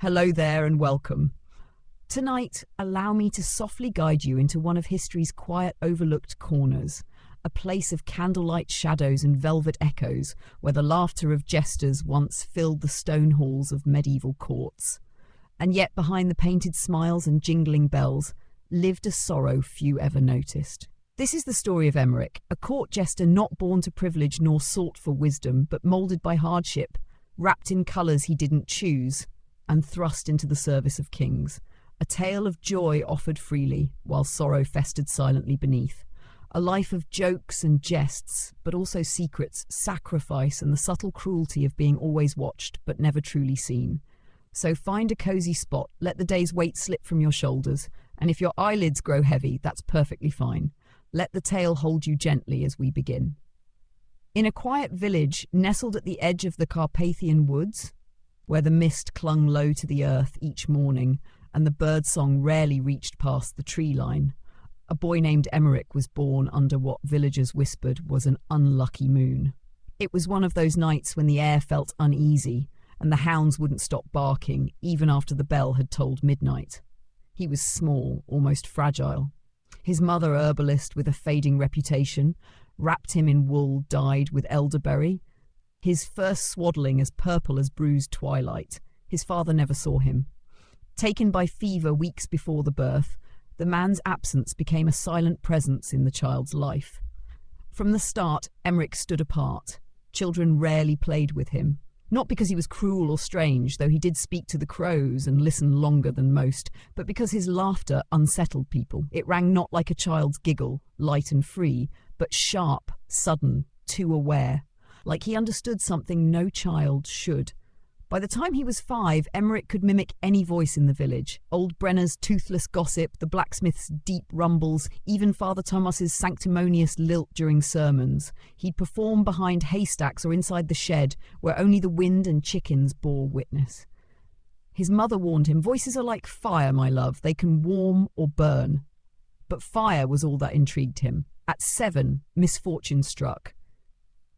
Hello there and welcome. Tonight, allow me to softly guide you into one of history's quiet, overlooked corners, a place of candlelight shadows and velvet echoes where the laughter of jesters once filled the stone halls of medieval courts. And yet behind the painted smiles and jingling bells lived a sorrow few ever noticed. This is the story of Emmerich, a court jester not born to privilege nor sought for wisdom, but moulded by hardship, wrapped in colours he didn't choose, and thrust into the service of kings. A tale of joy offered freely, while sorrow festered silently beneath. A life of jokes and jests, but also secrets, sacrifice, and the subtle cruelty of being always watched, but never truly seen. So find a cosy spot, let the day's weight slip from your shoulders, and if your eyelids grow heavy, that's perfectly fine. Let the tale hold you gently as we begin. In a quiet village, nestled at the edge of the Carpathian woods, where the mist clung low to the earth each morning and the birdsong rarely reached past the tree line, a boy named Emmerich was born under what villagers whispered was an unlucky moon. It was one of those nights when the air felt uneasy and the hounds wouldn't stop barking even after the bell had tolled midnight. He was small, almost fragile. His mother, herbalist with a fading reputation, wrapped him in wool dyed with elderberry, his first swaddling as purple as bruised twilight. His father never saw him. Taken by fever weeks before the birth, the man's absence became a silent presence in the child's life. From the start, Emmerich stood apart. Children rarely played with him. Not because he was cruel or strange, though he did speak to the crows and listen longer than most, but because his laughter unsettled people. It rang not like a child's giggle, light and free, but sharp, sudden, too aware. Like he understood something no child should. By the time he was 5, Emmerich could mimic any voice in the village. Old Brenner's toothless gossip, the blacksmith's deep rumbles, even Father Thomas's sanctimonious lilt during sermons. He'd perform behind haystacks or inside the shed, where only the wind and chickens bore witness. His mother warned him, "Voices are like fire, my love. They can warm or burn." But fire was all that intrigued him. At 7, misfortune struck,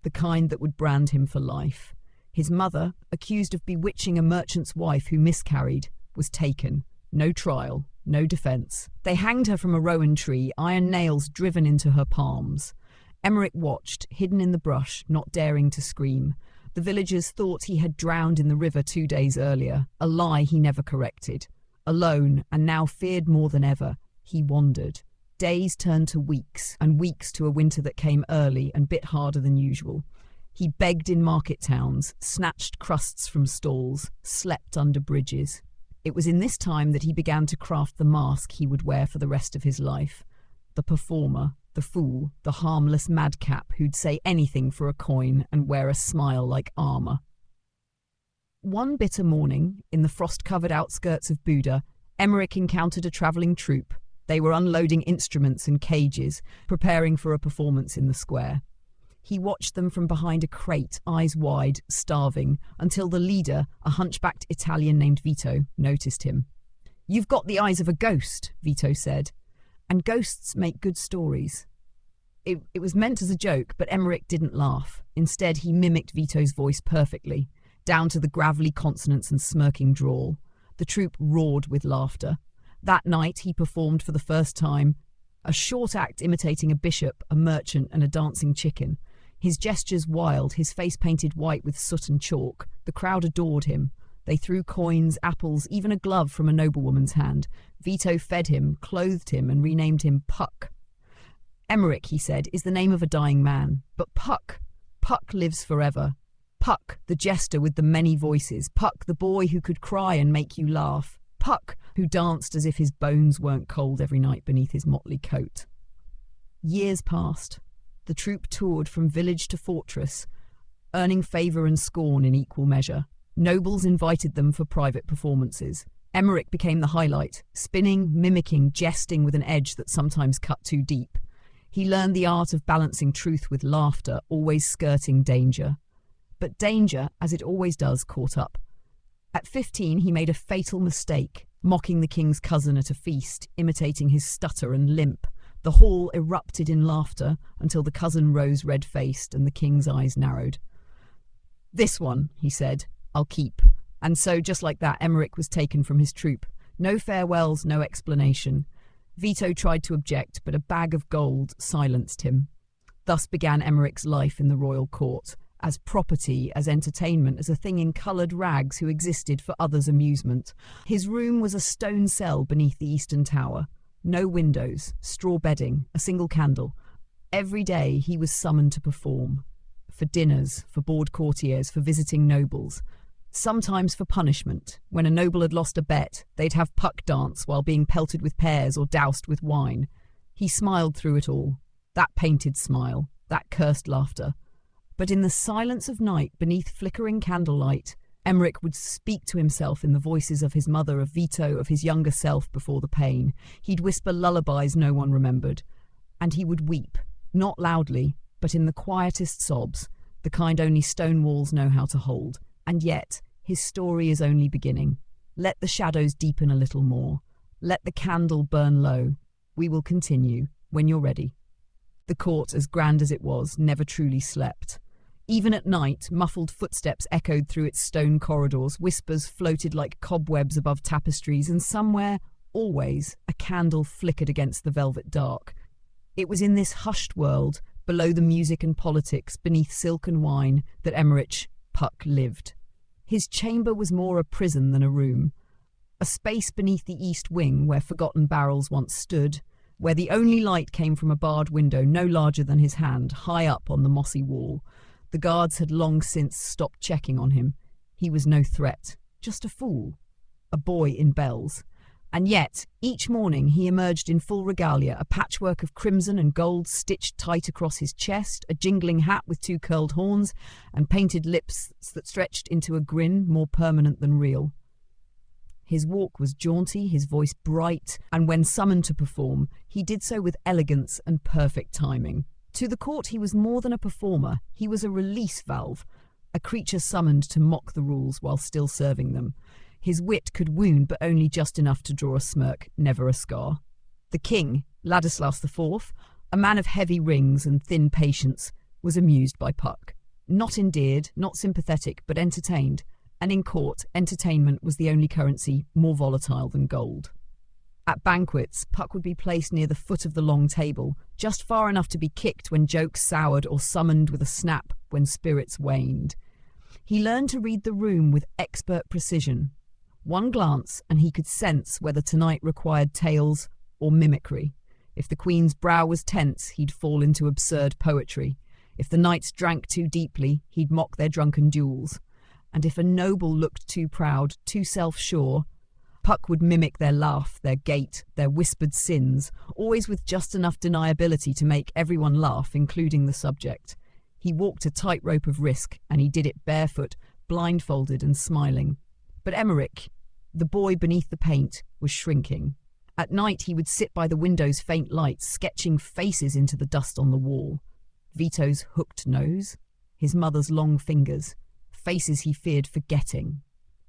the kind that would brand him for life. His mother, accused of bewitching a merchant's wife who miscarried, was taken. No trial, no defence. They hanged her from a rowan tree, iron nails driven into her palms. Emmerich watched, hidden in the brush, not daring to scream. The villagers thought he had drowned in the river 2 days earlier, a lie he never corrected. Alone, and now feared more than ever, he wandered. Days turned to weeks, and weeks to a winter that came early and bit harder than usual. He begged in market towns, snatched crusts from stalls, slept under bridges. It was in this time that he began to craft the mask he would wear for the rest of his life. The performer, the fool, the harmless madcap who'd say anything for a coin and wear a smile like armour. One bitter morning, in the frost-covered outskirts of Buda, Emmerich encountered a travelling troupe. They were unloading instruments and cages, preparing for a performance in the square. He watched them from behind a crate, eyes wide, starving, until the leader, a hunchbacked Italian named Vito, noticed him. "You've got the eyes of a ghost," Vito said, "and ghosts make good stories." It was meant as a joke, but Emmerich didn't laugh. Instead, he mimicked Vito's voice perfectly, down to the gravelly consonants and smirking drawl. The troupe roared with laughter. That night, he performed for the first time, a short act imitating a bishop, a merchant, and a dancing chicken. His gestures wild, his face painted white with soot and chalk. The crowd adored him. They threw coins, apples, even a glove from a noblewoman's hand. Vito fed him, clothed him, and renamed him Puck. "Emmerich," he said, "is the name of a dying man. But Puck lives forever. Puck, the jester with the many voices. Puck, the boy who could cry and make you laugh. Puck, who danced as if his bones weren't cold every night beneath his motley coat." Years passed. The troupe toured from village to fortress, earning favour and scorn in equal measure. Nobles invited them for private performances. Emmerich became the highlight, spinning, mimicking, jesting with an edge that sometimes cut too deep. He learned the art of balancing truth with laughter, always skirting danger. But danger, as it always does, caught up. At 15, he made a fatal mistake, mocking the king's cousin at a feast, imitating his stutter and limp. The hall erupted in laughter until the cousin rose red-faced and the king's eyes narrowed. "This one," he said, "I'll keep," And so, just like that, Emmerich was taken from his troop. No farewells, no explanation. Vito tried to object, but a bag of gold silenced him. Thus began Emmerich's life in the royal court, as property, as entertainment, as a thing in coloured rags who existed for others' amusement. His room was a stone cell beneath the eastern tower. No windows, straw bedding, a single candle. Every day he was summoned to perform. For dinners, for bored courtiers, for visiting nobles. Sometimes for punishment. When a noble had lost a bet, they'd have Puck dance while being pelted with pears or doused with wine. He smiled through it all. That painted smile, that cursed laughter. But in the silence of night, beneath flickering candlelight, Emmerich would speak to himself in the voices of his mother, of Vito, of his younger self before the pain. He'd whisper lullabies no one remembered. And he would weep, not loudly, but in the quietest sobs, the kind only stone walls know how to hold. And yet, his story is only beginning. Let the shadows deepen a little more. Let the candle burn low. We will continue when you're ready. The court, as grand as it was, never truly slept. Even at night, muffled footsteps echoed through its stone corridors, whispers floated like cobwebs above tapestries, and somewhere, always, a candle flickered against the velvet dark. It was in this hushed world, below the music and politics, beneath silk and wine, that Emmerich Puck lived. His chamber was more a prison than a room. A space beneath the east wing where forgotten barrels once stood, where the only light came from a barred window no larger than his hand, high up on the mossy wall. The guards had long since stopped checking on him. He was no threat, just a fool, a boy in bells. And yet, each morning he emerged in full regalia, a patchwork of crimson and gold stitched tight across his chest, a jingling hat with 2 curled horns, and painted lips that stretched into a grin more permanent than real. His walk was jaunty, his voice bright, and when summoned to perform, he did so with elegance and perfect timing. To the court he was more than a performer, he was a release valve, a creature summoned to mock the rules while still serving them. His wit could wound, but only just enough to draw a smirk, never a scar. The king, Ladislaus IV, a man of heavy rings and thin patience, was amused by Puck. Not endeared, not sympathetic, but entertained. And in court, entertainment was the only currency more volatile than gold. At banquets, Puck would be placed near the foot of the long table, just far enough to be kicked when jokes soured or summoned with a snap when spirits waned. He learned to read the room with expert precision. One glance and he could sense whether tonight required tales or mimicry. If the queen's brow was tense, he'd fall into absurd poetry. If the knights drank too deeply, he'd mock their drunken duels. And if a noble looked too proud, too self-sure, Puck would mimic their laugh, their gait, their whispered sins, always with just enough deniability to make everyone laugh, including the subject. He walked a tightrope of risk, and he did it barefoot, blindfolded and smiling. But Emmerich, the boy beneath the paint, was shrinking. At night he would sit by the window's faint light, sketching faces into the dust on the wall. Vito's hooked nose, his mother's long fingers, faces he feared forgetting.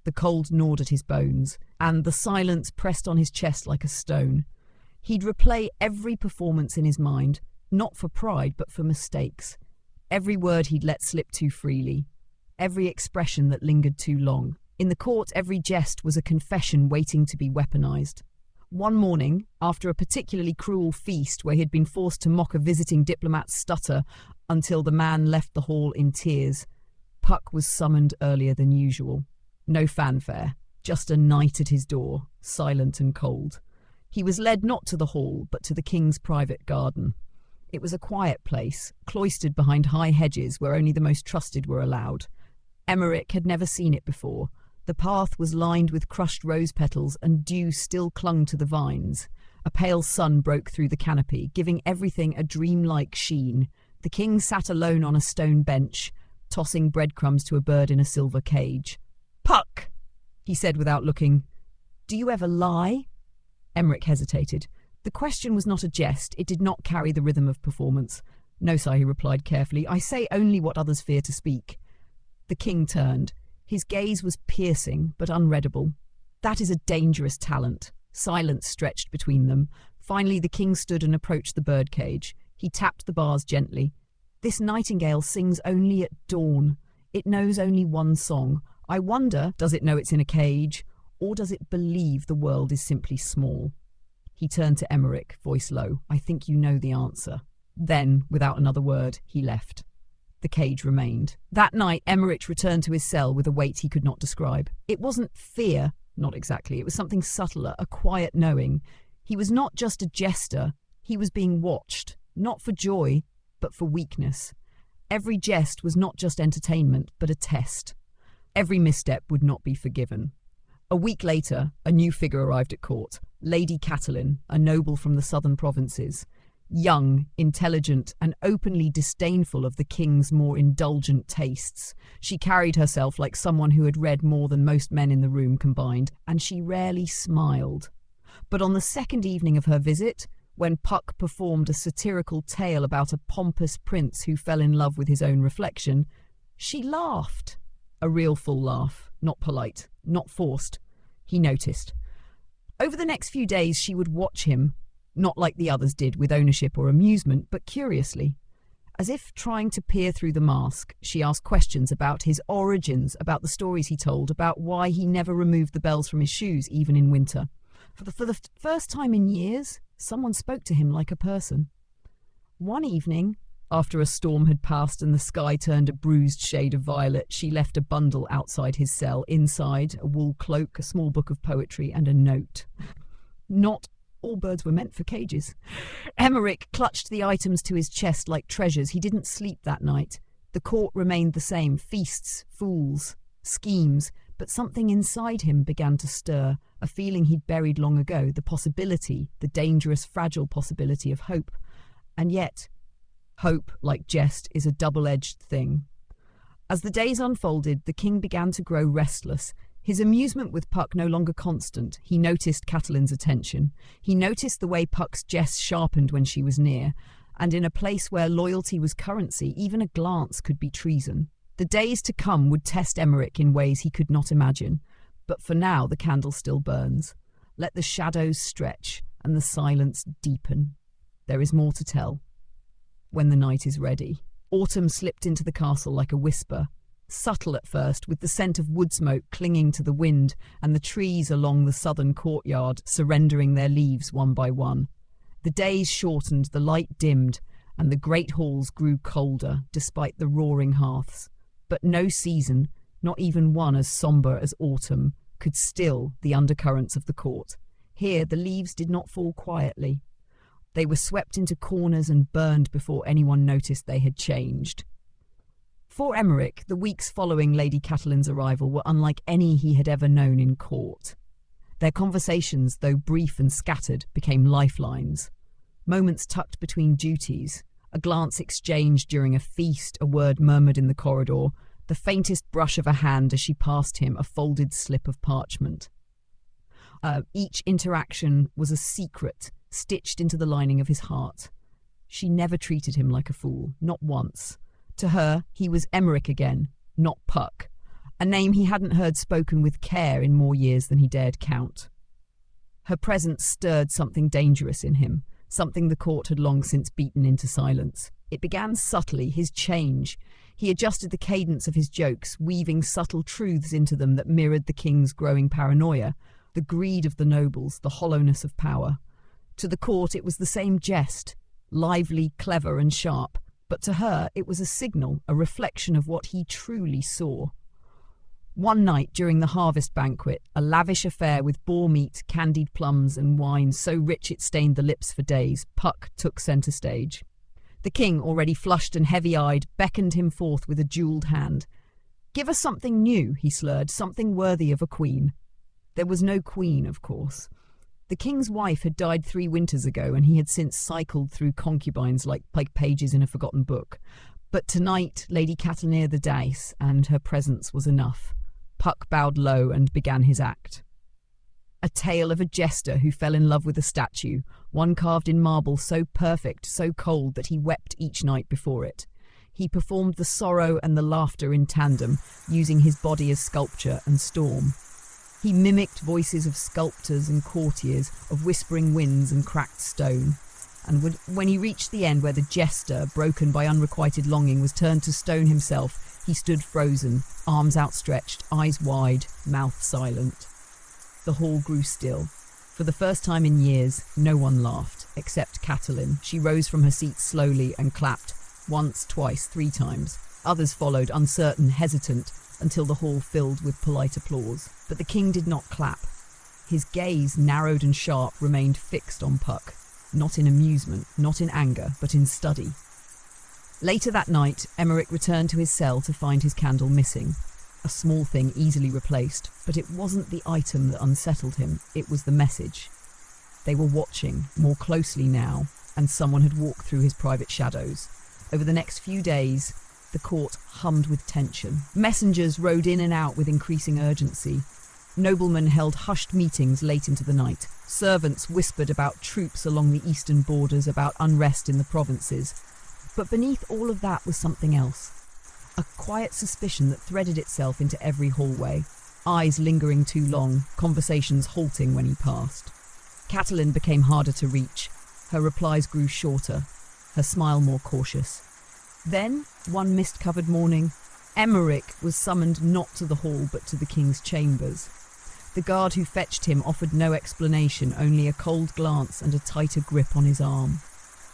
The cold gnawed at his bones, and the silence pressed on his chest like a stone. He'd replay every performance in his mind, not for pride but for mistakes. Every word he'd let slip too freely, every expression that lingered too long. In the court, every jest was a confession waiting to be weaponized. One morning, after a particularly cruel feast where he had been forced to mock a visiting diplomat's stutter until the man left the hall in tears, Puck was summoned earlier than usual. No fanfare, just a knight at his door, silent and cold. He was led not to the hall, but to the king's private garden. It was a quiet place, cloistered behind high hedges where only the most trusted were allowed. Emmerich had never seen it before. The path was lined with crushed rose petals, and dew still clung to the vines. A pale sun broke through the canopy, giving everything a dreamlike sheen. The king sat alone on a stone bench, tossing breadcrumbs to a bird in a silver cage. "Puck," he said without looking, "do you ever lie?" Emmerich hesitated. The question was not a jest. It did not carry the rhythm of performance. "No, sir," he replied carefully. "I say only what others fear to speak." The king turned. His gaze was piercing, but unreadable. "That is a dangerous talent." Silence stretched between them. Finally the king stood and approached the birdcage. He tapped the bars gently. "This nightingale sings only at dawn. It knows only one song. I wonder, does it know it's in a cage, or does it believe the world is simply small? He turned to Emmerich, voice low. I think you know the answer. Then, without another word, he left. The cage remained. That night, Emmerich returned to his cell with a weight he could not describe. It wasn't fear, not exactly. It was something subtler, a quiet knowing. He was not just a jester. He was being watched, not for joy, but for weakness. Every jest was not just entertainment, but a test. Every misstep would not be forgiven. A week later, a new figure arrived at court. Lady Catelyn, a noble from the southern provinces. Young, intelligent, and openly disdainful of the king's more indulgent tastes. She carried herself like someone who had read more than most men in the room combined, and she rarely smiled. But on the second evening of her visit, when Puck performed a satirical tale about a pompous prince who fell in love with his own reflection, she laughed. A real full laugh, not polite, not forced. He noticed. Over the next few days she would watch him, not like the others did with ownership or amusement, but curiously. As if trying to peer through the mask, she asked questions about his origins, about the stories he told, about why he never removed the bells from his shoes, even in winter. For the first time in years, someone spoke to him like a person. One evening, after a storm had passed and the sky turned a bruised shade of violet, she left a bundle outside his cell. Inside, a wool cloak, a small book of poetry, and a note. Not all birds were meant for cages. Emmerich clutched the items to his chest like treasures. He didn't sleep that night. The court remained the same. Feasts, fools, schemes. But something inside him began to stir, a feeling he'd buried long ago, the possibility, the dangerous, fragile possibility of hope. And yet, hope, like jest, is a double-edged thing. As the days unfolded, the king began to grow restless. His amusement with Puck no longer constant. He noticed Catelyn's attention. He noticed the way Puck's jests sharpened when she was near, and in a place where loyalty was currency, even a glance could be treason. The days to come would test Emmerich in ways he could not imagine, but for now the candle still burns. Let the shadows stretch and the silence deepen. There is more to tell. When the night is ready. Autumn slipped into the castle like a whisper, subtle at first, with the scent of wood smoke clinging to the wind and the trees along the southern courtyard surrendering their leaves one by one. The days shortened, the light dimmed, and the great halls grew colder despite the roaring hearths. But no season, not even one as sombre as autumn, could still the undercurrents of the court. Here the leaves did not fall quietly. They were swept into corners and burned before anyone noticed they had changed. For Emmerich, the weeks following Lady Catelyn's arrival were unlike any he had ever known in court. Their conversations, though brief and scattered, became lifelines. Moments tucked between duties, a glance exchanged during a feast, a word murmured in the corridor, the faintest brush of a hand as she passed him a folded slip of parchment. Each interaction was a secret, stitched into the lining of his heart. She never treated him like a fool, not once. To her, he was Emmerich again, not Puck, a name he hadn't heard spoken with care in more years than he dared count. Her presence stirred something dangerous in him, something the court had long since beaten into silence. It began subtly, his change. He adjusted the cadence of his jokes, weaving subtle truths into them that mirrored the king's growing paranoia, the greed of the nobles, the hollowness of power. To the court it was the same jest, lively, clever and sharp, but to her it was a signal, a reflection of what he truly saw. One night during the harvest banquet, a lavish affair with boar meat, candied plums and wine so rich it stained the lips for days, Puck took centre stage. The king, already flushed and heavy-eyed, beckoned him forth with a jewelled hand. "Give us something new," he slurred, "something worthy of a queen." There was no queen, of course. The king's wife had died 3 winters ago, and he had since cycled through concubines like pages in a forgotten book. But tonight, Lady Catelyn the dice, and her presence was enough. Puck bowed low and began his act. A tale of a jester who fell in love with a statue, one carved in marble so perfect, so cold that he wept each night before it. He performed the sorrow and the laughter in tandem, using his body as sculpture and storm. He mimicked voices of sculptors and courtiers, of whispering winds and cracked stone. And when he reached the end where the jester, broken by unrequited longing, was turned to stone himself, He stood frozen, arms outstretched, eyes wide, mouth silent. The hall grew still. For the first time in years, no one laughed, except Catelyn. She rose from her seat slowly and clapped, once, twice, 3 times. Others followed, uncertain, hesitant, until the hall filled with polite applause. But the king did not clap. His gaze, narrowed and sharp, remained fixed on Puck, not in amusement, not in anger, but in study. Later that night, Emmerich returned to his cell to find his candle missing. A small thing easily replaced, but it wasn't the item that unsettled him, it was the message. They were watching, more closely now, and someone had walked through his private shadows. Over the next few days, the court hummed with tension. Messengers rode in and out with increasing urgency. Noblemen held hushed meetings late into the night. Servants whispered about troops along the eastern borders, about unrest in the provinces. But beneath all of that was something else. A quiet suspicion that threaded itself into every hallway. Eyes lingering too long, conversations halting when he passed. Catelyn became harder to reach. Her replies grew shorter, her smile more cautious. Then, one mist-covered morning, Emmerich was summoned not to the hall but to the king's chambers. The guard who fetched him offered no explanation, only a cold glance and a tighter grip on his arm.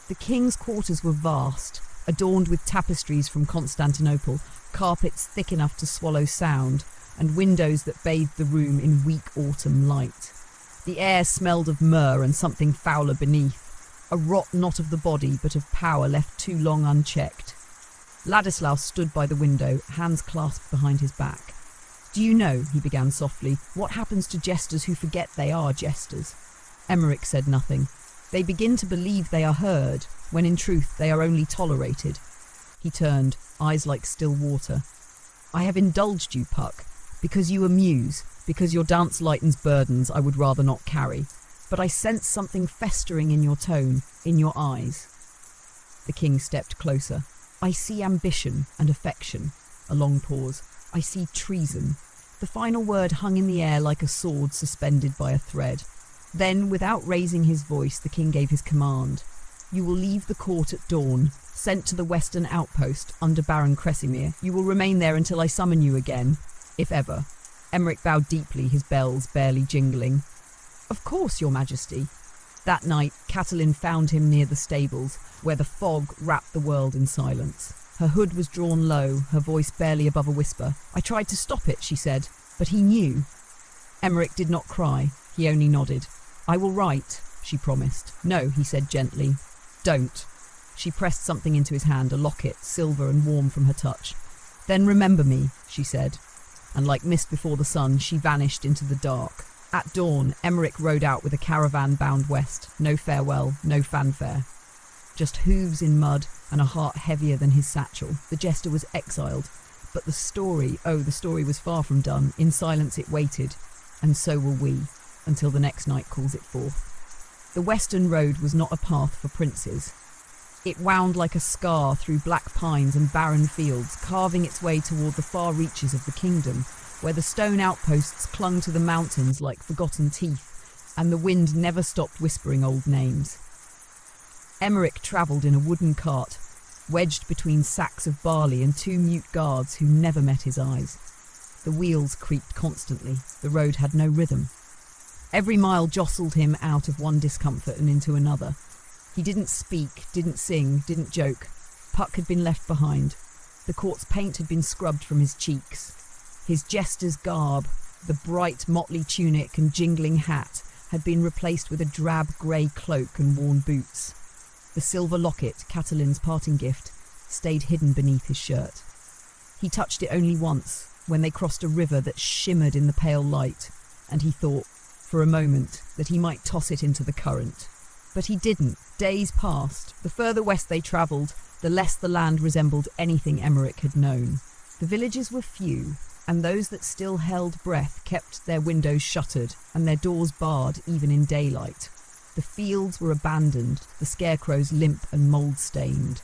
The king's quarters were vast, adorned with tapestries from Constantinople, carpets thick enough to swallow sound, and windows that bathed the room in weak autumn light. The air smelled of myrrh and something fouler beneath, a rot not of the body but of power left too long unchecked. Ladislaus stood by the window, hands clasped behind his back. "Do you know," he began softly, "what happens to jesters who forget they are jesters?" Emmerich said nothing. "They begin to believe they are heard, when in truth they are only tolerated." He turned, eyes like still water. "I have indulged you, Puck, because you amuse, because your dance lightens burdens I would rather not carry. But I sense something festering in your tone, in your eyes." The king stepped closer. "I see ambition and affection." A long pause. "I see treason." The final word hung in the air like a sword suspended by a thread. Then, without raising his voice, the king gave his command. "You will leave the court at dawn, sent to the western outpost under Baron Kresimir. You will remain there until I summon you again, if ever." Emmerich bowed deeply, his bells barely jingling. "Of course, your majesty." That night, Catelyn found him near the stables, where the fog wrapped the world in silence. Her hood was drawn low, her voice barely above a whisper. "I tried to stop it," she said, "but he knew." Emmerich did not cry, he only nodded. "I will write," she promised. "No," he said gently. "Don't." She pressed something into his hand, a locket, silver and warm from her touch. "Then remember me," she said, and like mist before the sun, she vanished into the dark. At dawn, Emmerich rode out with a caravan bound west. No farewell, no fanfare. Just hooves in mud and a heart heavier than his satchel. The jester was exiled, but the story was far from done. In silence it waited, and so will we, until the next night calls it forth. The western road was not a path for princes. It wound like a scar through black pines and barren fields, carving its way toward the far reaches of the kingdom, where the stone outposts clung to the mountains like forgotten teeth, and the wind never stopped whispering old names. Emmerich travelled in a wooden cart, wedged between sacks of barley and 2 mute guards who never met his eyes. The wheels creaked constantly, the road had no rhythm. Every mile jostled him out of one discomfort and into another. He didn't speak, didn't sing, didn't joke. Puck had been left behind. The court's paint had been scrubbed from his cheeks. His jester's garb, the bright motley tunic and jingling hat, had been replaced with a drab grey cloak and worn boots. The silver locket, Catelyn's parting gift, stayed hidden beneath his shirt. He touched it only once, when they crossed a river that shimmered in the pale light, and he thought, for a moment, that he might toss it into the current. But he didn't. Days passed. The further west they travelled, the less the land resembled anything Emmerich had known. The villages were few, and those that still held breath kept their windows shuttered and their doors barred even in daylight. The fields were abandoned, the scarecrows limp and mould-stained.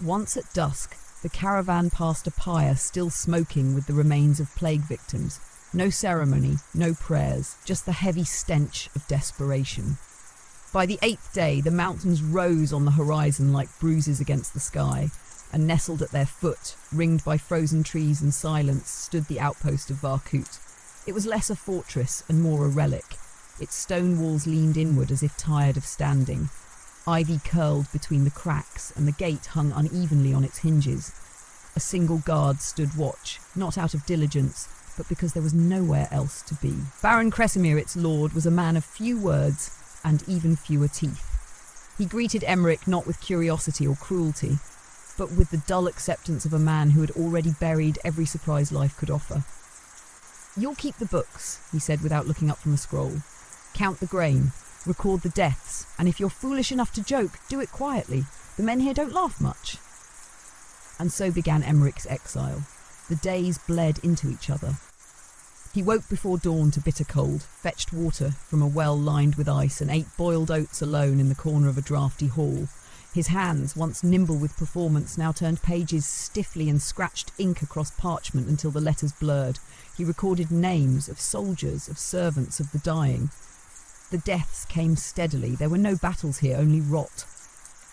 Once at dusk, the caravan passed a pyre still smoking with the remains of plague victims. No ceremony, no prayers, just the heavy stench of desperation. By the 8th day, the mountains rose on the horizon like bruises against the sky. and nestled at their foot, ringed by frozen trees and silence, stood the outpost of Varkut. It was less a fortress and more a relic. Its stone walls leaned inward as if tired of standing. Ivy curled between the cracks, and the gate hung unevenly on its hinges. A single guard stood watch, not out of diligence, but because there was nowhere else to be. Baron Kresimir, its lord, was a man of few words and even fewer teeth. He greeted Emmerich not with curiosity or cruelty, but with the dull acceptance of a man who had already buried every surprise life could offer. "You'll keep the books," he said without looking up from a scroll. "Count the grain, record the deaths, and if you're foolish enough to joke, do it quietly. The men here don't laugh much." And so began Emmerich's exile. The days bled into each other. He woke before dawn to bitter cold, fetched water from a well lined with ice, and ate boiled oats alone in the corner of a draughty hall. His hands, once nimble with performance, now turned pages stiffly and scratched ink across parchment until the letters blurred. He recorded names of soldiers, of servants, of the dying. The deaths came steadily. There were no battles here, only rot.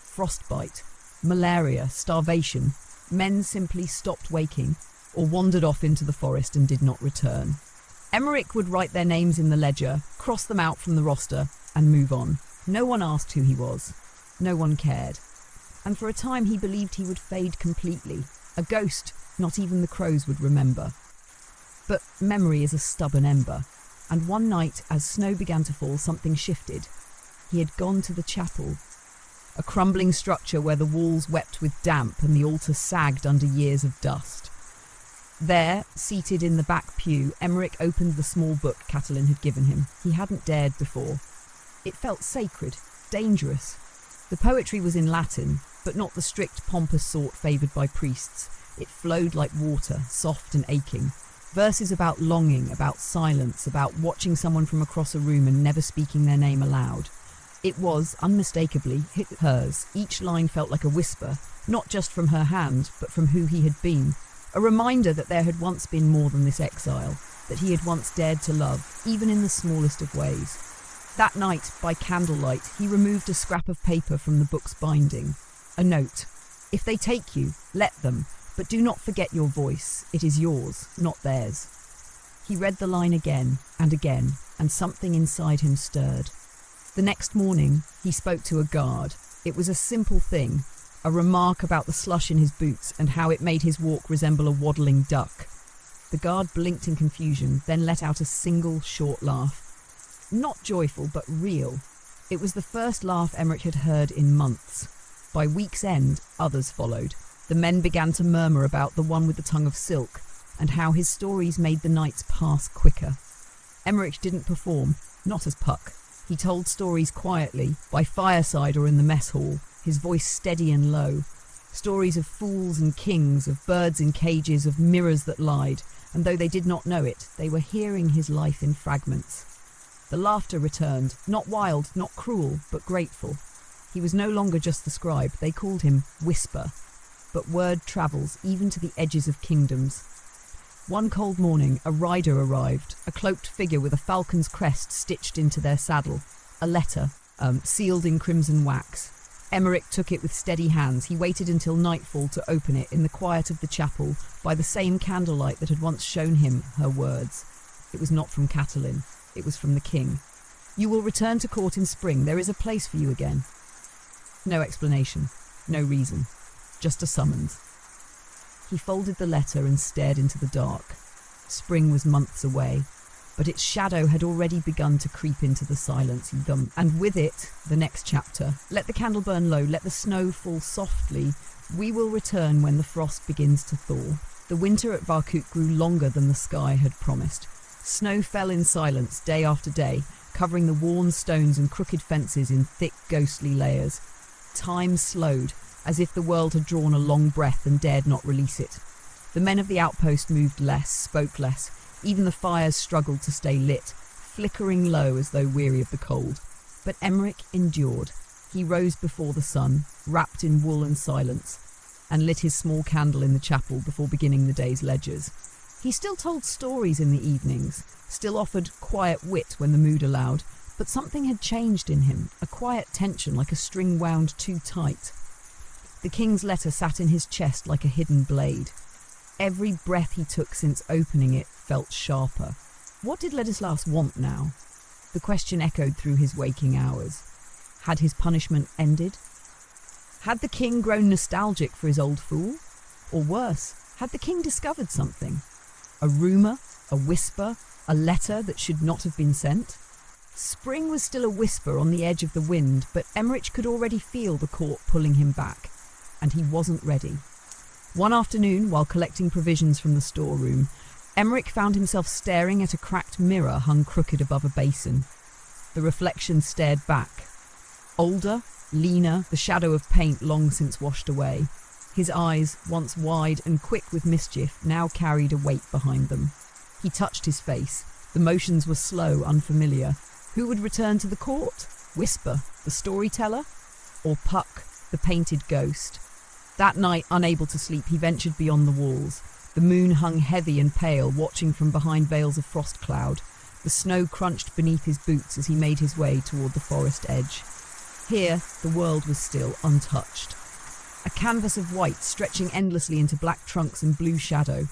Frostbite, malaria, starvation. Men simply stopped waking or wandered off into the forest and did not return. Emmerich would write their names in the ledger, cross them out from the roster, and move on. No one asked who he was. No one cared. And for a time he believed he would fade completely. A ghost not even the crows would remember. But memory is a stubborn ember, and one night as snow began to fall, something shifted. He had gone to the chapel, a crumbling structure where the walls wept with damp and the altar sagged under years of dust. There, seated in the back pew, Emmerich opened the small book Catelyn had given him. He hadn't dared before. It felt sacred, dangerous. The poetry was in Latin, but not the strict, pompous sort favoured by priests. It flowed like water, soft and aching. Verses about longing, about silence, about watching someone from across a room and never speaking their name aloud. It was, unmistakably, hers. Each line felt like a whisper, not just from her hand, but from who he had been. A reminder that there had once been more than this exile, that he had once dared to love, even in the smallest of ways. That night, by candlelight, he removed a scrap of paper from the book's binding. A note. "If they take you, let them, but do not forget your voice. It is yours, not theirs." He read the line again, and something inside him stirred. The next morning, he spoke to a guard. It was a simple thing, a remark about the slush in his boots and how it made his walk resemble a waddling duck. The guard blinked in confusion, then let out a single short laugh. Not joyful, but real. It was the first laugh Emmerich had heard in months. By week's end, others followed. The men began to murmur about the one with the tongue of silk, and how his stories made the nights pass quicker. Emmerich didn't perform, not as Puck. He told stories quietly, by fireside or in the mess hall, his voice steady and low. Stories of fools and kings, of birds in cages, of mirrors that lied, and though they did not know it, they were hearing his life in fragments. The laughter returned, not wild, not cruel, but grateful. He was no longer just the scribe, they called him Whisper. But word travels even to the edges of kingdoms. One cold morning, a rider arrived, a cloaked figure with a falcon's crest stitched into their saddle. A letter, sealed in crimson wax. Emmerich took it with steady hands. He waited until nightfall to open it in the quiet of the chapel, by the same candlelight that had once shown him her words. It was not from Catelyn. It was from the king. "You will return to court in spring. There is a place for you again." No explanation, no reason, just a summons. He folded the letter and stared into the dark. Spring was months away, but its shadow had already begun to creep into the silence, and with it, the next chapter. "Let the candle burn low, let the snow fall softly. We will return when the frost begins to thaw." The winter at Varkut grew longer than the sky had promised. Snow fell in silence day after day, covering the worn stones and crooked fences in thick, ghostly layers. Time slowed, as if the world had drawn a long breath and dared not release it. The men of the outpost moved less, spoke less. Even the fires struggled to stay lit, flickering low as though weary of the cold. But Emmerich endured. He rose before the sun, wrapped in wool and silence, and lit his small candle in the chapel before beginning the day's ledgers. He still told stories in the evenings, still offered quiet wit when the mood allowed, but something had changed in him, a quiet tension like a string wound too tight. The king's letter sat in his chest like a hidden blade. Every breath he took since opening it felt sharper. What did Ladislas want now? The question echoed through his waking hours. Had his punishment ended? Had the king grown nostalgic for his old fool? Or worse, had the king discovered something? A rumour, a whisper, a letter that should not have been sent? Spring was still a whisper on the edge of the wind, but Emmerich could already feel the court pulling him back, and he wasn't ready. One afternoon, while collecting provisions from the storeroom, Emmerich found himself staring at a cracked mirror hung crooked above a basin. The reflection stared back. Older, leaner, the shadow of paint long since washed away. His eyes, once wide and quick with mischief, now carried a weight behind them. He touched his face. The motions were slow, unfamiliar. Who would return to the court? Whisper, the storyteller? Or Puck, the painted ghost? That night, unable to sleep, he ventured beyond the walls. The moon hung heavy and pale, watching from behind veils of frost cloud. The snow crunched beneath his boots as he made his way toward the forest edge. Here, the world was still untouched. A canvas of white stretching endlessly into black trunks and blue shadow.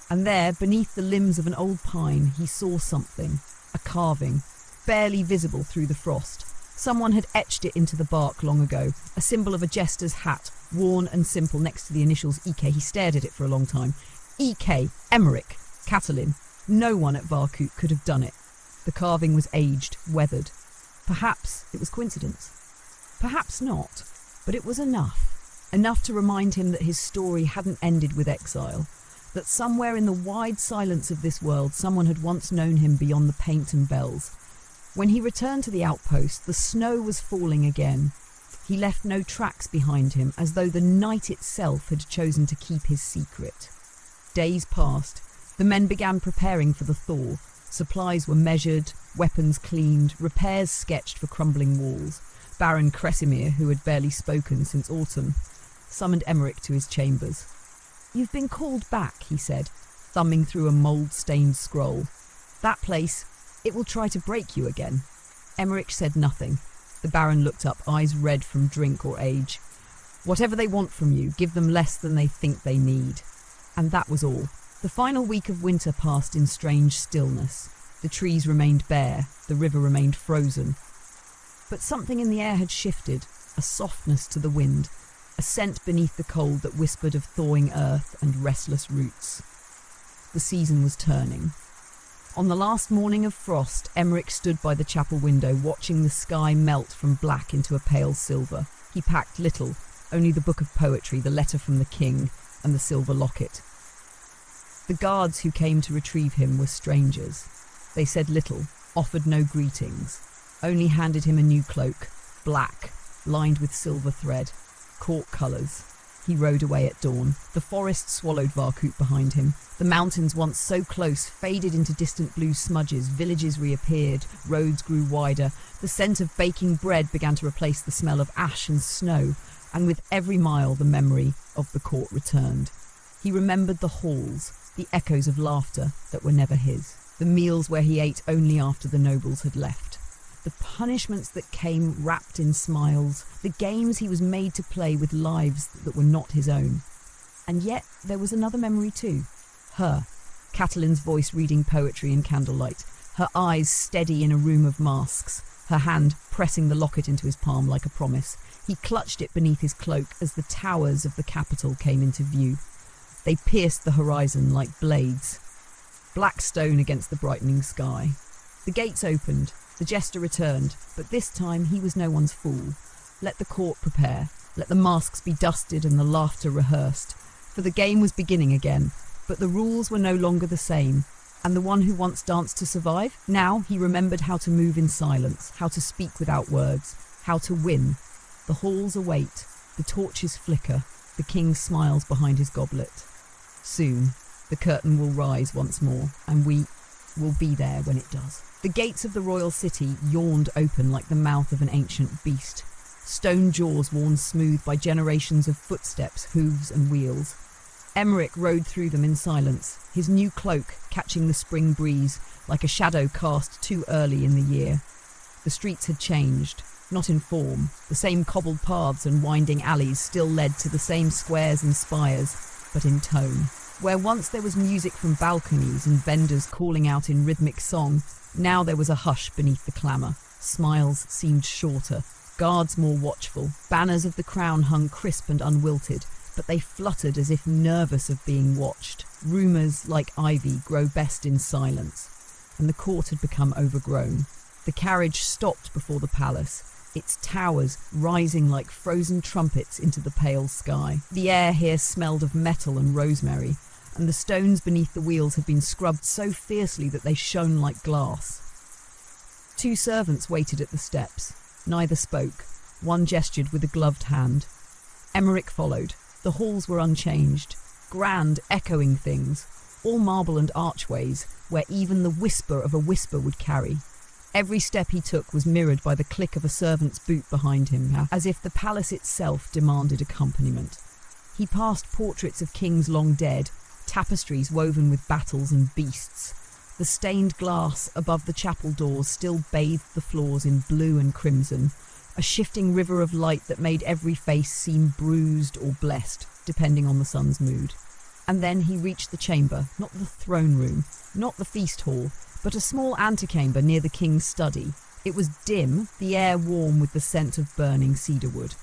And there, beneath the limbs of an old pine, he saw something. A carving, barely visible through the frost. Someone had etched it into the bark long ago, a symbol of a jester's hat, worn and simple next to the initials EK. He stared at it for a long time. EK, Emmerich, Catalin. No one at Varkut could have done it. The carving was aged, weathered. Perhaps it was coincidence. Perhaps not, but it was enough. Enough to remind him that his story hadn't ended with exile, that somewhere in the wide silence of this world someone had once known him beyond the paint and bells. When he returned to the outpost, the snow was falling again. He left no tracks behind him, as though the night itself had chosen to keep his secret. Days passed. The men began preparing for the thaw. Supplies were measured, weapons cleaned, repairs sketched for crumbling walls. Baron Kresimir, who had barely spoken since autumn, summoned Emmerich to his chambers. "You've been called back," he said, thumbing through a mould-stained scroll. "That place, it will try to break you again." Emmerich said nothing. The Baron looked up, eyes red from drink or age. "Whatever they want from you, give them less than they think they need." And that was all. The final week of winter passed in strange stillness. The trees remained bare, the river remained frozen. But something in the air had shifted, a softness to the wind, a scent beneath the cold that whispered of thawing earth and restless roots. The season was turning. On the last morning of frost, Emmerich stood by the chapel window, watching the sky melt from black into a pale silver. He packed little, only the book of poetry, the letter from the king, and the silver locket. The guards who came to retrieve him were strangers. They said little, offered no greetings, only handed him a new cloak, black, lined with silver thread, court colours. He rode away at dawn. The forest swallowed Varkut behind him. The mountains, once so close, faded into distant blue smudges. Villages reappeared. Roads grew wider. The scent of baking bread began to replace the smell of ash and snow. And with every mile, the memory of the court returned. He remembered the halls, the echoes of laughter that were never his. The meals where he ate only after the nobles had left. The punishments that came wrapped in smiles, the games he was made to play with lives that were not his own. And yet there was another memory too. Her, Catalin's voice reading poetry in candlelight, her eyes steady in a room of masks, her hand pressing the locket into his palm like a promise. He clutched it beneath his cloak as the towers of the capital came into view. They pierced the horizon like blades. Black stone against the brightening sky. The gates opened. The jester returned, but this time he was no one's fool. Let the court prepare, let the masks be dusted and the laughter rehearsed. For the game was beginning again, but the rules were no longer the same. And the one who once danced to survive, now he remembered how to move in silence, how to speak without words, how to win. The halls await, the torches flicker, the king smiles behind his goblet. Soon, the curtain will rise once more, and we will be there when it does. The gates of the royal city yawned open like the mouth of an ancient beast. Stone jaws worn smooth by generations of footsteps, hooves and wheels. Emmerich rode through them in silence, his new cloak catching the spring breeze like a shadow cast too early in the year. The streets had changed. not in form. The same cobbled paths and winding alleys still led to the same squares and spires, but in tone. Where once there was music from balconies and vendors calling out in rhythmic song, now there was a hush beneath the clamour. Smiles seemed shorter, guards more watchful. Banners of the crown hung crisp and unwilted, but they fluttered as if nervous of being watched. Rumours, like ivy, grow best in silence, and the court had become overgrown. The carriage stopped before the palace, its towers rising like frozen trumpets into the pale sky. The air here smelled of metal and rosemary, and the stones beneath the wheels had been scrubbed so fiercely that they shone like glass. 2 servants waited at the steps. Neither spoke. One gestured with a gloved hand. Emmerich followed. The halls were unchanged, grand, echoing things, all marble and archways, where even the whisper of a whisper would carry. Every step he took was mirrored by the click of a servant's boot behind him, as if the palace itself demanded accompaniment. He passed portraits of kings long dead, tapestries woven with battles and beasts. The stained glass above the chapel doors still bathed the floors in blue and crimson, a shifting river of light that made every face seem bruised or blessed, depending on the sun's mood. And then he reached the chamber, not the throne room, not the feast hall, but a small antechamber near the king's study. It was dim, the air warm with the scent of burning cedarwood.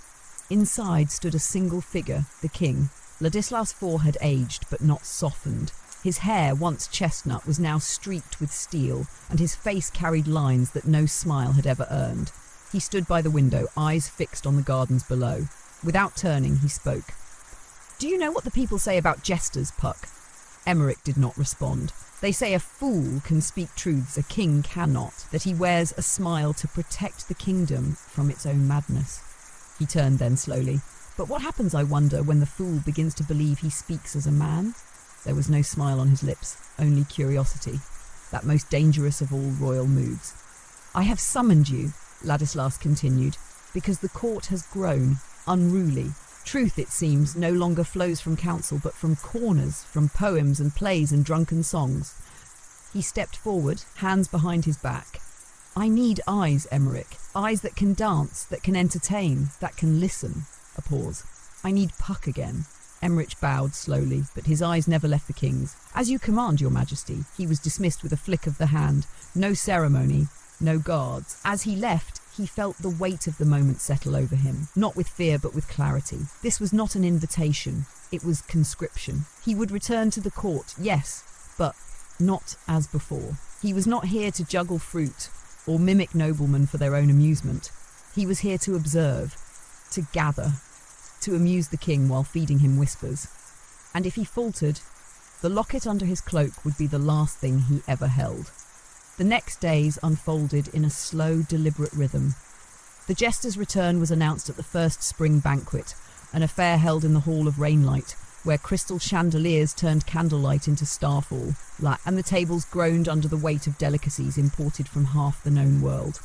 Inside stood a single figure, the king. Ladislaus IV had aged, but not softened. His hair, once chestnut, was now streaked with steel, and his face carried lines that no smile had ever earned. He stood by the window, eyes fixed on the gardens below. Without turning, he spoke. "Do you know what the people say about jesters, Puck?" Emmerich did not respond. "They say a fool can speak truths a king cannot, that he wears a smile to protect the kingdom from its own madness." He turned then slowly. "But what happens, I wonder, when the fool begins to believe he speaks as a man?" There was no smile on his lips, only curiosity, that most dangerous of all royal moves. "I have summoned you," Ladislaus continued, "because the court has grown, unruly. Truth, it seems, no longer flows from council, but from corners, from poems and plays and drunken songs." He stepped forward, hands behind his back. "I need eyes, Emmerich, eyes that can dance, that can entertain, that can listen." A pause. "I need Puck again." Emmerich bowed slowly, but his eyes never left the king's. "As you command, your majesty." He was dismissed with a flick of the hand. No ceremony, no guards. As he left, he felt the weight of the moment settle over him, not with fear but with clarity. This was not an invitation, it was conscription. He would return to the court, yes, but not as before. He was not here to juggle fruit or mimic noblemen for their own amusement. He was here to observe, to gather, to amuse the king while feeding him whispers. And if he faltered, the locket under his cloak would be the last thing he ever held. The next days unfolded in a slow, deliberate rhythm. The Jester's return was announced at the first spring banquet, an affair held in the Hall of Rainlight, where crystal chandeliers turned candlelight into starfall, and the tables groaned under the weight of delicacies imported from half the known world.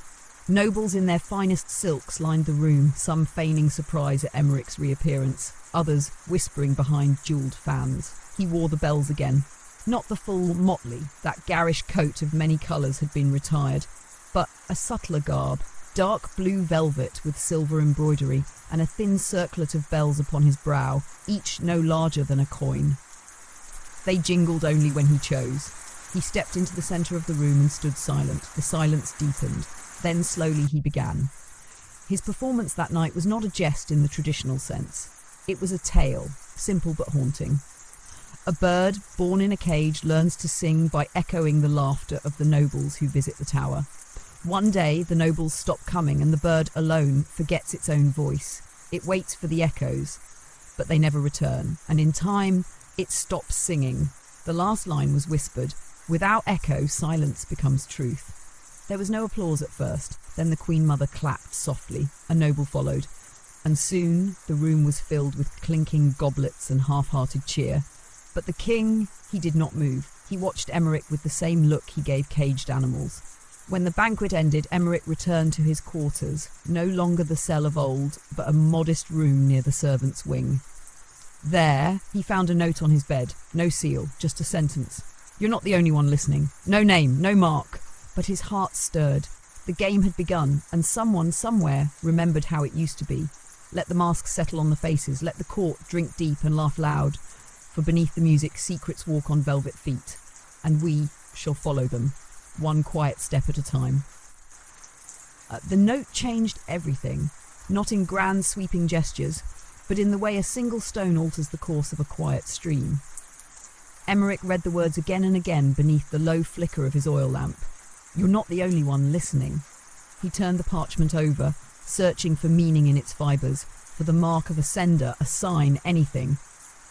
Nobles in their finest silks lined the room, some feigning surprise at Emmerich's reappearance, others whispering behind jewelled fans. He wore the bells again. Not the full motley, that garish coat of many colours had been retired, but a subtler garb, dark blue velvet with silver embroidery, and a thin circlet of bells upon his brow, each no larger than a coin. They jingled only when he chose. He stepped into the centre of the room and stood silent. The silence deepened. Then slowly he began. His performance that night was not a jest in the traditional sense. It was a tale, simple but haunting. A bird, born in a cage, learns to sing by echoing the laughter of the nobles who visit the tower. One day, the nobles stop coming and the bird alone forgets its own voice. It waits for the echoes, but they never return, and in time, it stops singing. The last line was whispered. Without echo, silence becomes truth. There was no applause at first, then the Queen Mother clapped softly. A noble followed, and soon the room was filled with clinking goblets and half-hearted cheer. But the king, he did not move. He watched Emmerich with the same look he gave caged animals. When the banquet ended, Emmerich returned to his quarters, no longer the cell of old, but a modest room near the servants' wing. There, he found a note on his bed. No seal, just a sentence. "You're not the only one listening. No name, no mark." But his heart stirred. The game had begun, and someone somewhere remembered how it used to be. Let the masks settle on the faces, let the court drink deep and laugh loud, for beneath the music secrets walk on velvet feet, and we shall follow them, one quiet step at a time. The note changed everything, not in grand sweeping gestures, but in the way a single stone alters the course of a quiet stream. Emmerich read the words again and again beneath the low flicker of his oil lamp. You're not the only one listening. He turned the parchment over, searching for meaning in its fibres, for the mark of a sender, a sign, anything.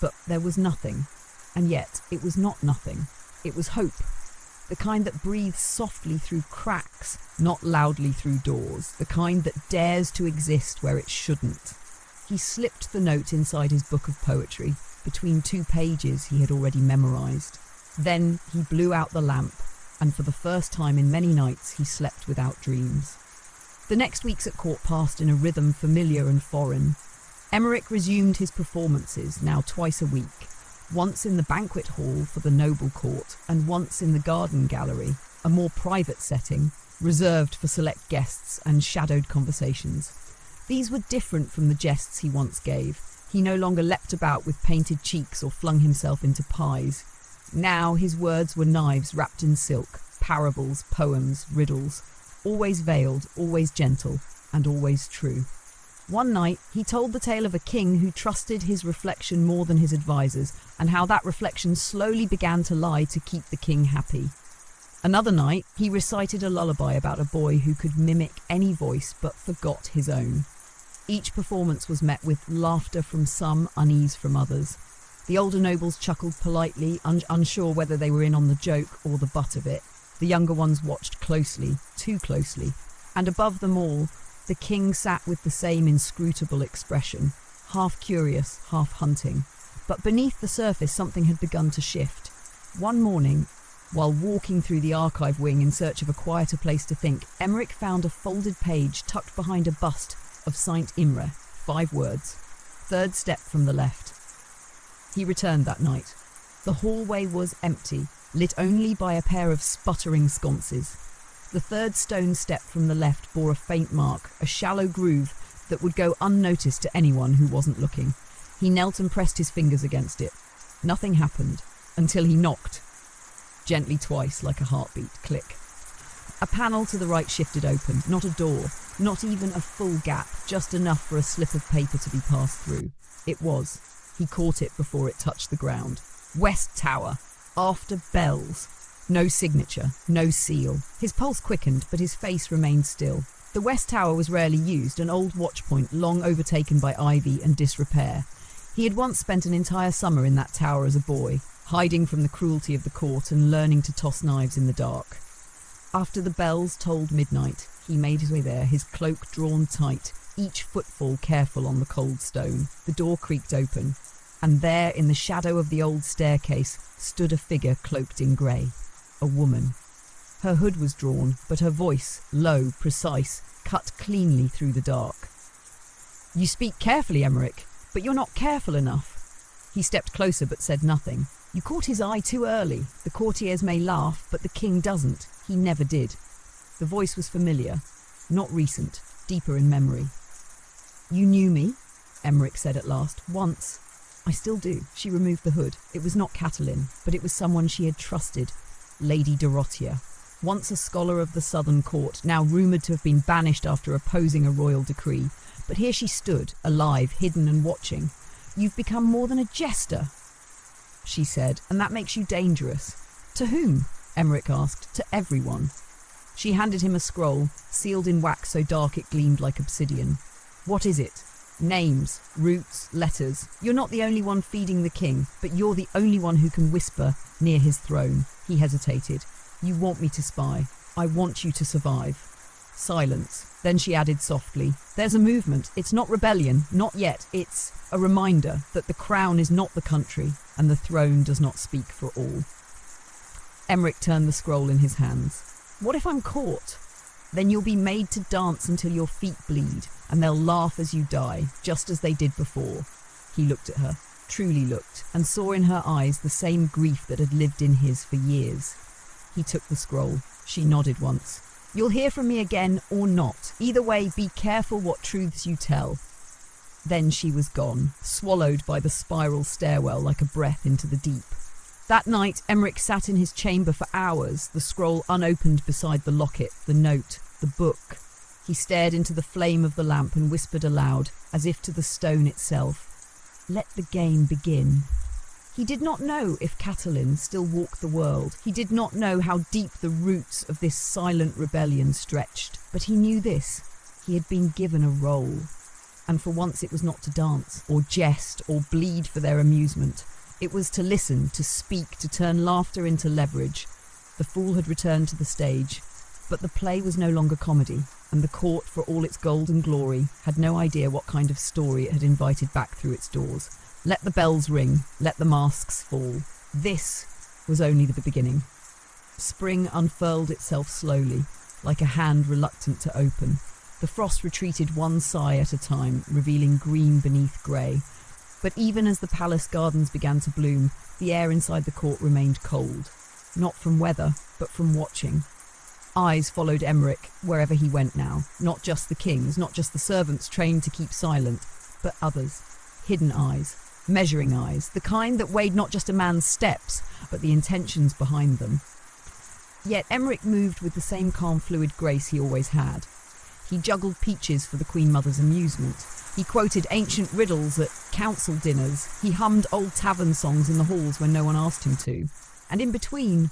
But there was nothing. And yet, it was not nothing. It was hope. The kind that breathes softly through cracks, not loudly through doors. The kind that dares to exist where it shouldn't. He slipped the note inside his book of poetry, between 2 pages he had already memorised. Then he blew out the lamp, and for the first time in many nights he slept without dreams. The next weeks at court passed in a rhythm familiar and foreign. Emmerich resumed his performances, now twice a week, once in the banquet hall for the noble court, and once in the garden gallery, a more private setting, reserved for select guests and shadowed conversations. These were different from the jests he once gave. He no longer leapt about with painted cheeks or flung himself into pies. Now his words were knives wrapped in silk, parables, poems, riddles, always veiled, always gentle, and always true. One night, he told the tale of a king who trusted his reflection more than his advisors, and how that reflection slowly began to lie to keep the king happy. Another night, he recited a lullaby about a boy who could mimic any voice but forgot his own. Each performance was met with laughter from some, unease from others. The older nobles chuckled politely, unsure whether they were in on the joke or the butt of it. The younger ones watched closely, too closely, and above them all, the king sat with the same inscrutable expression, half curious, half hunting. But beneath the surface something had begun to shift. One morning, while walking through the archive wing in search of a quieter place to think, Emmerich found a folded page tucked behind a bust of Saint Imre, 5 words. 3rd step from the left. He returned that night. The hallway was empty, lit only by a pair of sputtering sconces. The 3rd stone step from the left bore a faint mark, a shallow groove that would go unnoticed to anyone who wasn't looking. He knelt and pressed his fingers against it. Nothing happened, until he knocked. Gently twice, like a heartbeat, click. A panel to the right shifted open, not a door, not even a full gap, just enough for a slip of paper to be passed through. It was. He caught it before it touched the ground. West Tower. After bells. No signature, no seal. His pulse quickened, but his face remained still. The West Tower was rarely used, an old watch point long overtaken by ivy and disrepair. He had once spent an entire summer in that tower as a boy, hiding from the cruelty of the court and learning to toss knives in the dark. After the bells tolled midnight, he made his way there, his cloak drawn tight, each footfall careful on the cold stone. The door creaked open, and there, in the shadow of the old staircase, stood a figure cloaked in grey. A woman. Her hood was drawn, but her voice, low, precise, cut cleanly through the dark. "You speak carefully, Emmerich, but you're not careful enough." He stepped closer but said nothing. "You caught his eye too early. The courtiers may laugh, but the king doesn't. He never did." The voice was familiar, not recent, deeper in memory. "You knew me?" Emmerich said at last. "Once." "I still do." She removed the hood. It was not Catelyn, but it was someone she had trusted. Lady Dorothea. Once a scholar of the southern court, now rumoured to have been banished after opposing a royal decree. But here she stood, alive, hidden and watching. "You've become more than a jester," she said, "and that makes you dangerous." "To whom?" Emmerich asked. "To everyone." She handed him a scroll, sealed in wax so dark it gleamed like obsidian. "What is it?" "Names, roots, letters. You're not the only one feeding the king, but you're the only one who can whisper near his throne." He hesitated. "You want me to spy. I want you to survive." Silence. Then she added softly, "There's a movement. It's not rebellion, not yet. It's a reminder that the crown is not the country, and the throne does not speak for all." Emmerich turned the scroll in his hands. "What if I'm caught? Then you'll be made to dance until your feet bleed, and they'll laugh as you die, just as they did before." He looked at her, truly looked, and saw in her eyes the same grief that had lived in his for years. He took the scroll. She nodded once. You'll hear from me again or not. Either way, be careful what truths you tell." Then she was gone, swallowed by the spiral stairwell like a breath into the deep. That night, Emmerich sat in his chamber for hours, the scroll unopened beside the locket, the note, the book. He stared into the flame of the lamp and whispered aloud, as if to the stone itself, "Let the game begin." He did not know if Catalin still walked the world. He did not know how deep the roots of this silent rebellion stretched. But he knew this: he had been given a role. And for once it was not to dance, or jest, or bleed for their amusement. It was to listen, to speak, to turn laughter into leverage. The fool had returned to the stage. But the play was no longer comedy, and the court, for all its gold and glory, had no idea what kind of story it had invited back through its doors. Let the bells ring, let the masks fall. This was only the beginning. Spring unfurled itself slowly, like a hand reluctant to open. The frost retreated one sigh at a time, revealing green beneath grey. But even as the palace gardens began to bloom, the air inside the court remained cold. Not from weather, but from watching. Eyes followed Emmerich wherever he went now. Not just the king's, not just the servants trained to keep silent, but others. Hidden eyes, measuring eyes, the kind that weighed not just a man's steps, but the intentions behind them. Yet Emmerich moved with the same calm, fluid grace he always had. He juggled peaches for the Queen Mother's amusement. He quoted ancient riddles at council dinners. He hummed old tavern songs in the halls when no one asked him to. And in between,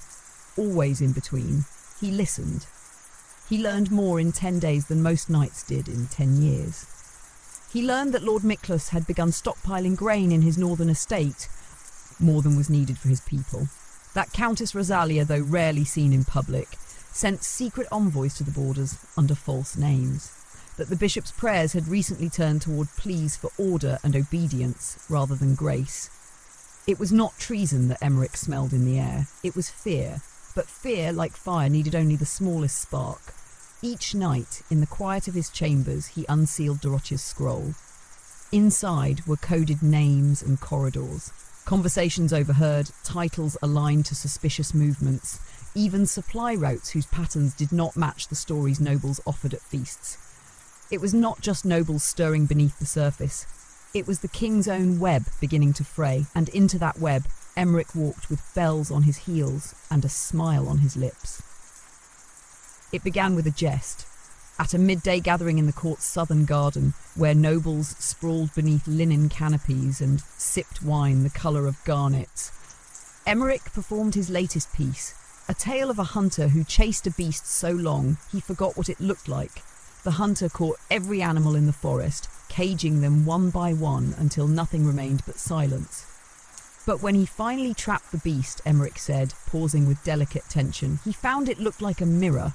always in between, he listened. He learned more in 10 days than most knights did in 10 years. He learned that Lord Miklos had begun stockpiling grain in his northern estate, more than was needed for his people. That Countess Rosalia, though rarely seen in public, sent secret envoys to the borders under false names. That the bishop's prayers had recently turned toward pleas for order and obedience rather than grace. It was not treason that Emmerich smelled in the air. It was fear. But fear, like fire, needed only the smallest spark. Each night, in the quiet of his chambers, he unsealed Dorothea's scroll. Inside were coded names and corridors, conversations overheard, titles aligned to suspicious movements, even supply routes whose patterns did not match the stories nobles offered at feasts. It was not just nobles stirring beneath the surface. It was the king's own web beginning to fray, and into that web Emmerich walked with bells on his heels and a smile on his lips. It began with a jest. At a midday gathering in the court's southern garden, where nobles sprawled beneath linen canopies and sipped wine the colour of garnets, Emmerich performed his latest piece, a tale of a hunter who chased a beast so long he forgot what it looked like. The hunter caught every animal in the forest, caging them one by one until nothing remained but silence. But when he finally trapped the beast, Emmerich said, pausing with delicate tension, he found it looked like a mirror.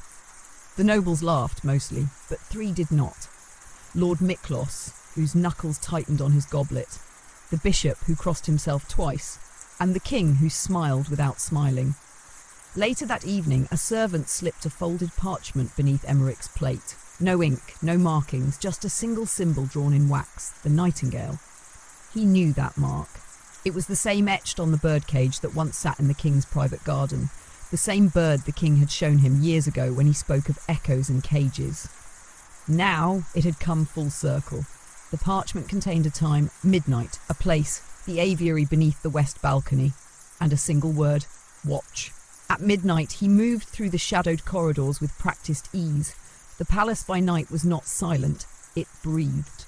The nobles laughed, mostly, but 3 did not. Lord Miklos, whose knuckles tightened on his goblet, the bishop, who crossed himself twice, and the king, who smiled without smiling. Later that evening, a servant slipped a folded parchment beneath Emmerich's plate. No ink, no markings, just a single symbol drawn in wax, the nightingale. He knew that mark. It was the same etched on the birdcage that once sat in the king's private garden, the same bird the king had shown him years ago when he spoke of echoes and cages. Now it had come full circle. The parchment contained a time, midnight, a place, the aviary beneath the west balcony, and a single word, watch. At midnight he moved through the shadowed corridors with practiced ease. The palace by night was not silent, it breathed.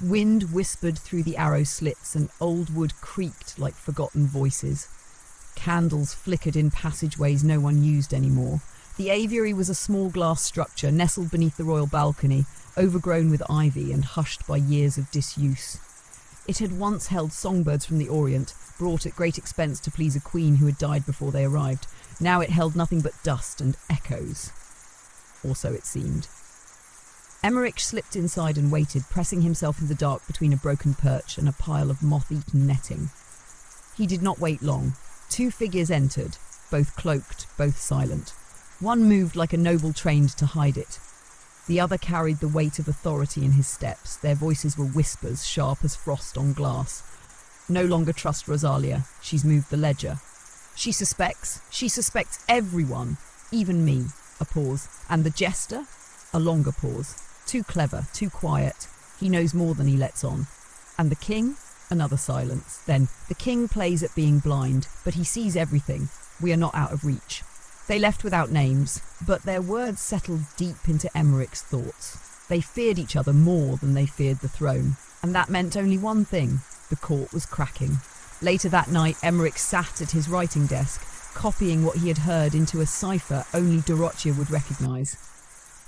Wind whispered through the arrow slits and old wood creaked like forgotten voices. Candles flickered in passageways no one used anymore. The aviary was a small glass structure nestled beneath the royal balcony, overgrown with ivy and hushed by years of disuse. It had once held songbirds from the Orient, brought at great expense to please a queen who had died before they arrived. Now it held nothing but dust and echoes. Or so it seemed. Emmerich slipped inside and waited, pressing himself in the dark between a broken perch and a pile of moth-eaten netting. He did not wait long. 2 figures entered, both cloaked, both silent. One moved like a noble trained to hide it. The other carried the weight of authority in his steps. Their voices were whispers, sharp as frost on glass. No longer trust Rosalia. She's moved the ledger. She suspects everyone, even me. A pause. And the Jester? A longer pause. Too clever, too quiet. He knows more than he lets on. And the king? Another silence. Then, the king plays at being blind, but he sees everything. We are not out of reach. They left without names, but their words settled deep into Emmerich's thoughts. They feared each other more than they feared the throne, and that meant only one thing: the court was cracking. Later that night, Emmerich sat at his writing desk, copying what he had heard into a cipher only Dorothea would recognise.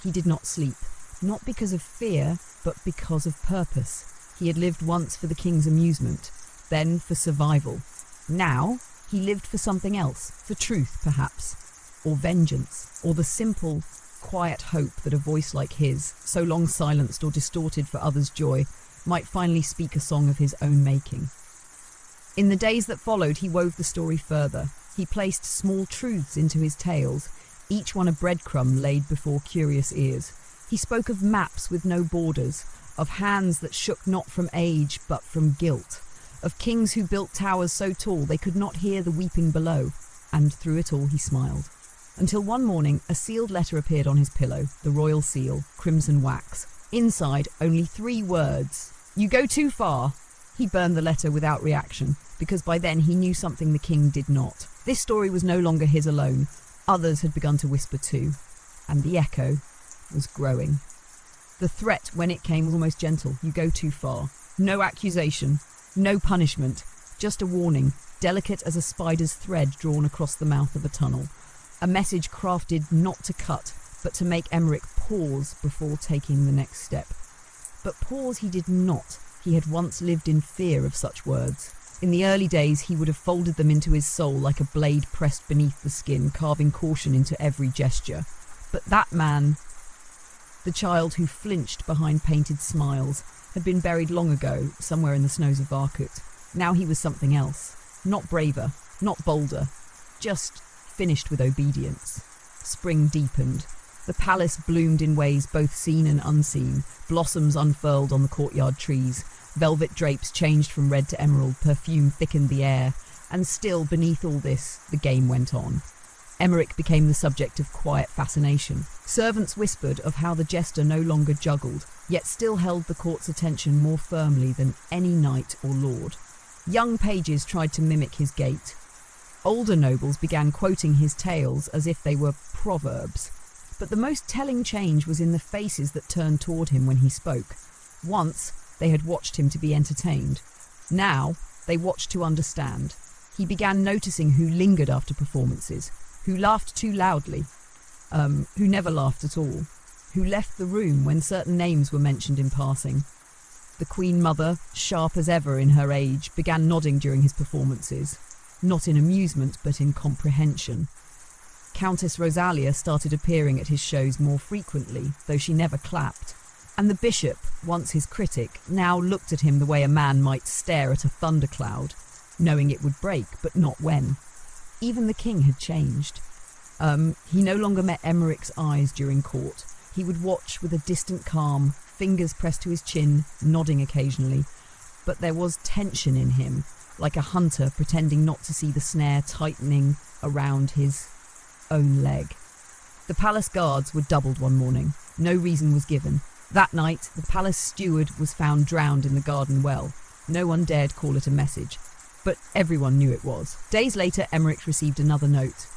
He did not sleep, not because of fear, but because of purpose. He had lived once for the king's amusement, then for survival. Now, he lived for something else, for truth, perhaps, or vengeance, or the simple, quiet hope that a voice like his, so long silenced or distorted for others' joy, might finally speak a song of his own making. In the days that followed, he wove the story further. He placed small truths into his tales, each one a breadcrumb laid before curious ears. He spoke of maps with no borders, of hands that shook not from age but from guilt, of kings who built towers so tall they could not hear the weeping below, and through it all he smiled. Until one morning a sealed letter appeared on his pillow, the royal seal, crimson wax. Inside, only 3 words: "You go too far." He burned the letter without reaction, because by then he knew something the king did not. This story was no longer his alone. Others had begun to whisper too, and the echo was growing. The threat, when it came, was almost gentle. You go too far. No accusation, no punishment, just a warning, delicate as a spider's thread drawn across the mouth of a tunnel. A message crafted not to cut, but to make Emmerich pause before taking the next step. But pause he did not. He had once lived in fear of such words. In the early days, he would have folded them into his soul like a blade pressed beneath the skin, carving caution into every gesture. But that man, the child who flinched behind painted smiles, had been buried long ago, somewhere in the snows of Varkut. Now he was something else. Not braver, not bolder, just finished with obedience. Spring deepened. The palace bloomed in ways both seen and unseen. Blossoms unfurled on the courtyard trees. Velvet drapes changed from red to emerald. Perfume thickened the air. And still, beneath all this, the game went on. Emmerich became the subject of quiet fascination. Servants whispered of how the Jester no longer juggled, yet still held the court's attention more firmly than any knight or lord. Young pages tried to mimic his gait. Older nobles began quoting his tales as if they were proverbs. But the most telling change was in the faces that turned toward him when he spoke. Once, they had watched him to be entertained. Now, they watched to understand. He began noticing who lingered after performances, who laughed too loudly, who never laughed at all, who left the room when certain names were mentioned in passing. The Queen Mother, sharp as ever in her age, began nodding during his performances, not in amusement but in comprehension. Countess Rosalia started appearing at his shows more frequently, though she never clapped. And the bishop, once his critic, now looked at him the way a man might stare at a thundercloud, knowing it would break, but not when. Even the king had changed. He no longer met Emmerich's eyes during court. He would watch with a distant calm, fingers pressed to his chin, nodding occasionally. But there was tension in him, like a hunter pretending not to see the snare tightening around his own leg. The palace guards were doubled one morning. No reason was given. That night, the palace steward was found drowned in the garden well. No one dared call it a message, but everyone knew it was. Days later, Emmerich received another note.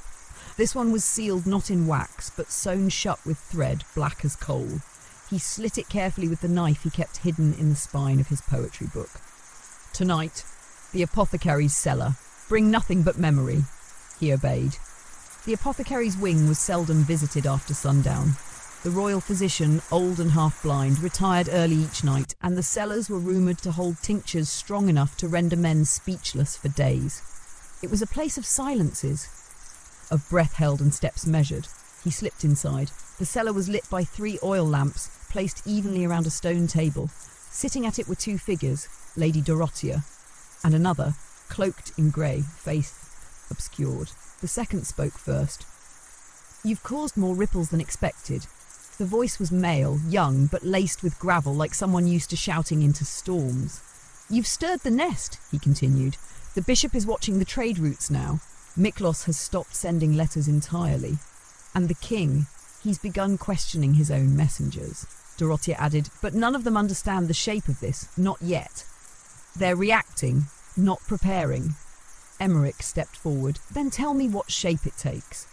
This one was sealed not in wax, but sewn shut with thread, black as coal. He slit it carefully with the knife he kept hidden in the spine of his poetry book. Tonight, the apothecary's cellar. Bring nothing but memory. He obeyed. The apothecary's wing was seldom visited after sundown. The royal physician, old and half-blind, retired early each night, and the cellars were rumoured to hold tinctures strong enough to render men speechless for days. It was a place of silences, of breath held and steps measured. He slipped inside. The cellar was lit by 3 oil lamps, placed evenly around a stone table. Sitting at it were 2 figures, Lady Dorothea, and another, cloaked in grey, face obscured. The second spoke first. "You've caused more ripples than expected." The voice was male, young, but laced with gravel like someone used to shouting into storms. "You've stirred the nest," he continued. "The bishop is watching the trade routes now. Miklos has stopped sending letters entirely. And the king, He's begun questioning his own messengers. Dorothea added, but none of them understand the shape of this, not yet. They're reacting, not preparing. Emmerich stepped forward. Then tell me what shape it takes.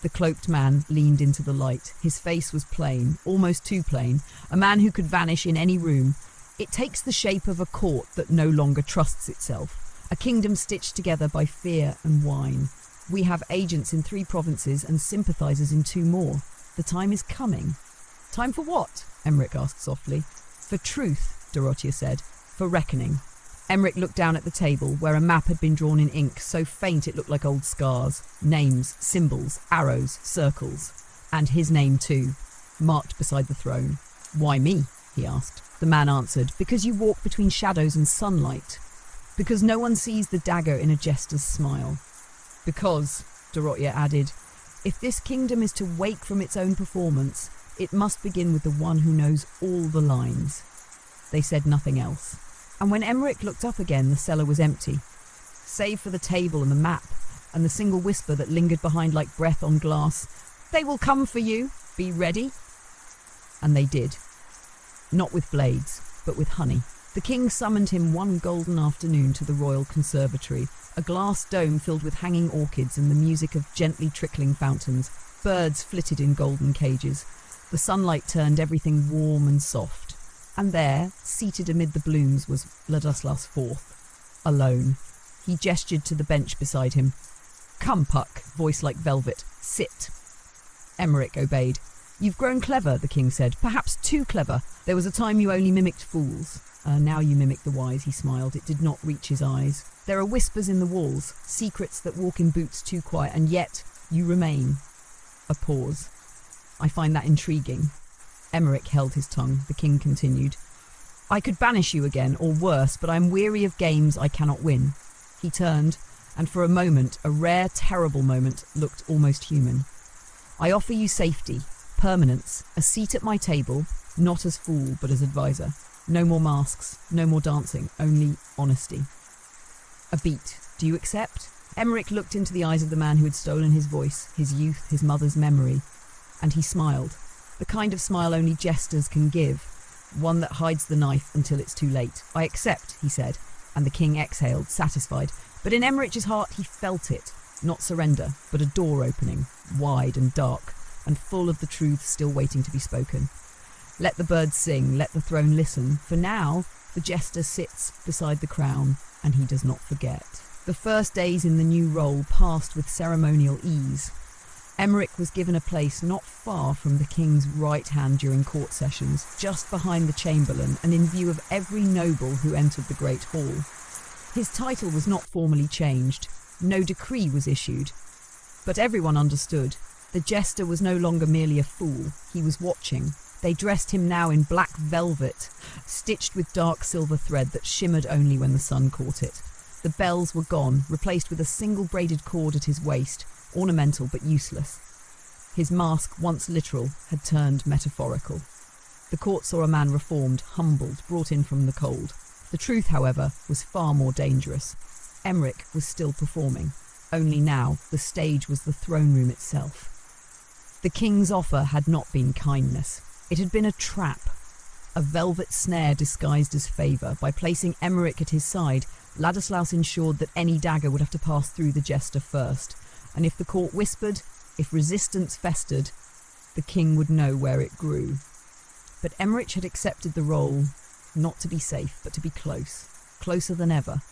The cloaked man leaned into the light. His face was plain, almost too plain, a man who could vanish in any room. It takes the shape of a court that no longer trusts itself, a kingdom stitched together by fear and wine. We have agents in 3 provinces and sympathizers in 2 more. The time is coming. Time for what? Emmerich asked softly. For truth, Dorothea said. For reckoning. Emmerich looked down at the table, where a map had been drawn in ink so faint it looked like old scars. Names, symbols, arrows, circles. And his name too, marked beside the throne. Why me? He asked. The man answered, because you walk between shadows and sunlight. Because no one sees the dagger in a jester's smile. Because, Dorothea added, if this kingdom is to wake from its own performance, it must begin with the one who knows all the lines. They said nothing else. And when Emmerich looked up again, the cellar was empty, save for the table and the map, and the single whisper that lingered behind like breath on glass. They will come for you. Be ready. And they did. Not with blades, but with honey. The king summoned him one golden afternoon to the royal conservatory, a glass dome filled with hanging orchids and the music of gently trickling fountains. Birds flitted in golden cages. The sunlight turned everything warm and soft. And there, seated amid the blooms, was Ladislaus IV, alone. He gestured to the bench beside him. Come, Puck, voice like velvet, sit. Emmerich obeyed. You've grown clever, the king said, perhaps too clever. There was a time you only mimicked fools. Now you mimic the wise, he smiled. It did not reach his eyes. There are whispers in the walls, secrets that walk in boots too quiet, and yet you remain. A pause. I find that intriguing. Emmerich held his tongue. The king continued. I could banish you again, or worse, but I'm weary of games I cannot win. He turned, and for a moment, a rare, terrible moment, looked almost human. I offer you safety, permanence, a seat at my table, not as fool, but as advisor. No more masks, no more dancing, only honesty. A beat. Do you accept? Emmerich looked into the eyes of the man who had stolen his voice, his youth, his mother's memory, and he smiled. The kind of smile only jesters can give, one that hides the knife until it's too late. I accept, he said, and the king exhaled, satisfied. But in Emmerich's heart he felt it, not surrender, but a door opening, wide and dark, and full of the truth still waiting to be spoken. Let the birds sing, let the throne listen, for now the jester sits beside the crown, and he does not forget. The first days in the new role passed with ceremonial ease. Emmerich was given a place not far from the king's right hand during court sessions, just behind the chamberlain and in view of every noble who entered the great hall. His title was not formally changed, no decree was issued, but everyone understood. The jester was no longer merely a fool, he was watching. They dressed him now in black velvet, stitched with dark silver thread that shimmered only when the sun caught it. The bells were gone, replaced with a single braided cord at his waist, ornamental but useless. His mask, once literal, had turned metaphorical. The court saw a man reformed, humbled, brought in from the cold. The truth, however, was far more dangerous. Emmerich was still performing. Only now, the stage was the throne room itself. The king's offer had not been kindness. It had been a trap, a velvet snare disguised as favour. By placing Emmerich at his side, Ladislaus ensured that any dagger would have to pass through the jester first. And if the court whispered, if resistance festered, the king would know where it grew. But Emmerich had accepted the role, not to be safe, but to be close, closer than ever.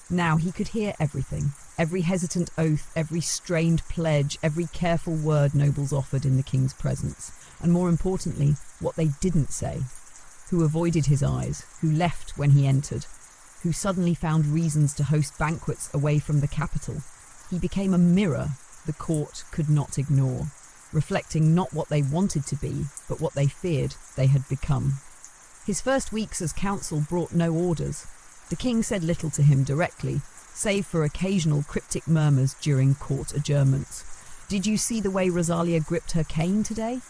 Now he could hear everything, every hesitant oath, every strained pledge, every careful word nobles offered in the king's presence, and more importantly, what they didn't say, who avoided his eyes, who left when he entered, who suddenly found reasons to host banquets away from the capital. He became a mirror the court could not ignore, reflecting not what they wanted to be, but what they feared they had become. His first weeks as counsel brought no orders. The king said little to him directly, save for occasional cryptic murmurs during court adjournments. Did you see the way Rosalia gripped her cane today?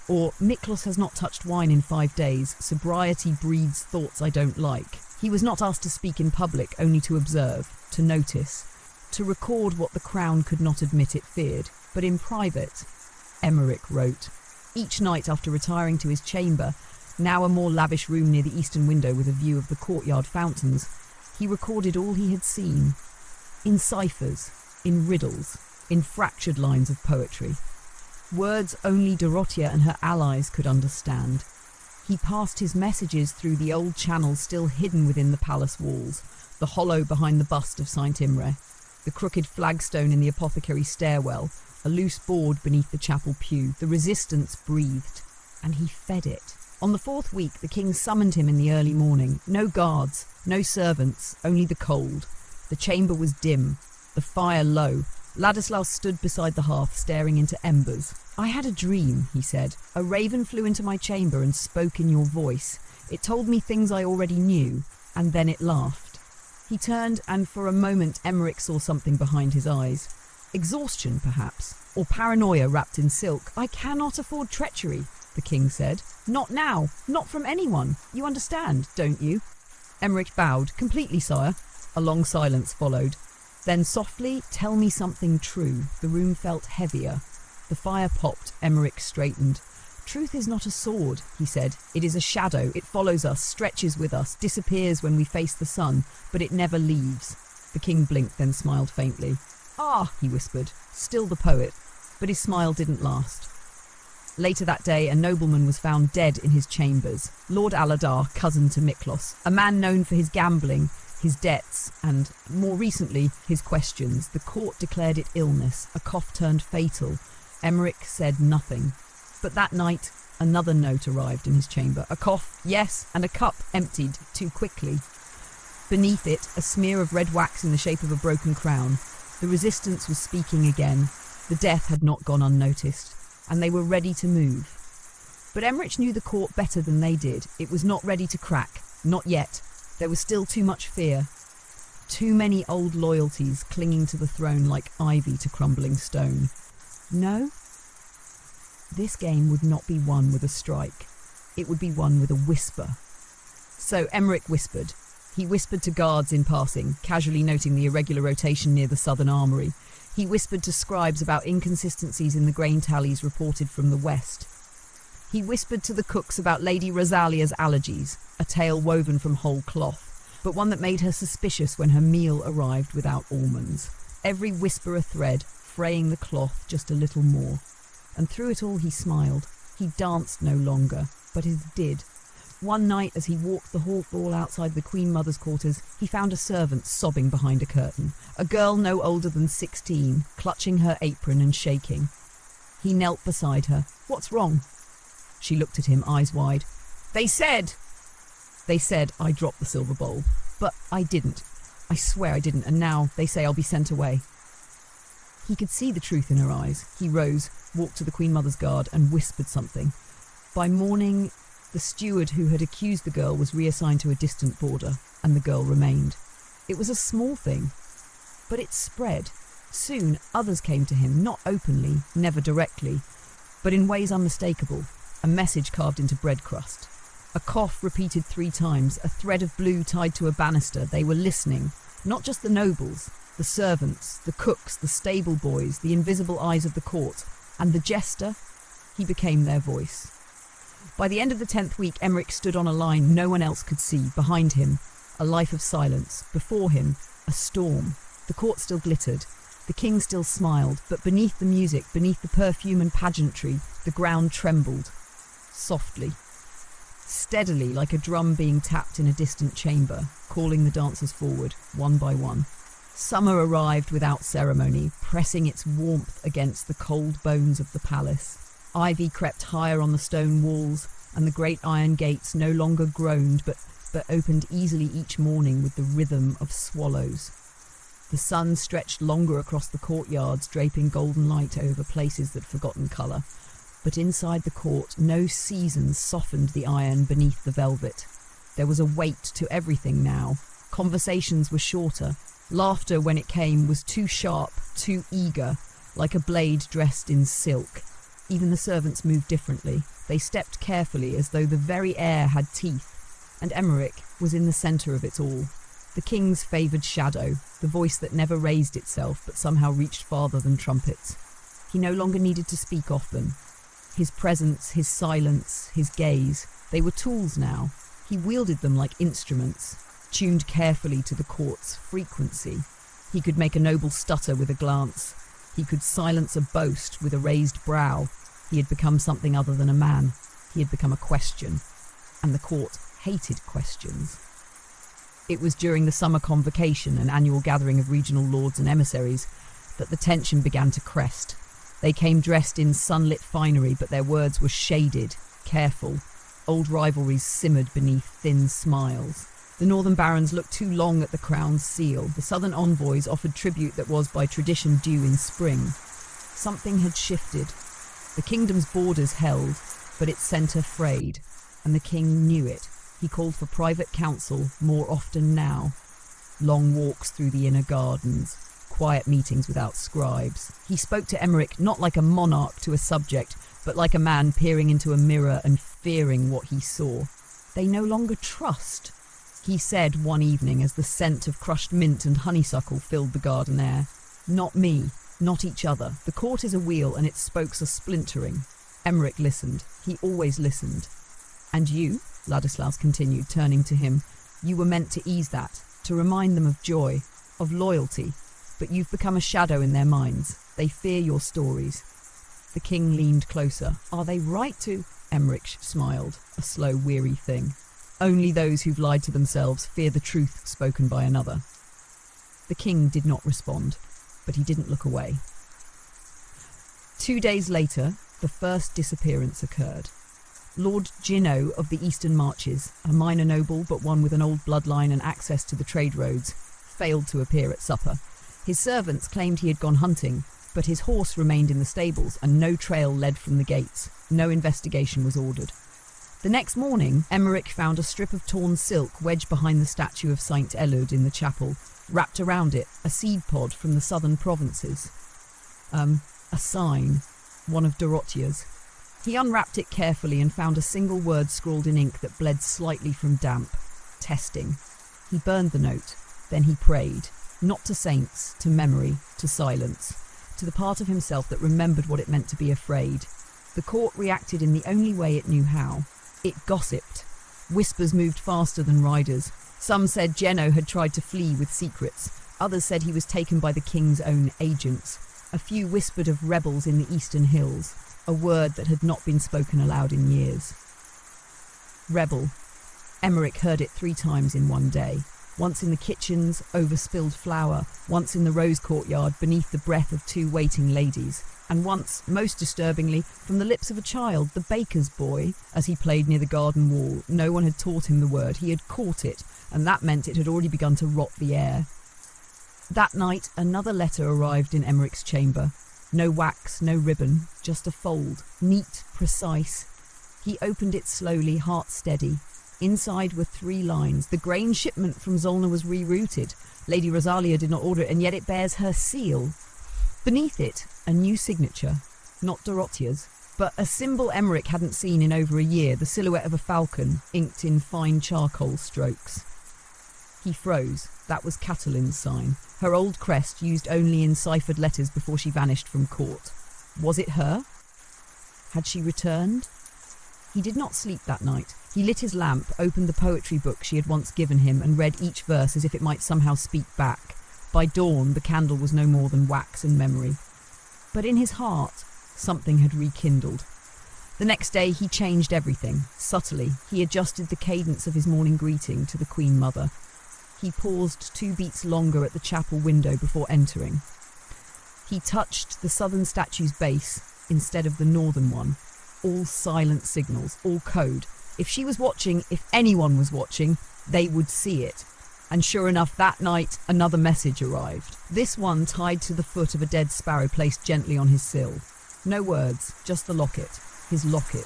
Or, Miklos has not touched wine in 5 days. Sobriety breeds thoughts I don't like. He was not asked to speak in public, only to observe, to notice, to record what the crown could not admit it feared. But in private, Emmerich wrote. Each night after retiring to his chamber, now a more lavish room near the eastern window with a view of the courtyard fountains, he recorded all he had seen, in ciphers, in riddles, in fractured lines of poetry. Words only Dorothea and her allies could understand. He passed his messages through the old channels still hidden within the palace walls, the hollow behind the bust of Saint Imre, the crooked flagstone in the apothecary's stairwell, a loose board beneath the chapel pew. The resistance breathed, and he fed it. On the fourth week, the king summoned him in the early morning. No guards, no servants, only the cold. The chamber was dim, the fire low. Ladislaus stood beside the hearth, staring into embers. "I had a dream," he said. "A raven flew into my chamber and spoke in your voice. It told me things I already knew, and then it laughed." He turned, and for a moment Emmerich saw something behind his eyes. Exhaustion, perhaps, or paranoia wrapped in silk. "I cannot afford treachery," the king said. "Not now, not from anyone. You understand, don't you?" Emmerich bowed. "Completely, sire." A long silence followed. Then softly, "Tell me something true." The room felt heavier. The fire popped. Emmerich straightened. "Truth is not a sword," he said. "It is a shadow. It follows us, stretches with us, disappears when we face the sun, but it never leaves." The king blinked, then smiled faintly. "Ah," he whispered, still the poet, but his smile didn't last. Later that day, a nobleman was found dead in his chambers. Lord Aladar, cousin to Miklos, a man known for his gambling, his debts, and, more recently, his questions. The court declared it illness. A cough turned fatal. Emmerich said nothing. But that night, another note arrived in his chamber. A cough, yes, and a cup emptied too quickly. Beneath it, a smear of red wax in the shape of a broken crown. The resistance was speaking again. The death had not gone unnoticed, and they were ready to move. But Emmerich knew the court better than they did. It was not ready to crack. Not yet. There was still too much fear. Too many old loyalties clinging to the throne like ivy to crumbling stone. No? This game would not be won with a strike. It would be won with a whisper. So Emmerich whispered. He whispered to guards in passing, casually noting the irregular rotation near the southern armoury. He whispered to scribes about inconsistencies in the grain tallies reported from the west. He whispered to the cooks about Lady Rosalia's allergies, a tale woven from whole cloth, but one that made her suspicious when her meal arrived without almonds. Every whisper a thread, fraying the cloth just a little more. And through it all he smiled. He danced no longer, but he did. One night, as he walked the hall outside the Queen Mother's quarters, he found a servant sobbing behind a curtain, a girl no older than 16, clutching her apron and shaking. He knelt beside her. "What's wrong?" She looked at him, eyes wide. They said I dropped the silver bowl, but I didn't. I swear I didn't, and now they say I'll be sent away." He could see the truth in her eyes. He rose, walked to the Queen Mother's guard, and whispered something. By morning, the steward who had accused the girl was reassigned to a distant border, and the girl remained. It was a small thing, but it spread. Soon, others came to him, not openly, never directly, but in ways unmistakable. A message carved into bread crust. A cough repeated 3 times, a thread of blue tied to a banister. They were listening, not just the nobles, the servants, the cooks, the stable boys, the invisible eyes of the court, and the jester. He became their voice. By the end of the 10th week, Emmerich stood on a line no one else could see. Behind him, a life of silence. Before him, a storm. The court still glittered. The king still smiled, but beneath the music, beneath the perfume and pageantry, the ground trembled. Softly. Steadily, like a drum being tapped in a distant chamber, calling the dancers forward, one by one. Summer arrived without ceremony, pressing its warmth against the cold bones of the palace. Ivy crept higher on the stone walls, and the great iron gates no longer groaned, but opened easily each morning with the rhythm of swallows. The sun stretched longer across the courtyards, draping golden light over places that forgotten colour. But inside the court, no seasons softened the iron beneath the velvet. There was a weight to everything now. Conversations were shorter. Laughter, when it came, was too sharp, too eager, like a blade dressed in silk. Even the servants moved differently. They stepped carefully, as though the very air had teeth, and Emmerich was in the centre of it all. The king's favoured shadow, the voice that never raised itself but somehow reached farther than trumpets. He no longer needed to speak often. His presence, his silence, his gaze, they were tools now. He wielded them like instruments, tuned carefully to the court's frequency. He could make a noble stutter with a glance. He could silence a boast with a raised brow. He had become something other than a man. He had become a question. And the court hated questions. It was during the summer convocation, an annual gathering of regional lords and emissaries, that the tension began to crest. They came dressed in sunlit finery, but their words were shaded, careful. Old rivalries simmered beneath thin smiles. The northern barons looked too long at the crown's seal. The southern envoys offered tribute that was by tradition due in spring. Something had shifted. The kingdom's borders held, but its centre frayed, and the king knew it. He called for private council more often now. Long walks through the inner gardens, quiet meetings without scribes. He spoke to Emmerich not like a monarch to a subject, but like a man peering into a mirror and fearing what he saw. They no longer trust, he said one evening as the scent of crushed mint and honeysuckle filled the garden air. Not me, not each other. The court is a wheel and its spokes are splintering. Emmerich listened. He always listened. And you, Ladislaus continued, turning to him, you were meant to ease that, to remind them of joy, of loyalty. But you've become a shadow in their minds. They fear your stories. The king leaned closer. Are they right to? Emmerich smiled, a slow, weary thing. Only those who've lied to themselves fear the truth spoken by another. The king did not respond, but he didn't look away. 2 days later, the first disappearance occurred. Lord Ginno of the Eastern Marches, a minor noble but one with an old bloodline and access to the trade roads, failed to appear at supper. His servants claimed he had gone hunting, but his horse remained in the stables and no trail led from the gates. No investigation was ordered. The next morning, Emmerich found a strip of torn silk wedged behind the statue of Saint Elud in the chapel. Wrapped around it, a seed pod from the southern provinces. A sign, one of Dorothia's. He unwrapped it carefully and found a single word scrawled in ink that bled slightly from damp. Testing. He burned the note. Then he prayed. Not to saints, to memory, to silence. To the part of himself that remembered what it meant to be afraid. The court reacted in the only way it knew how. It gossiped. Whispers moved faster than riders. Some said Jenno had tried to flee with secrets. Others said he was taken by the king's own agents. A few whispered of rebels in the eastern hills, a word that had not been spoken aloud in years. Rebel. Emmerich heard it 3 times in one day. Once in the kitchens, over spilled flour, once in the rose courtyard beneath the breath of 2 waiting ladies, and once, most disturbingly, from the lips of a child, the baker's boy, as he played near the garden wall. No one had taught him the word. He had caught it, and that meant it had already begun to rot the air. That night, another letter arrived in Emmerich's chamber. No wax, no ribbon, just a fold, neat, precise. He opened it slowly, heart steady. Inside were 3 lines. The grain shipment from Zollner was rerouted. Lady Rosalia did not order it, and yet it bears her seal. Beneath it, a new signature. Not Dorothia's, but a symbol Emmerich hadn't seen in over a year, the silhouette of a falcon, inked in fine charcoal strokes. He froze. That was Catalin's sign. Her old crest, used only in ciphered letters before she vanished from court. Was it her? Had she returned? He did not sleep that night. He lit his lamp, opened the poetry book she had once given him, and read each verse as if it might somehow speak back. By dawn, the candle was no more than wax and memory. But in his heart, something had rekindled. The next day, he changed everything. Subtly, he adjusted the cadence of his morning greeting to the Queen Mother. He paused 2 beats longer at the chapel window before entering. He touched the southern statue's base instead of the northern one. All silent signals, all code. If she was watching, if anyone was watching, they would see it. And sure enough, that night, another message arrived. This one tied to the foot of a dead sparrow placed gently on his sill. No words, just the locket, his locket.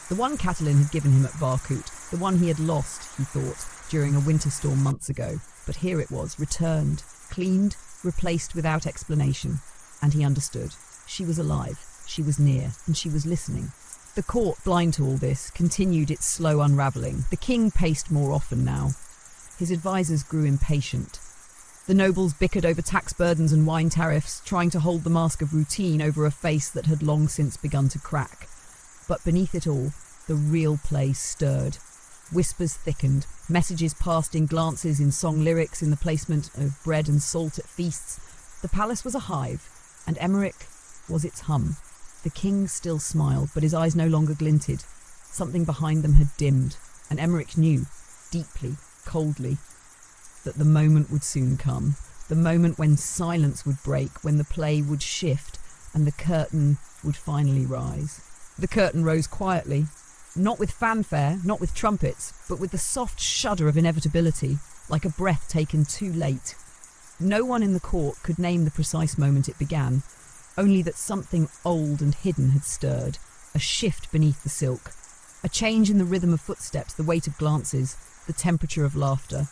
The one Catalin had given him at Varkut, the one he had lost, he thought, during a winter storm months ago. But here it was, returned, cleaned, replaced without explanation. And he understood. She was alive, she was near, and she was listening. The court, blind to all this, continued its slow unravelling. The king paced more often now. His advisers grew impatient. The nobles bickered over tax burdens and wine tariffs, trying to hold the mask of routine over a face that had long since begun to crack. But beneath it all, the real play stirred. Whispers thickened, messages passed in glances, in song lyrics, in the placement of bread and salt at feasts. The palace was a hive, and Emmerich was its hum. The king still smiled, but his eyes no longer glinted. Something behind them had dimmed, and Emmerich knew, deeply, coldly, that the moment would soon come. The moment when silence would break, when the play would shift, and the curtain would finally rise. The curtain rose quietly, not with fanfare, not with trumpets, but with the soft shudder of inevitability, like a breath taken too late. No one in the court could name the precise moment it began, only that something old and hidden had stirred, a shift beneath the silk, a change in the rhythm of footsteps, the weight of glances, the temperature of laughter.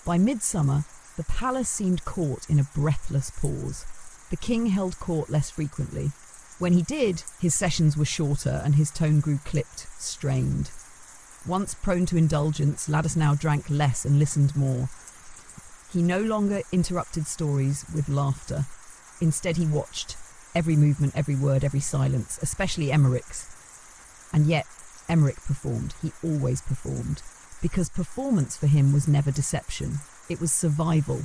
By midsummer, the palace seemed caught in a breathless pause. The king held court less frequently. When he did, his sessions were shorter and his tone grew clipped, strained. Once prone to indulgence, Ladus now drank less and listened more. He no longer interrupted stories with laughter. Instead, he watched every movement, every word, every silence, especially Emmerich's. And yet, Emmerich performed. He always performed. Because performance for him was never deception. It was survival.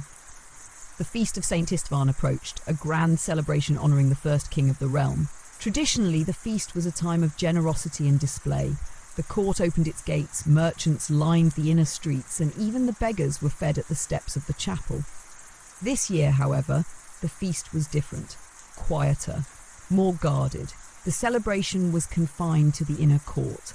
The feast of St. Istvan approached, a grand celebration honouring the first king of the realm. Traditionally, the feast was a time of generosity and display. The court opened its gates, merchants lined the inner streets, and even the beggars were fed at the steps of the chapel. This year, however, the feast was different, quieter, more guarded. The celebration was confined to the inner court.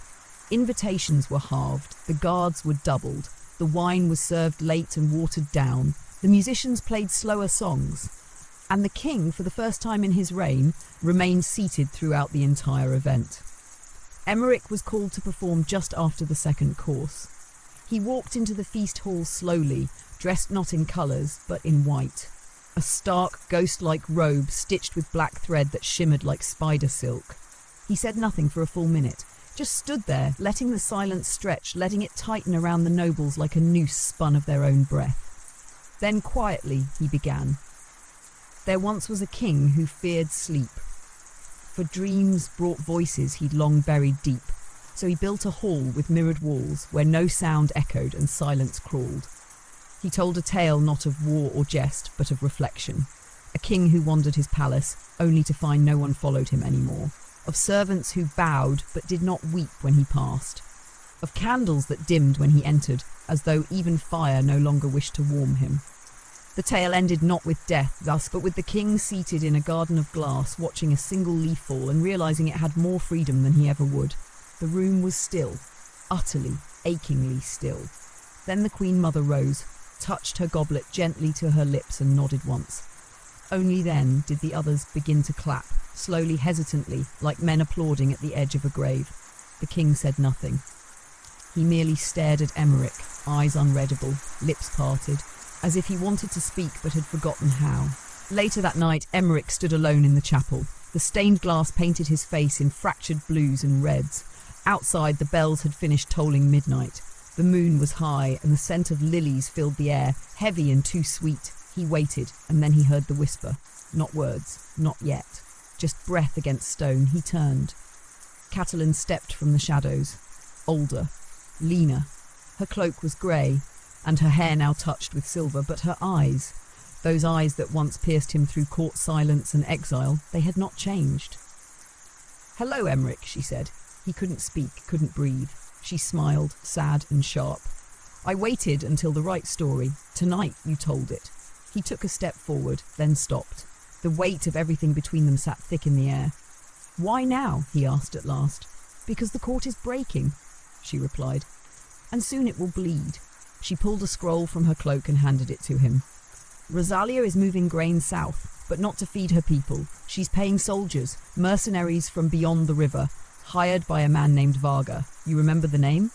Invitations were halved, the guards were doubled, the wine was served late and watered down, the musicians played slower songs, and the king, for the first time in his reign, remained seated throughout the entire event. Emmerich was called to perform just after the second course. He walked into the feast hall slowly, dressed not in colours, but in white. A stark, ghost-like robe stitched with black thread that shimmered like spider silk. He said nothing for a full minute, just stood there, letting the silence stretch, letting it tighten around the nobles like a noose spun of their own breath. Then quietly he began. There once was a king who feared sleep. For dreams brought voices he'd long buried deep, so he built a hall with mirrored walls where no sound echoed and silence crawled. He told a tale not of war or jest, but of reflection. A king who wandered his palace, only to find no one followed him anymore. Of servants who bowed but did not weep when he passed. Of candles that dimmed when he entered, as though even fire no longer wished to warm him. The tale ended not with death thus, but with the king seated in a garden of glass, watching a single leaf fall and realising it had more freedom than he ever would. The room was still, utterly, achingly still. Then the Queen Mother rose, touched her goblet gently to her lips and nodded once. Only then did the others begin to clap, slowly, hesitantly, like men applauding at the edge of a grave. The king said nothing. He merely stared at Emmerich, eyes unreadable, lips parted, as if he wanted to speak but had forgotten how. Later that night, Emmerich stood alone in the chapel. The stained glass painted his face in fractured blues and reds. Outside, the bells had finished tolling midnight. The moon was high, and the scent of lilies filled the air, heavy and too sweet. He waited, and then he heard the whisper. Not words, not yet. Just breath against stone. He turned. Catelyn stepped from the shadows. Older, leaner. Her cloak was grey, and her hair now touched with silver, but her eyes, those eyes that once pierced him through court silence and exile, they had not changed. "Hello, Emmerich," she said. He couldn't speak, couldn't breathe. She smiled, sad and sharp. "I waited until the right story. Tonight you told it." He took a step forward, then stopped. The weight of everything between them sat thick in the air. "Why now?" he asked at last. "Because the court is breaking," she replied. "And soon it will bleed." She pulled a scroll from her cloak and handed it to him. "Rosalia is moving grain south, but not to feed her people. She's paying soldiers, mercenaries from beyond the river, hired by a man named Varga. You remember the name?"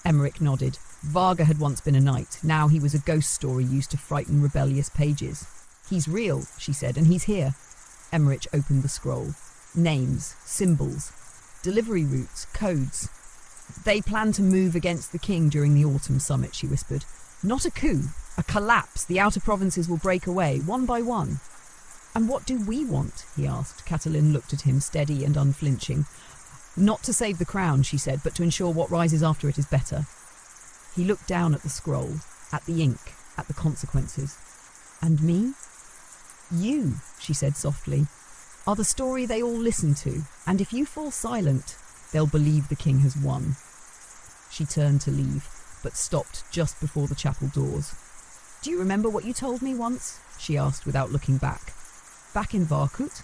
Emmerich nodded. Varga had once been a knight. Now he was a ghost story used to frighten rebellious pages. "He's real," she said, "and he's here." Emmerich opened the scroll. Names, symbols, delivery routes, codes. "They plan to move against the king during the autumn summit," she whispered. "Not a coup, A collapse. The outer provinces will break away, one by one. And what do we want? He asked. Catelyn looked at him, steady and unflinching. Not to save the crown, she said, but to ensure what rises after it is better. He looked down at the scroll, at the ink, at the consequences. And me? You, she said softly, are the story they all listen to, and if you fall silent, they'll believe the king has won. She turned to leave, but stopped just before the chapel doors. Do you remember what you told me once? She asked without looking back. Back in Varkut?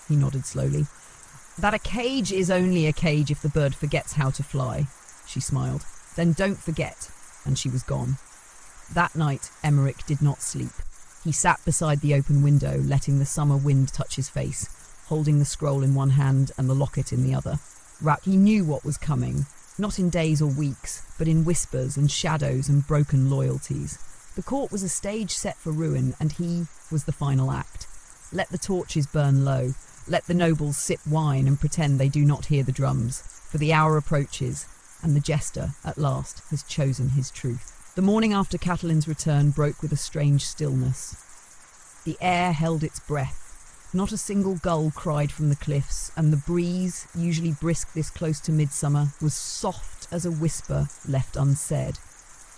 He nodded slowly. That a cage is only a cage if the bird forgets how to fly. She smiled. Then don't forget. And she was gone. That night, Emmerich did not sleep. He sat beside the open window, letting the summer wind touch his face, holding the scroll in one hand and the locket in the other. He knew what was coming, not in days or weeks, but in whispers and shadows and broken loyalties. The court was a stage set for ruin, and he was the final act. Let the torches burn low. Let the nobles sip wine and pretend they do not hear the drums, for the hour approaches, and the Jester, at last, has chosen his truth. The morning after Catelyn's return broke with a strange stillness. The air held its breath. Not a single gull cried from the cliffs, and the breeze, usually brisk this close to midsummer, was soft as a whisper left unsaid.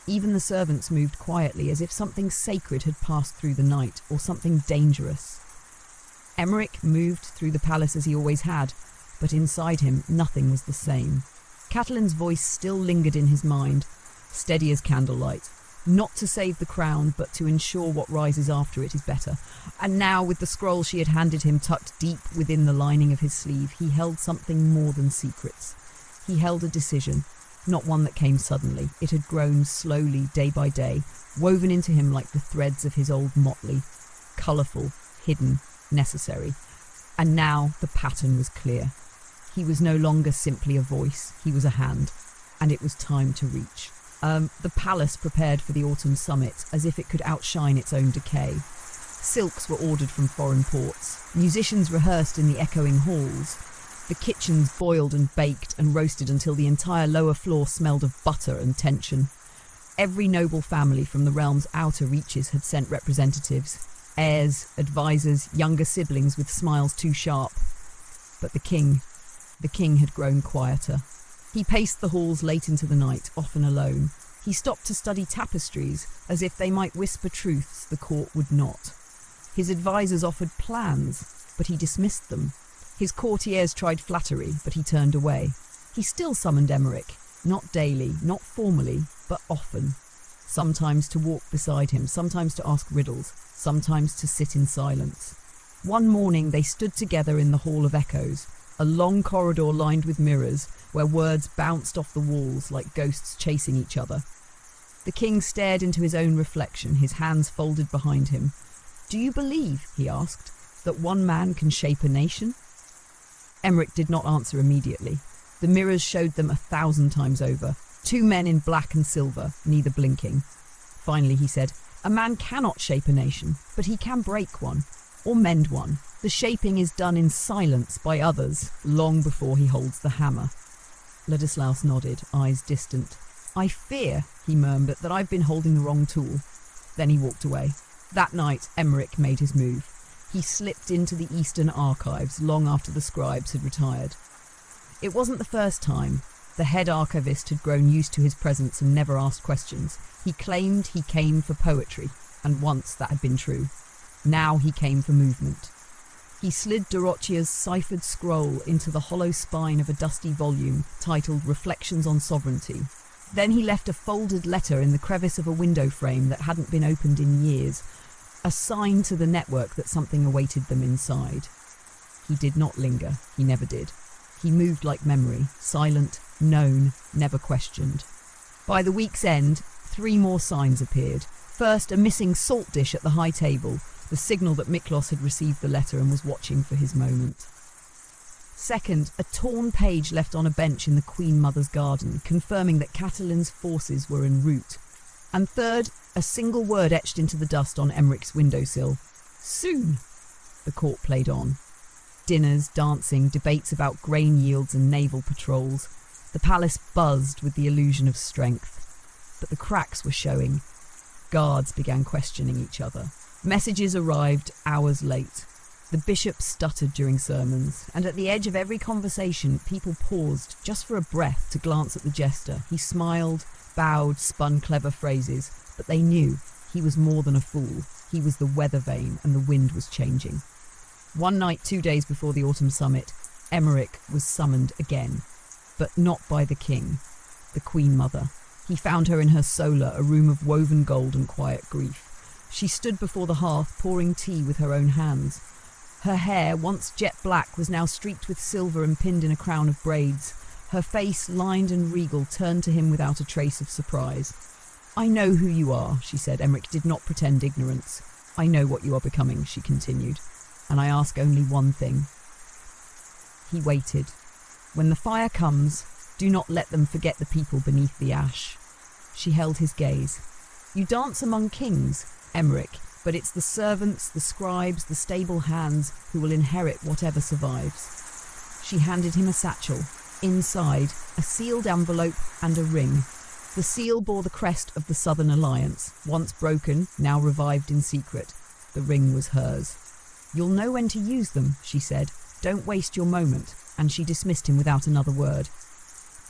Even the servants moved quietly, as if something sacred had passed through the night, or something dangerous. Emmerich moved through the palace as he always had, but inside him nothing was the same. Catelyn's voice still lingered in his mind, steady as candlelight. Not to save the crown, but to ensure what rises after it is better. And now, with the scroll she had handed him tucked deep within the lining of his sleeve, he held something more than secrets. He held a decision, not one that came suddenly. It had grown slowly, day by day, woven into him like the threads of his old motley, colourful, hidden, necessary. And now the pattern was clear. He was no longer simply a voice, he was a hand, and it was time to reach. The palace prepared for the autumn summit, as if it could outshine its own decay. Silks were ordered from foreign ports. Musicians rehearsed in the echoing halls. The kitchens boiled and baked and roasted until the entire lower floor smelled of butter and tension. Every noble family from the realm's outer reaches had sent representatives, heirs, advisors, younger siblings with smiles too sharp. But the king had grown quieter. He paced the halls late into the night, often alone. He stopped to study tapestries, as if they might whisper truths the court would not. His advisors offered plans, but he dismissed them. His courtiers tried flattery, but he turned away. He still summoned Emmerich, not daily, not formally, but often. Sometimes to walk beside him, sometimes to ask riddles, sometimes to sit in silence. One morning they stood together in the Hall of Echoes, a long corridor lined with mirrors, where words bounced off the walls like ghosts chasing each other. The king stared into his own reflection, his hands folded behind him. "Do you believe," he asked, "that one man can shape a nation?" Emmerich did not answer immediately. The mirrors showed them 1,000 times over. Two men in black and silver, neither blinking. Finally he said, "A man cannot shape a nation, but he can break one, or mend one. The shaping is done in silence by others, long before he holds the hammer." Ladislaus nodded, eyes distant. "I fear," he murmured, "that I've been holding the wrong tool." Then he walked away. That night, Emmerich made his move. He slipped into the Eastern archives long after the scribes had retired. It wasn't the first time. The head archivist had grown used to his presence and never asked questions. He claimed he came for poetry, and once that had been true. Now he came for movement. He slid Dorothea's ciphered scroll into the hollow spine of a dusty volume titled Reflections on Sovereignty. Then he left a folded letter in the crevice of a window frame that hadn't been opened in years, a sign to the network that something awaited them inside. He did not linger. He never did. He moved like memory, silent, known, never questioned. By the week's end, 3 more signs appeared. First, a missing salt dish at the high table, the signal that Miklos had received the letter and was watching for his moment. Second, a torn page left on a bench in the Queen Mother's garden, confirming that Catelyn's forces were en route. And third, a single word etched into the dust on Emmerich's windowsill. Soon! The court played on. Dinners, dancing, debates about grain yields and naval patrols. The palace buzzed with the illusion of strength. But the cracks were showing. Guards began questioning each other. Messages arrived hours late. The bishop stuttered during sermons, and at the edge of every conversation, people paused just for a breath to glance at the jester. He smiled, bowed, spun clever phrases, but they knew he was more than a fool. He was the weather vane, and the wind was changing. One night, 2 days before the autumn summit, Emmerich was summoned again, but not by the king, the Queen Mother. He found her in her solar, a room of woven gold and quiet grief. She stood before the hearth, pouring tea with her own hands. Her hair, once jet black, was now streaked with silver and pinned in a crown of braids. Her face, lined and regal, turned to him without a trace of surprise. "I know who you are," she said. Emmerich did not pretend ignorance. "I know what you are becoming," she continued, "and I ask only one thing." He waited. "When the fire comes, do not let them forget the people beneath the ash." She held his gaze. "You dance among kings, Emmerich, but it's the servants, the scribes, the stable hands who will inherit whatever survives." She handed him a satchel. Inside, a sealed envelope and a ring. The seal bore the crest of the Southern Alliance, once broken, now revived in secret. The ring was hers. "You'll know when to use them," she said. "Don't waste your moment," and she dismissed him without another word.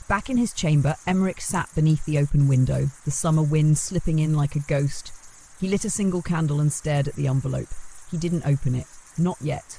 Back in his chamber, Emmerich sat beneath the open window, the summer wind slipping in like a ghost. He lit a single candle and stared at the envelope. He didn't open it. Not yet.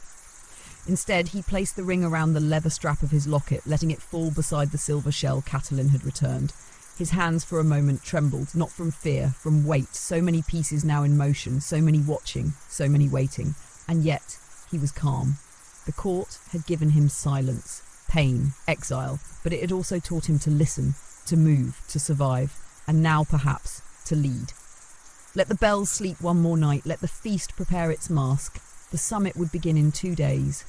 Instead, he placed the ring around the leather strap of his locket, letting it fall beside the silver shell Catalin had returned. His hands for a moment trembled, not from fear, from weight, so many pieces now in motion, so many watching, so many waiting. And yet, he was calm. The court had given him silence, pain, exile, but it had also taught him to listen, to move, to survive, and now, perhaps, to lead. Let the bells sleep one more night, let the feast prepare its mask. The summit would begin in 2 days.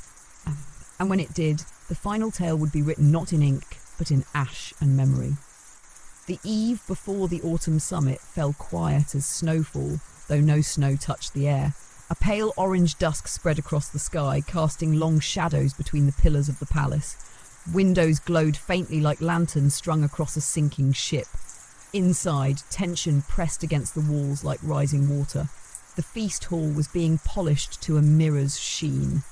And when it did, the final tale would be written not in ink, but in ash and memory. The eve before the autumn summit fell quiet as snowfall, though no snow touched the air. A pale orange dusk spread across the sky, casting long shadows between the pillars of the palace. Windows glowed faintly like lanterns strung across a sinking ship. Inside, tension pressed against the walls like rising water. The feast hall was being polished to a mirror's sheen.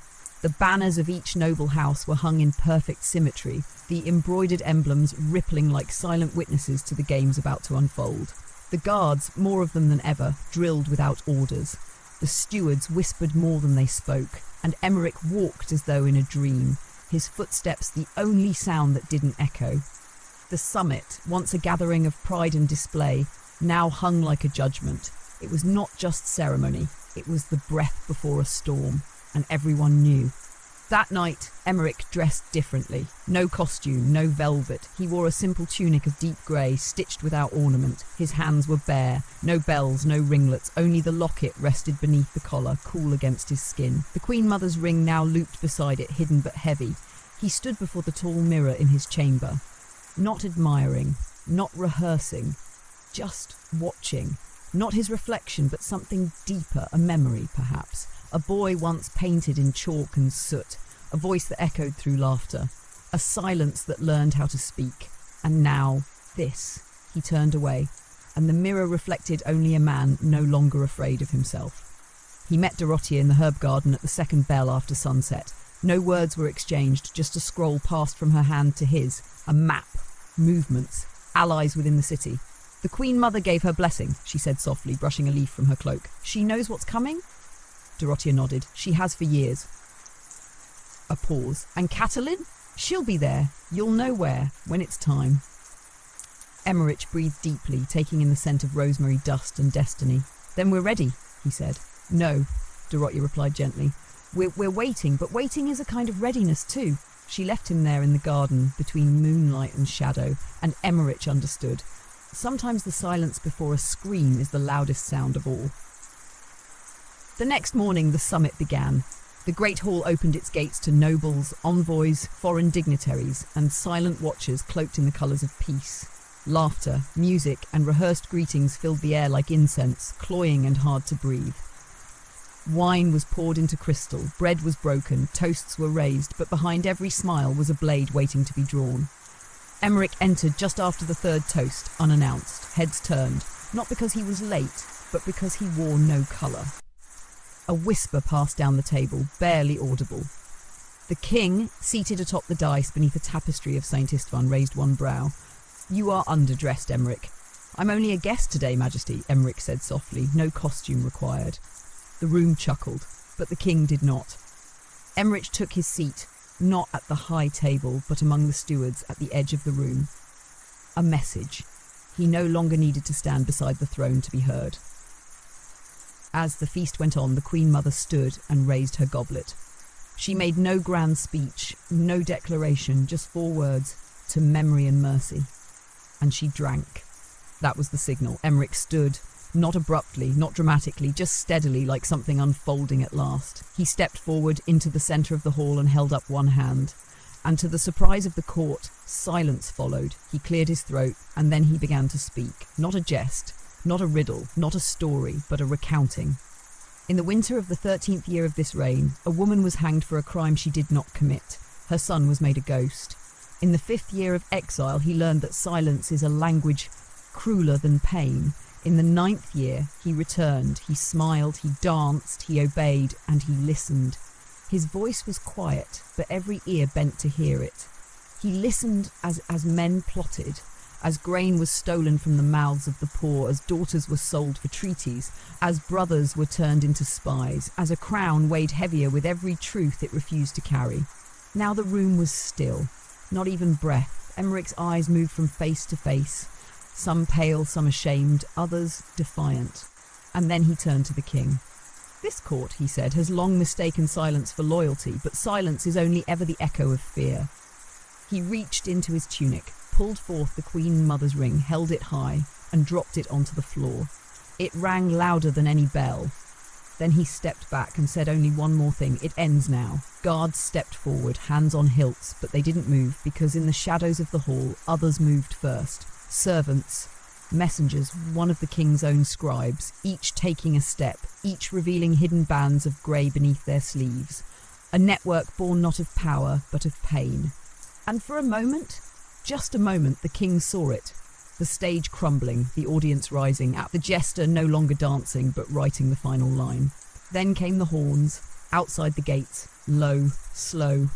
The banners of each noble house were hung in perfect symmetry, the embroidered emblems rippling like silent witnesses to the games about to unfold. The guards, more of them than ever, drilled without orders. The stewards whispered more than they spoke, and Emmerich walked as though in a dream, his footsteps the only sound that didn't echo. The summit, once a gathering of pride and display, now hung like a judgment. It was not just ceremony, it was the breath before a storm, and everyone knew. That night, Emmerich dressed differently. No costume, no velvet. He wore a simple tunic of deep grey, stitched without ornament. His hands were bare, no bells, no ringlets, only the locket rested beneath the collar, cool against his skin. The Queen Mother's ring now looped beside it, hidden but heavy. He stood before the tall mirror in his chamber. Not admiring, not rehearsing, just watching. Not his reflection, but something deeper, a memory, perhaps. A boy once painted in chalk and soot, a voice that echoed through laughter, a silence that learned how to speak. And now, this. He turned away, and the mirror reflected only a man no longer afraid of himself. He met Dorothea in the herb garden at the second bell after sunset. No words were exchanged, just a scroll passed from her hand to his, a map, movements, allies within the city. "The Queen Mother gave her blessing," she said softly, brushing a leaf from her cloak. "She knows what's coming?" Dorothea nodded. "She has for years." A pause. "And Catalin? She'll be there. You'll know where, when it's time." Emmerich breathed deeply, taking in the scent of rosemary dust and destiny. "Then we're ready," he said. "No," Dorothea replied gently. We're waiting, but waiting is a kind of readiness too." She left him there in the garden, between moonlight and shadow, and Emmerich understood. Sometimes the silence before a scream is the loudest sound of all. The next morning, the summit began. The great hall opened its gates to nobles, envoys, foreign dignitaries, and silent watchers cloaked in the colours of peace. Laughter, music, and rehearsed greetings filled the air like incense, cloying and hard to breathe. Wine was poured into crystal, bread was broken, toasts were raised, but behind every smile was a blade waiting to be drawn. Emmerich entered just after the third toast, unannounced, heads turned. not because he was late, but because he wore no colour. A whisper passed down the table, barely audible. The king, seated atop the dais beneath a tapestry of Saint Istvan, raised one brow. "You are underdressed, Emmerich." "I'm only a guest today, Majesty," Emmerich said softly, "no costume required." The room chuckled, but the king did not. Emmerich took his seat, not at the high table, but among the stewards at the edge of the room. A message. He no longer needed to stand beside the throne to be heard. As the feast went on, the Queen Mother stood and raised her goblet. She made no grand speech, no declaration, just 4 words, "To memory and mercy." And she drank. That was the signal. Emmerich stood, not abruptly, not dramatically, just steadily, like something unfolding at last. He stepped forward into the centre of the hall and held up one hand. And to the surprise of the court, silence followed. He cleared his throat, and then he began to speak. Not a jest, not a riddle, not a story, but a recounting. In the winter of the 13th year of this reign, a woman was hanged for a crime she did not commit. Her son was made a ghost. In the 5th year of exile, he learned that silence is a language crueler than pain. In the 9th year, he returned. He smiled, he danced, he obeyed, and he listened. His voice was quiet, but every ear bent to hear it. He listened as men plotted, as grain was stolen from the mouths of the poor, as daughters were sold for treaties, as brothers were turned into spies, as a crown weighed heavier with every truth it refused to carry. Now the room was still, not even breath. Emmerich's eyes moved from face to face, some pale, some ashamed, others defiant. And then he turned to the king. "This court," he said, "has long mistaken silence for loyalty, but silence is only ever the echo of fear." He reached into his tunic, pulled forth the Queen Mother's ring, held it high, and dropped it onto the floor. It rang louder than any bell. Then he stepped back and said only one more thing: "It ends now." Guards stepped forward, hands on hilts, but they didn't move, because in the shadows of the hall, others moved first. Servants, messengers, one of the king's own scribes, each taking a step, each revealing hidden bands of grey beneath their sleeves. A network born not of power, but of pain. And for a moment, just a moment, the king saw it. The stage crumbling, the audience rising, the jester no longer dancing, but writing the final line. Then came the horns, outside the gates, low, slow,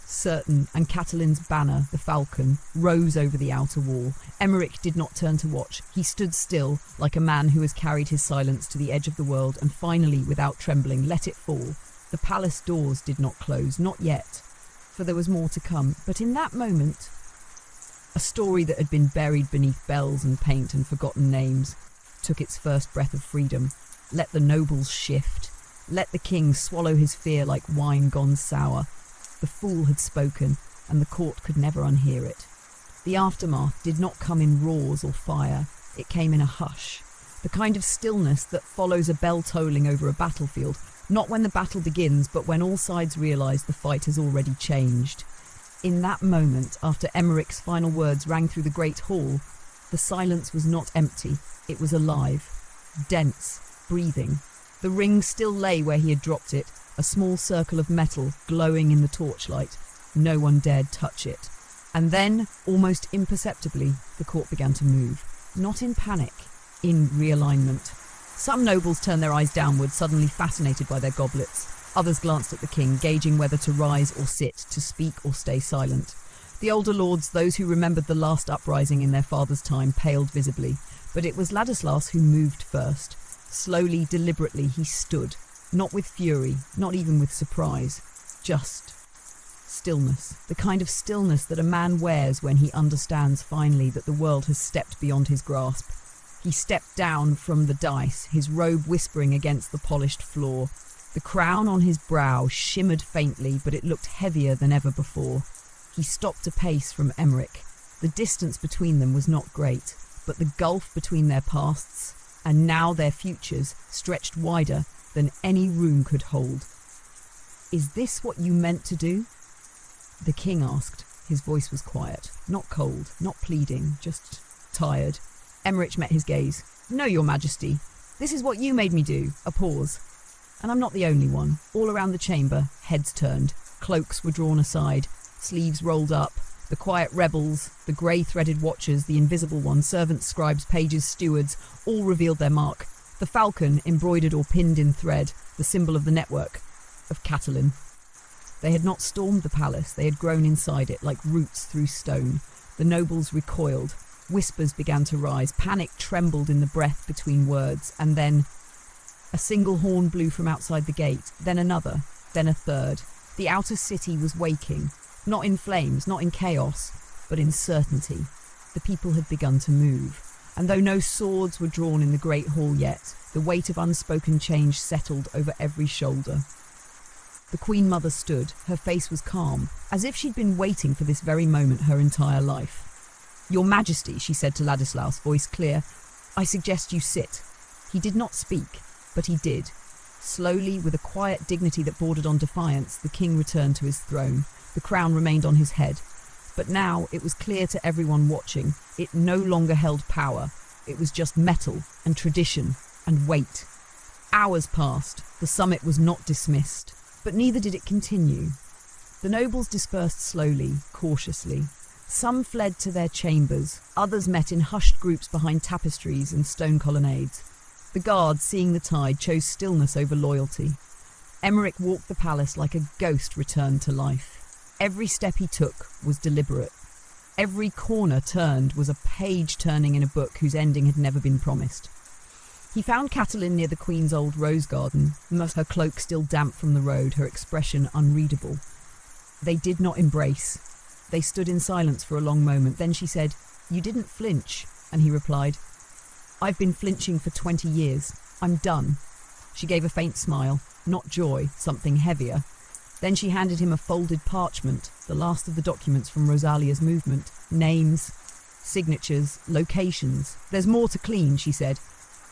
certain, and Catalin's banner, the falcon, rose over the outer wall. Emmerich did not turn to watch. He stood still, like a man who has carried his silence to the edge of the world, and finally, without trembling, let it fall. The palace doors did not close, not yet, for there was more to come. But in that moment, a story that had been buried beneath bells and paint and forgotten names took its first breath of freedom. Let the nobles shift. Let the king swallow his fear like wine gone sour. The fool had spoken, and the court could never unhear it. The aftermath did not come in roars or fire. It came in a hush, the kind of stillness that follows a bell tolling over a battlefield, not when the battle begins, but when all sides realise the fight has already changed. In that moment, after Emmerich's final words rang through the great hall, the silence was not empty. It was alive, dense, breathing. The ring still lay where he had dropped it, a small circle of metal glowing in the torchlight. No one dared touch it. And then, almost imperceptibly, the court began to move. Not in panic, in realignment. Some nobles turned their eyes downward, suddenly fascinated by their goblets. Others glanced at the king, gauging whether to rise or sit, to speak or stay silent. The older lords, those who remembered the last uprising in their father's time, paled visibly. But it was Ladislas who moved first. Slowly, deliberately, he stood. Not with fury, not even with surprise. Just stillness. The kind of stillness that a man wears when he understands finally that the world has stepped beyond his grasp. He stepped down from the dais, his robe whispering against the polished floor. The crown on his brow shimmered faintly, but it looked heavier than ever before. He stopped a pace from Emmerich. The distance between them was not great, but the gulf between their pasts, and now their futures, stretched wider than any room could hold. "Is this what you meant to do?" The king asked. His voice was quiet, not cold, not pleading, just tired. Emmerich met his gaze. "No, your majesty. This is what you made me do." A pause. "And I'm not the only one." All around the chamber, heads turned. Cloaks were drawn aside, sleeves rolled up. The quiet rebels, the grey-threaded watchers, the invisible ones, servants, scribes, pages, stewards, all revealed their mark. The falcon, embroidered or pinned in thread, the symbol of the network, of Catelyn. They had not stormed the palace, they had grown inside it, like roots through stone. The nobles recoiled. Whispers began to rise. Panic trembled in the breath between words. And then a single horn blew from outside the gate, then another, then a third. The outer city was waking, not in flames, not in chaos, but in certainty. The people had begun to move. And though no swords were drawn in the great hall yet, the weight of unspoken change settled over every shoulder. The Queen Mother stood. Her face was calm, as if she'd been waiting for this very moment her entire life. "Your Majesty," she said to Ladislaus, voice clear, "I suggest you sit." He did not speak, but he did. Slowly, with a quiet dignity that bordered on defiance, the king returned to his throne. The crown remained on his head. But now it was clear to everyone watching, it no longer held power. It was just metal and tradition and weight. Hours passed. The summit was not dismissed, but neither did it continue. The nobles dispersed slowly, cautiously. Some fled to their chambers, others met in hushed groups behind tapestries and stone colonnades. The guards, seeing the tide, chose stillness over loyalty. Emmerich walked the palace like a ghost returned to life. Every step he took was deliberate. Every corner turned was a page turning in a book whose ending had never been promised. He found Catelyn near the Queen's old rose garden, her cloak still damp from the road, her expression unreadable. They did not embrace. They stood in silence for a long moment. Then she said, "You didn't flinch," and he replied, "I've been flinching for 20 years. I'm done." She gave a faint smile, not joy, something heavier. Then she handed him a folded parchment, the last of the documents from Rosalia's movement. Names, signatures, locations. "There's more to clean," she said.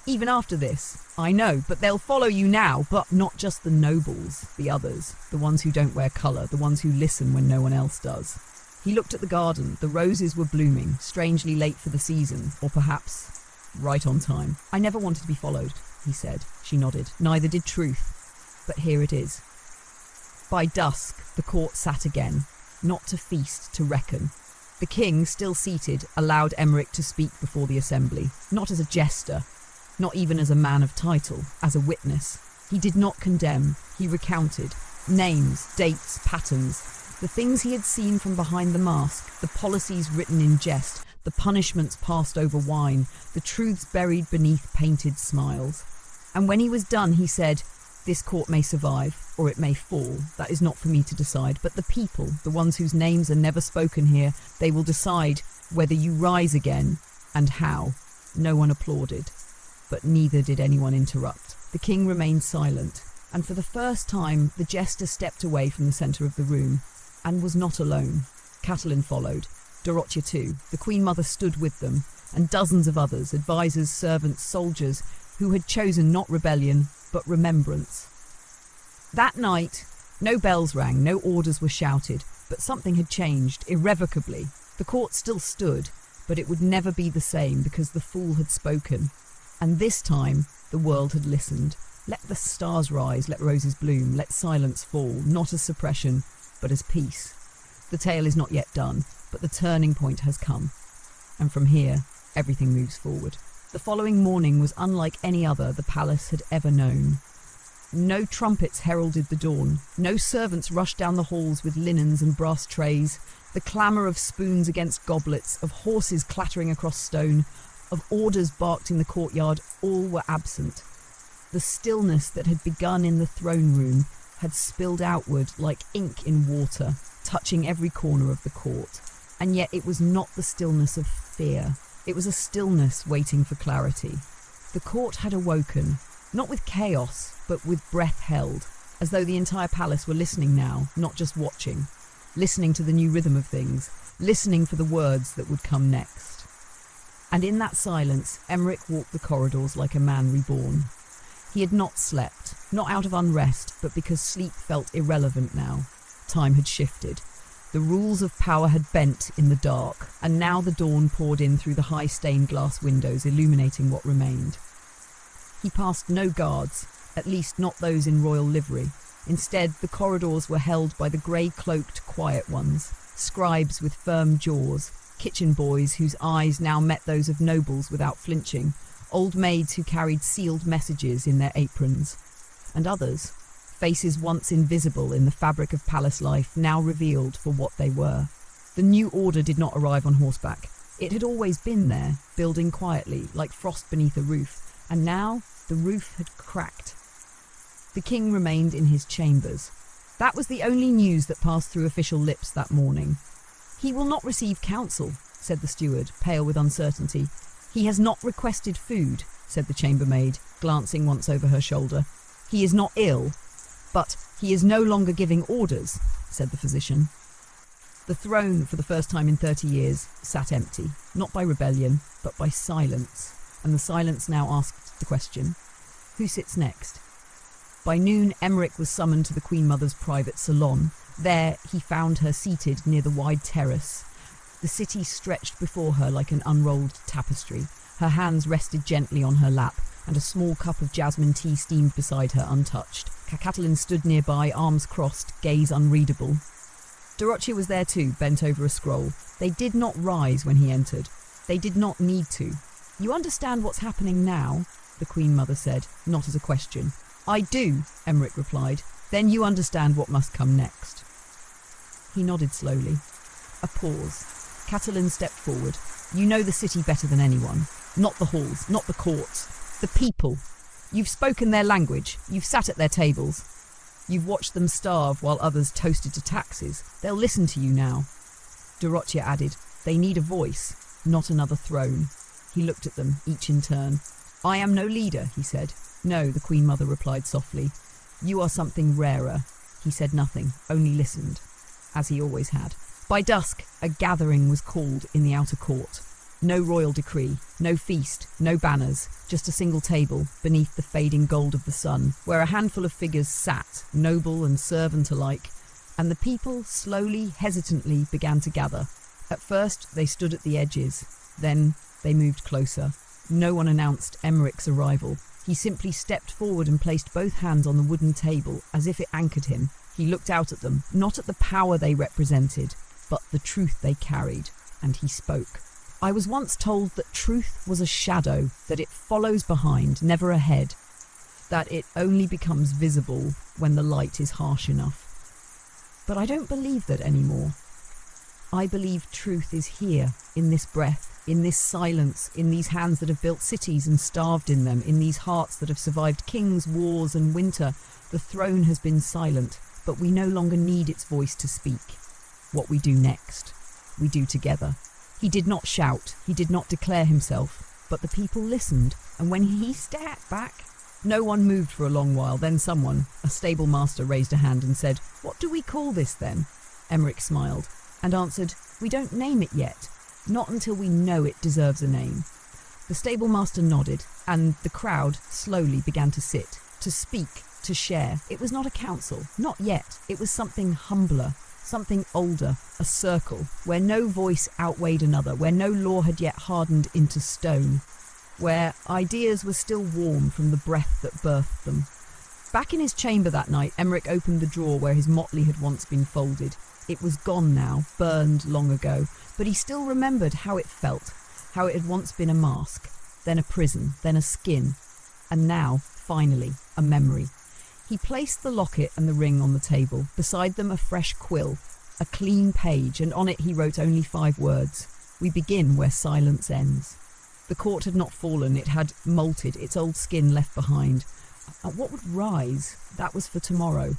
"Even after this." "I know, but they'll follow you now." "But not just the nobles, the others, the ones who don't wear colour, the ones who listen when no one else does." He looked at the garden. The roses were blooming, strangely late for the season, or perhaps right on time. "I never wanted to be followed," he said. She nodded. "Neither did truth. But here it is." By dusk, the court sat again, not to feast, to reckon. The king, still seated, allowed Emmerich to speak before the assembly, not as a jester, not even as a man of title, as a witness. He did not condemn, he recounted. Names, dates, patterns, the things he had seen from behind the mask, the policies written in jest, the punishments passed over wine, the truths buried beneath painted smiles. And when he was done, he said, "This court may survive, or it may fall. That is not for me to decide. But the people, the ones whose names are never spoken here, they will decide whether you rise again, and how." No one applauded, but neither did anyone interrupt. The king remained silent, and for the first time, the jester stepped away from the centre of the room, and was not alone. Catelyn followed, Dorothea too. The Queen Mother stood with them, and dozens of others, advisors, servants, soldiers, who had chosen not rebellion, but remembrance. That night, no bells rang, no orders were shouted, but something had changed, irrevocably. The court still stood, but it would never be the same because the fool had spoken. And this time, the world had listened. Let the stars rise, let roses bloom, let silence fall, not as suppression, but as peace. The tale is not yet done, but the turning point has come. And from here, everything moves forward. The following morning was unlike any other the palace had ever known. No trumpets heralded the dawn. No servants rushed down the halls with linens and brass trays. The clamour of spoons against goblets, of horses clattering across stone, of orders barked in the courtyard, all were absent. The stillness that had begun in the throne room had spilled outward like ink in water, touching every corner of the court. And yet it was not the stillness of fear. It was a stillness waiting for clarity. The court had awoken, not with chaos, but with breath held, as though the entire palace were listening now, not just watching, listening to the new rhythm of things, listening for the words that would come next. And in that silence, Emmerich walked the corridors like a man reborn. He had not slept, not out of unrest, but because sleep felt irrelevant now. Time had shifted. The rules of power had bent in the dark, and now the dawn poured in through the high stained glass windows, illuminating what remained. He passed no guards, at least not those in royal livery. Instead, the corridors were held by the grey-cloaked, quiet ones, scribes with firm jaws, kitchen boys whose eyes now met those of nobles without flinching, old maids who carried sealed messages in their aprons, and others, faces once invisible in the fabric of palace life, now revealed for what they were. The new order did not arrive on horseback. It had always been there, building quietly, like frost beneath a roof, and now the roof had cracked. The king remained in his chambers. That was the only news that passed through official lips that morning. "He will not receive counsel," said the steward, pale with uncertainty. "He has not requested food," said the chambermaid, glancing once over her shoulder. "He is not ill, but he is no longer giving orders," said the physician. The throne, for the first time in 30 years, sat empty, not by rebellion, but by silence, and the silence now asked the question, who sits next? By noon, Emmerich was summoned to the Queen Mother's private salon. There, he found her seated near the wide terrace. The city stretched before her like an unrolled tapestry. Her hands rested gently on her lap, and a small cup of jasmine tea steamed beside her untouched. Catalin stood nearby, arms crossed, gaze unreadable. Dorothea was there too, bent over a scroll. They did not rise when he entered. They did not need to. "You understand what's happening now?" the Queen Mother said, not as a question. "I do," Emmerich replied. "Then you understand what must come next." He nodded slowly. A pause. Catalin stepped forward. "You know the city better than anyone. Not the halls, not the courts. The people. You've spoken their language. You've sat at their tables. You've watched them starve while others toasted to taxes. They'll listen to you now." Dorothea added, "They need a voice, not another throne." He looked at them, each in turn. "I am no leader," he said. "No," the Queen Mother replied softly. "You are something rarer." He said nothing, only listened, as he always had. By dusk, a gathering was called in the outer court. No royal decree, no feast, no banners, just a single table beneath the fading gold of the sun, where a handful of figures sat, noble and servant alike, and the people slowly, hesitantly began to gather. At first, they stood at the edges. Then they moved closer. No one announced Emmerich's arrival. He simply stepped forward and placed both hands on the wooden table, as if it anchored him. He looked out at them, not at the power they represented, but the truth they carried, and he spoke. "I was once told that truth was a shadow, that it follows behind, never ahead, that it only becomes visible when the light is harsh enough. But I don't believe that anymore. I believe truth is here, in this breath, in this silence, in these hands that have built cities and starved in them, in these hearts that have survived kings, wars and winter. The throne has been silent, but we no longer need its voice to speak. What we do next, we do together." He did not shout, he did not declare himself, but the people listened, and when he stepped back, no one moved for a long while. Then someone, a stable master, raised a hand and said, "What do we call this then?" Emmerich smiled and answered, "We don't name it yet, not until we know it deserves a name." The stable master nodded, and the crowd slowly began to sit, to speak, to share. It was not a council, not yet. It was something humbler, something older, a circle, where no voice outweighed another, where no law had yet hardened into stone, where ideas were still warm from the breath that birthed them. Back in his chamber that night, Emmerich opened the drawer where his motley had once been folded. It was gone now, burned long ago, but he still remembered how it felt, how it had once been a mask, then a prison, then a skin, and now, finally, a memory. He placed the locket and the ring on the table, beside them a fresh quill, a clean page, and on it he wrote only 5 words. "We begin where silence ends." The court had not fallen, it had molted, its old skin left behind. What would rise? That was for tomorrow.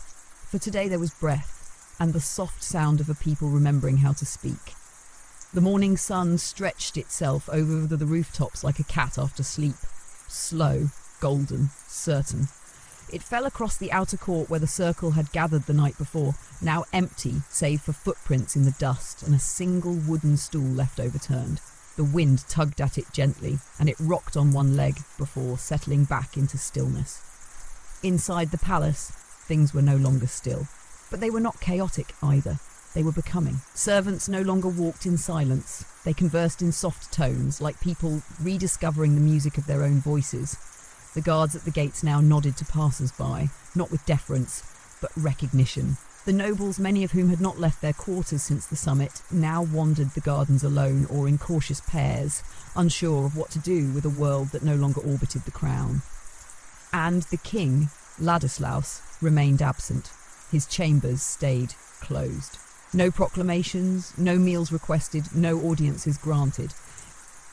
For today there was breath, and the soft sound of a people remembering how to speak. The morning sun stretched itself over the rooftops like a cat after sleep. Slow, golden, certain. It fell across the outer court where the circle had gathered the night before, now empty save for footprints in the dust and a single wooden stool left overturned. The wind tugged at it gently, and it rocked on one leg before settling back into stillness. Inside the palace, things were no longer still. But they were not chaotic either. They were becoming. Servants no longer walked in silence. They conversed in soft tones, like people rediscovering the music of their own voices. The guards at the gates now nodded to passers-by, not with deference, but recognition. The nobles, many of whom had not left their quarters since the summit, now wandered the gardens alone or in cautious pairs, unsure of what to do with a world that no longer orbited the crown. And the king, Ladislaus, remained absent. His chambers stayed closed. No proclamations, no meals requested, no audiences granted.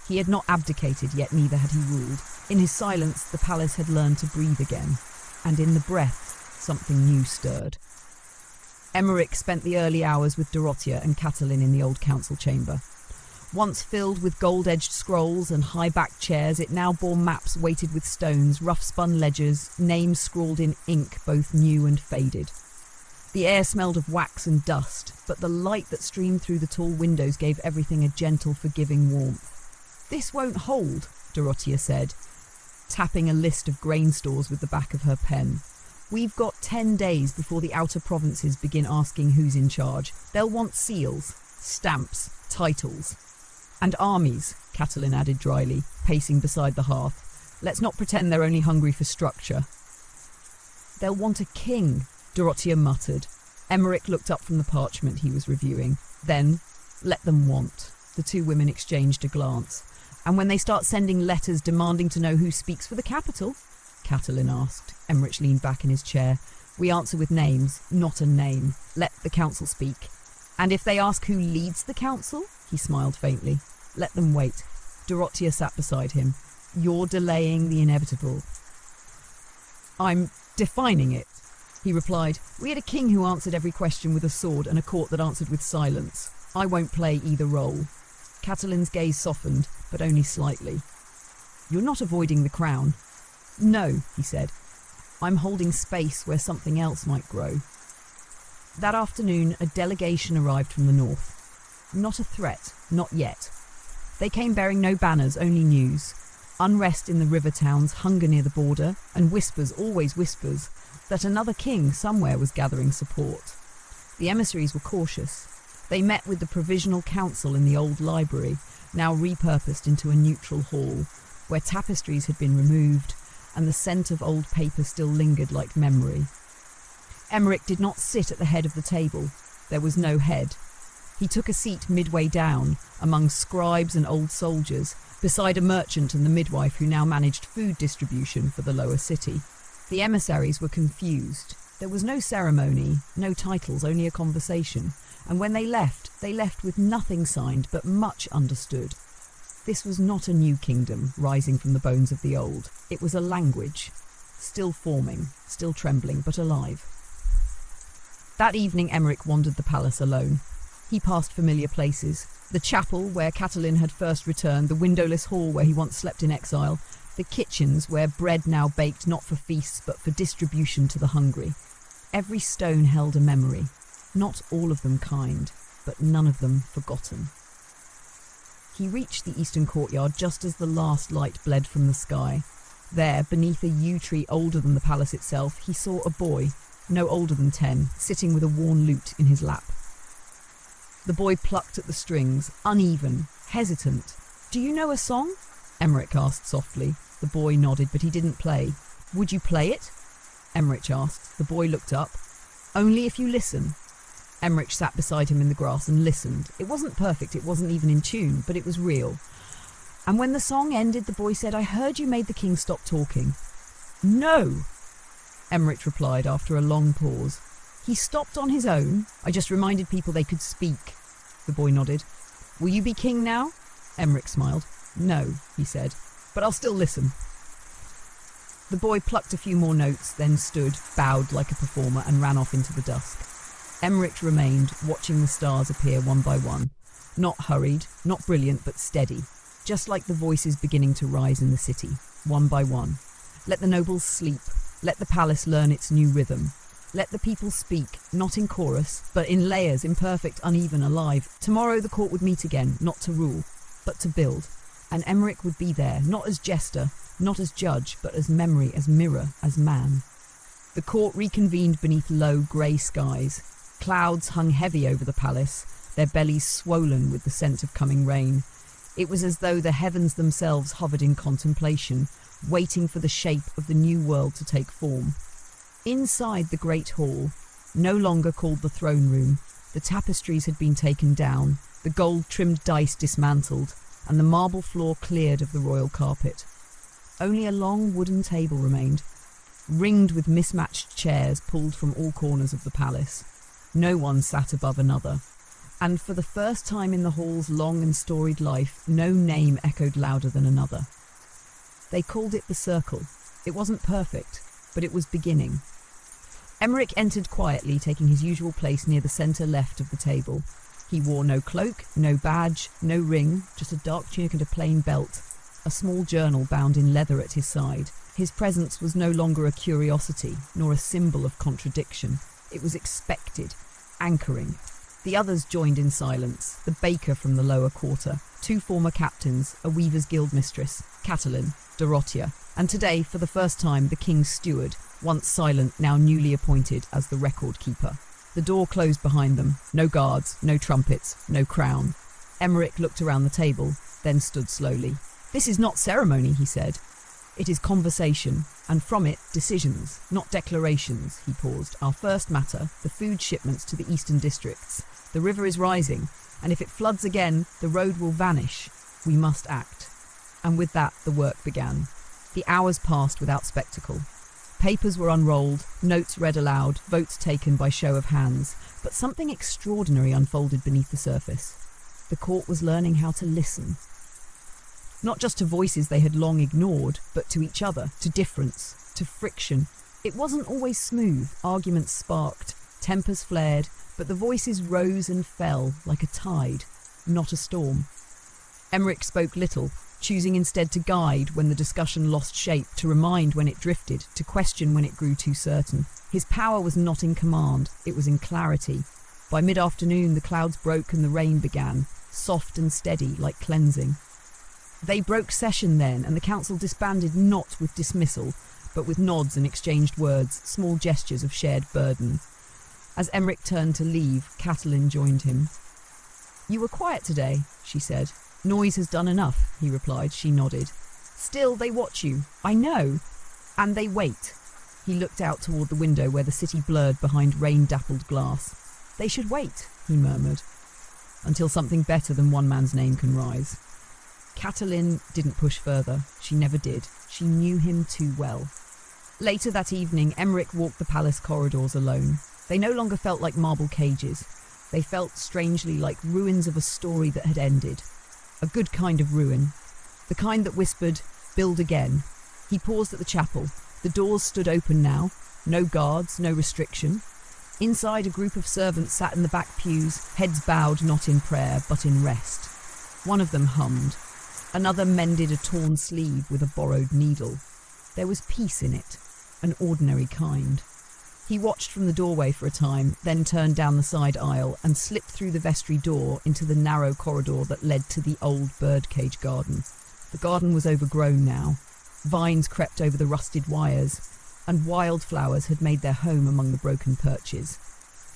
He had not abdicated, yet neither had he ruled. In his silence, the palace had learned to breathe again, and in the breath, something new stirred. Emmerich spent the early hours with Dorothea and Catelyn in the old council chamber. Once filled with gold-edged scrolls and high-backed chairs, it now bore maps weighted with stones, rough-spun ledgers, names scrawled in ink both new and faded. The air smelled of wax and dust, but the light that streamed through the tall windows gave everything a gentle, forgiving warmth. "This won't hold," Dorothea said, tapping a list of grain stores with the back of her pen. "We've got 10 days before the outer provinces begin asking who's in charge. They'll want seals, stamps, titles. And armies," Catelyn added dryly, pacing beside the hearth. "Let's not pretend they're only hungry for structure." "They'll want a king," Dorothea muttered. Emmerich looked up from the parchment he was reviewing. Then, "Let them want." The two women exchanged a glance. "And when they start sending letters demanding to know who speaks for the capital?" Catelyn asked. Emmerich leaned back in his chair. "We answer with names, not a name. Let the council speak." "And if they ask who leads the council?" He smiled faintly. "Let them wait." Dorothea sat beside him. "You're delaying the inevitable." "I'm defining it," he replied. "We had a king who answered every question with a sword and a court that answered with silence. I won't play either role." Catelyn's gaze softened, but only slightly. "You're not avoiding the crown." "No," he said. "I'm holding space where something else might grow." That afternoon, a delegation arrived from the north. Not a threat, not yet. They came bearing no banners, only news. Unrest in the river towns, hunger near the border, and whispers, always whispers, that another king somewhere was gathering support. The emissaries were cautious. They met with the provisional council in the old library, now repurposed into a neutral hall, where tapestries had been removed, and the scent of old paper still lingered like memory. Emmerich did not sit at the head of the table. There was no head. He took a seat midway down, among scribes and old soldiers, beside a merchant and the midwife who now managed food distribution for the lower city. The emissaries were confused. There was no ceremony, no titles, only a conversation. And when they left with nothing signed but much understood. This was not a new kingdom rising from the bones of the old. It was a language, still forming, still trembling, but alive. That evening Emmerich wandered the palace alone. He passed familiar places. The chapel where Catelyn had first returned, the windowless hall where he once slept in exile, the kitchens where bread now baked not for feasts but for distribution to the hungry. Every stone held a memory, not all of them kind, but none of them forgotten. He reached the eastern courtyard just as the last light bled from the sky. There, beneath a yew tree older than the palace itself, he saw a boy, no older than 10, sitting with a worn lute in his lap. The boy plucked at the strings, uneven, hesitant. "Do you know a song?" Emmerich asked softly. The boy nodded, but he didn't play. "Would you play it?" Emmerich asked. The boy looked up. "Only if you listen." Emmerich sat beside him in the grass and listened. It wasn't perfect, it wasn't even in tune, but it was real. And when the song ended, the boy said, "I heard you made the king stop talking." "No," Emmerich replied after a long pause. "He stopped on his own. I just reminded people they could speak." The boy nodded. "Will you be king now?" Emmerich smiled. "No," he said, "but I'll still listen." The boy plucked a few more notes, then stood, bowed like a performer, and ran off into the dusk. Emmerich remained, watching the stars appear one by one. Not hurried, not brilliant, but steady, just like the voices beginning to rise in the city, one by one. Let the nobles sleep. Let the palace learn its new rhythm. Let the people speak, not in chorus, but in layers, imperfect, uneven, alive. Tomorrow the court would meet again, not to rule, but to build. And Emmerich would be there, not as jester, not as judge, but as memory, as mirror, as man. The court reconvened beneath low, grey skies. Clouds hung heavy over the palace, their bellies swollen with the scent of coming rain. It was as though the heavens themselves hovered in contemplation, waiting for the shape of the new world to take form. Inside the great hall, no longer called the throne room. The tapestries had been taken down, the gold-trimmed dice dismantled, and the marble floor cleared of the royal carpet. Only a long wooden table remained, ringed with mismatched chairs pulled from all corners of the palace. No one sat above another, and for the first time in the hall's long and storied life, no name echoed louder than another. They called it the Circle. It wasn't perfect, but it was beginning. Emmerich entered quietly, taking his usual place near the centre left of the table. He wore no cloak, no badge, no ring, just a dark tunic and a plain belt, a small journal bound in leather at his side. His presence was no longer a curiosity, nor a symbol of contradiction. It was expected, anchoring. The others joined in silence, the baker from the lower quarter, 2 former captains, a weaver's guild mistress, Catalin, Dorothea, and today, for the first time, the king's steward, once silent, now newly appointed as the record keeper. The door closed behind them. No guards, no trumpets, no crown. Emmerich looked around the table, then stood slowly. "This is not ceremony," he said. "It is conversation, and from it, decisions, not declarations," he paused. "Our first matter, the food shipments to the eastern districts. The river is rising, and if it floods again, the road will vanish. We must act." And with that, the work began. The hours passed without spectacle. Papers were unrolled, notes read aloud, votes taken by show of hands, but something extraordinary unfolded beneath the surface. The court was learning how to listen. Not just to voices they had long ignored, but to each other, to difference, to friction. It wasn't always smooth. Arguments sparked, tempers flared, but the voices rose and fell like a tide, not a storm. Emmerich spoke little, choosing instead to guide when the discussion lost shape, to remind when it drifted, to question when it grew too certain. His power was not in command, it was in clarity. By mid-afternoon, the clouds broke and the rain began, soft and steady like cleansing. They broke session then, and the council disbanded not with dismissal, but with nods and exchanged words, small gestures of shared burden. As Emmerich turned to leave, Catalin joined him. "You were quiet today," she said. "Noise has done enough," he replied. She nodded. "Still, they watch you. I know. And they wait." He looked out toward the window where the city blurred behind rain-dappled glass. "They should wait," he murmured, "until something better than one man's name can rise." Catalin didn't push further. She never did. She knew him too well. Later that evening, Emmerich walked the palace corridors alone. They no longer felt like marble cages. They felt strangely like ruins of a story that had ended. A good kind of ruin. The kind that whispered, "Build again." He paused at the chapel. The doors stood open now. No guards, no restriction. Inside, a group of servants sat in the back pews, heads bowed not in prayer, but in rest. One of them hummed. Another mended a torn sleeve with a borrowed needle. There was peace in it, an ordinary kind. He watched from the doorway for a time, then turned down the side aisle and slipped through the vestry door into the narrow corridor that led to the old birdcage garden. The garden was overgrown now. Vines crept over the rusted wires, and wildflowers had made their home among the broken perches.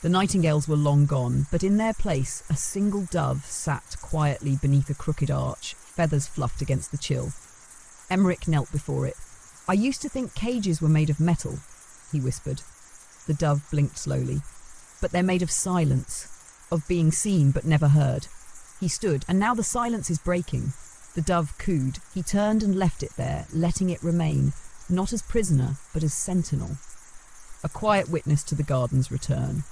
The nightingales were long gone, but in their place a single dove sat quietly beneath a crooked arch, feathers fluffed against the chill. Emmerich knelt before it. "I used to think cages were made of metal," he whispered. The dove blinked slowly. "But they're made of silence, of being seen but never heard." He stood, and now the silence is breaking. The dove cooed. He turned and left it there, letting it remain, not as prisoner, but as sentinel. A quiet witness to the garden's return.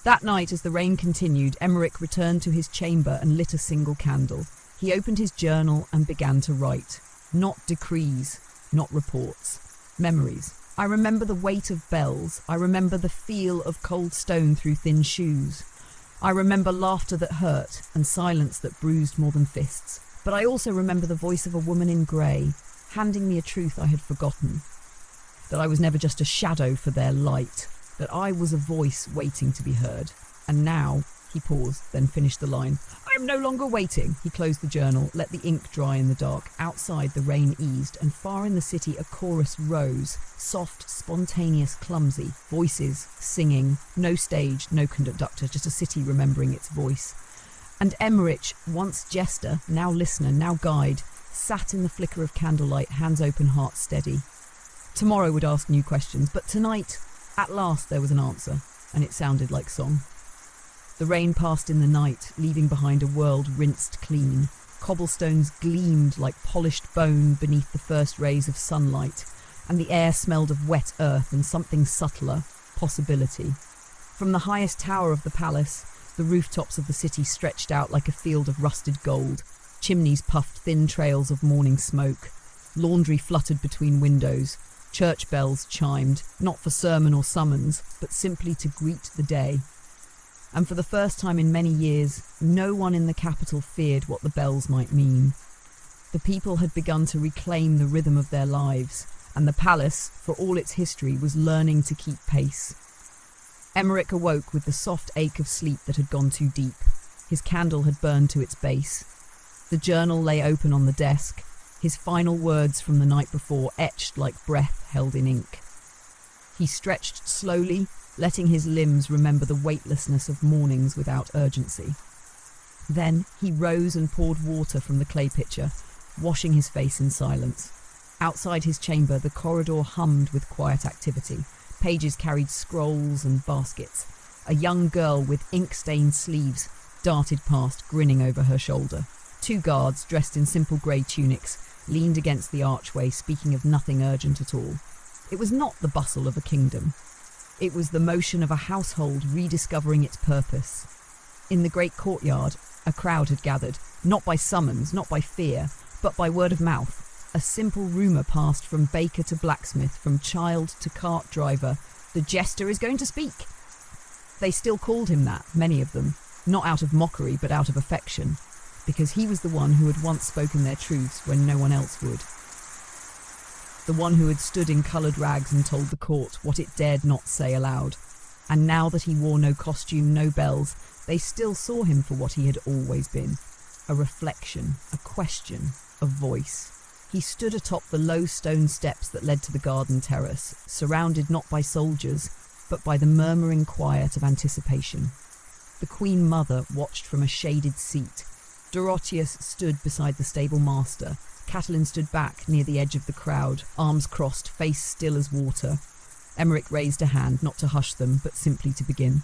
That night, as the rain continued, Emmerich returned to his chamber and lit a single candle. He opened his journal and began to write. Not decrees, not reports. Memories. I remember the weight of bells. I remember the feel of cold stone through thin shoes. I remember laughter that hurt and silence that bruised more than fists. But I also remember the voice of a woman in grey, handing me a truth I had forgotten. That I was never just a shadow for their light. That I was a voice waiting to be heard. And now, he paused, then finished the line. "I am no longer waiting." He closed the journal, let the ink dry in the dark. Outside, the rain eased, and far in the city a chorus rose. Soft, spontaneous, clumsy. Voices, singing. No stage, no conductor, just a city remembering its voice. And Emmerich, once jester, now listener, now guide, sat in the flicker of candlelight, hands open, heart steady. Tomorrow would ask new questions, but tonight, at last there was an answer. and it sounded like song. The rain passed in the night, leaving behind a world rinsed clean. Cobblestones gleamed like polished bone beneath the first rays of sunlight, and the air smelled of wet earth and something subtler, possibility. From the highest tower of the palace, the rooftops of the city stretched out like a field of rusted gold. Chimneys puffed thin trails of morning smoke. Laundry fluttered between windows. Church bells chimed, not for sermon or summons, but simply to greet the day. And for the first time in many years, no one in the capital feared what the bells might mean. The people had begun to reclaim the rhythm of their lives, and the palace, for all its history, was learning to keep pace. Emmerich awoke with the soft ache of sleep that had gone too deep. His candle had burned to its base. The journal lay open on the desk, his final words from the night before etched like breath held in ink. He stretched slowly, letting his limbs remember the weightlessness of mornings without urgency. Then he rose and poured water from the clay pitcher, washing his face in silence. Outside his chamber, the corridor hummed with quiet activity. Pages carried scrolls and baskets. A young girl with ink-stained sleeves darted past, grinning over her shoulder. 2 guards, dressed in simple grey tunics, leaned against the archway, speaking of nothing urgent at all. It was not the bustle of a kingdom. It was the motion of a household rediscovering its purpose. In the great courtyard, a crowd had gathered, not by summons, not by fear, but by word of mouth. A simple rumour passed from baker to blacksmith, from child to cart driver. The Jester is going to speak. They still called him that, many of them, not out of mockery but out of affection, because he was the one who had once spoken their truths when no one else would. The one who had stood in coloured rags and told the court what it dared not say aloud. And now that he wore no costume, no bells, they still saw him for what he had always been. A reflection, a question, a voice. He stood atop the low stone steps that led to the garden terrace, surrounded not by soldiers, but by the murmuring quiet of anticipation. The Queen Mother watched from a shaded seat. Dorotheus stood beside the stable master. Catelyn stood back near the edge of the crowd, arms crossed, face still as water. Emmerich raised a hand, not to hush them, but simply to begin.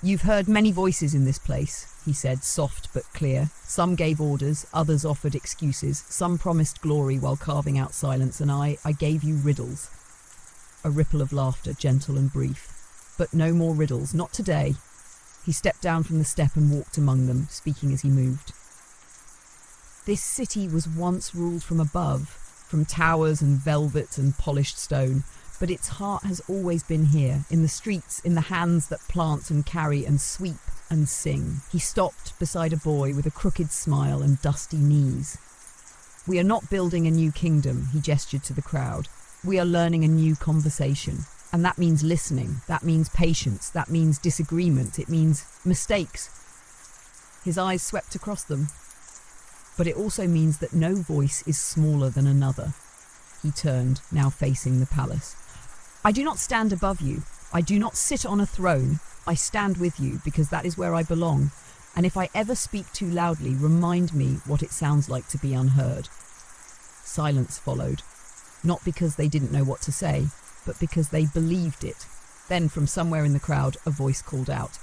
"You've heard many voices in this place," he said, soft but clear. "Some gave orders, others offered excuses, some promised glory while carving out silence, and I gave you riddles." A ripple of laughter, gentle and brief. "But no more riddles, not today." He stepped down from the step and walked among them, speaking as he moved. This city was once ruled from above, from towers and velvet and polished stone, but its heart has always been here, in the streets, in the hands that plant and carry and sweep and sing. He stopped beside a boy with a crooked smile and dusty knees. "We are not building a new kingdom," he gestured to the crowd. "We are learning a new conversation. And that means listening, that means patience, that means disagreement, it means mistakes." His eyes swept across them. "But it also means that no voice is smaller than another." He turned, now facing the palace. "I do not stand above you. I do not sit on a throne. I stand with you because that is where I belong. And if I ever speak too loudly, remind me what it sounds like to be unheard." Silence followed, not because they didn't know what to say, but because they believed it. Then from somewhere in the crowd, a voice called out,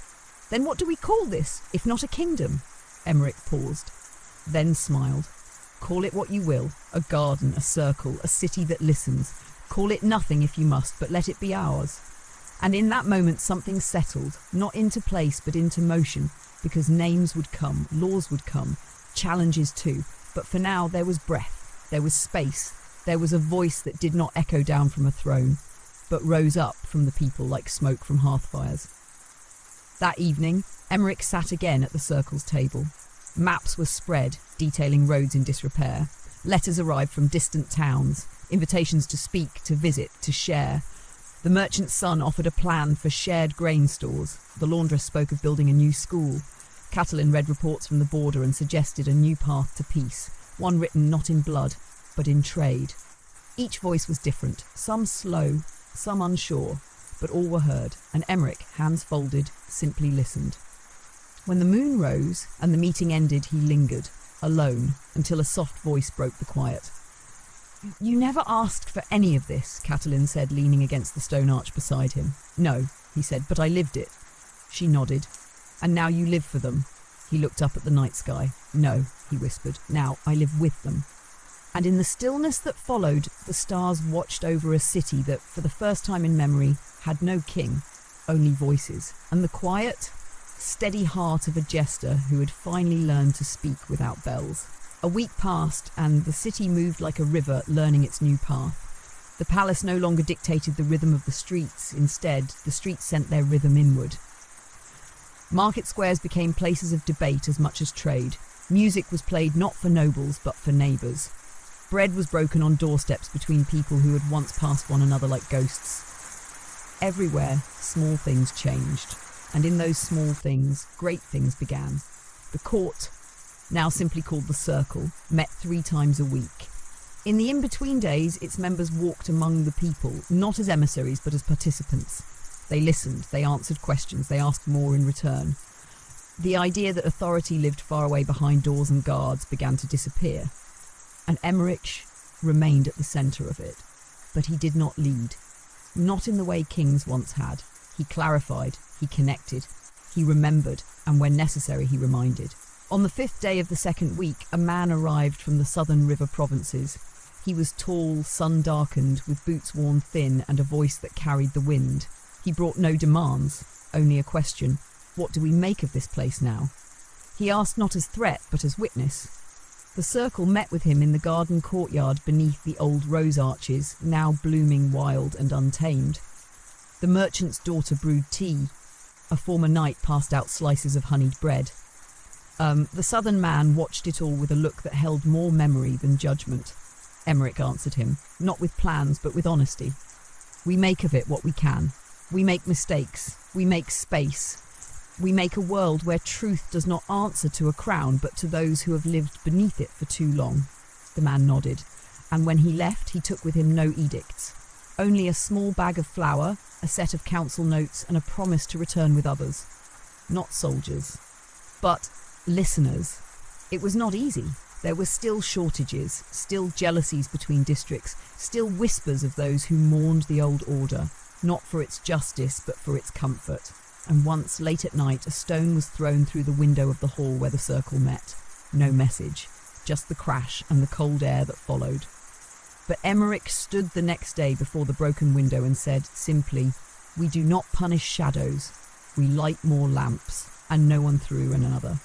"Then what do we call this, if not a kingdom?" Emmerich paused, then smiled. "Call it what you will, a garden, a circle, a city that listens. Call it nothing if you must, but let it be ours." And in that moment something settled, not into place but into motion, because names would come, laws would come, challenges too. But for now there was breath, there was space, there was a voice that did not echo down from a throne, but rose up from the people like smoke from hearth fires. That evening, Emmerich sat again at the circle's table. Maps were spread, detailing roads in disrepair. Letters arrived from distant towns, invitations to speak, to visit, to share. The merchant's son offered a plan for shared grain stores. The laundress spoke of building a new school. Catelyn read reports from the border and suggested a new path to peace, one written not in blood, but in trade. Each voice was different, some slow, some unsure, but all were heard, and Emmerich, hands folded, simply listened. When the moon rose and the meeting ended, he lingered, alone, until a soft voice broke the quiet. "You never asked for any of this," Catelyn said, leaning against the stone arch beside him. "No," he said, "but I lived it. She nodded. And now you live for them. He looked up at the night sky. No, he whispered. Now I live with them. And in the stillness that followed, the stars watched over a city that, for the first time in memory, had no king, only voices. And the quiet, steady heart of a jester who had finally learned to speak without bells. A week passed, and the city moved like a river, learning its new path. The palace no longer dictated the rhythm of the streets. Instead, the streets sent their rhythm inward. Market squares became places of debate as much as trade. Music was played not for nobles, but for neighbours. Bread was broken on doorsteps between people who had once passed one another like ghosts. Everywhere, small things changed. And in those small things, great things began. The court, now simply called the Circle, met 3 times a week. In the in-between days, its members walked among the people, not as emissaries, but as participants. They listened, they answered questions, they asked more in return. The idea that authority lived far away behind doors and guards began to disappear. And Emmerich remained at the centre of it. But he did not lead. Not in the way kings once had. He clarified, he connected, he remembered, and when necessary he reminded. On the 5th day of the 2nd week, a man arrived from the southern river provinces. He was tall, sun-darkened, with boots worn thin and a voice that carried the wind. He brought no demands, only a question. What do we make of this place now? He asked not as threat, but as witness. The Circle met with him in the garden courtyard beneath the old rose arches, now blooming wild and untamed. The merchant's daughter brewed tea. A former knight passed out slices of honeyed bread. The southern man watched it all with a look that held more memory than judgment. Emmerich answered him, not with plans, but with honesty. We make of it what we can. We make mistakes. We make space. We make a world where truth does not answer to a crown, but to those who have lived beneath it for too long. The man nodded, and when he left, he took with him no edicts. Only a small bag of flour, a set of council notes, and a promise to return with others. Not soldiers, but listeners. It was not easy. There were still shortages, still jealousies between districts, still whispers of those who mourned the old order, not for its justice, but for its comfort. And once, late at night, a stone was thrown through the window of the hall where the Circle met. No message, just the crash and the cold air that followed. But Emmerich stood the next day before the broken window and said, simply, "We do not punish shadows. We light more lamps," and no one threw another.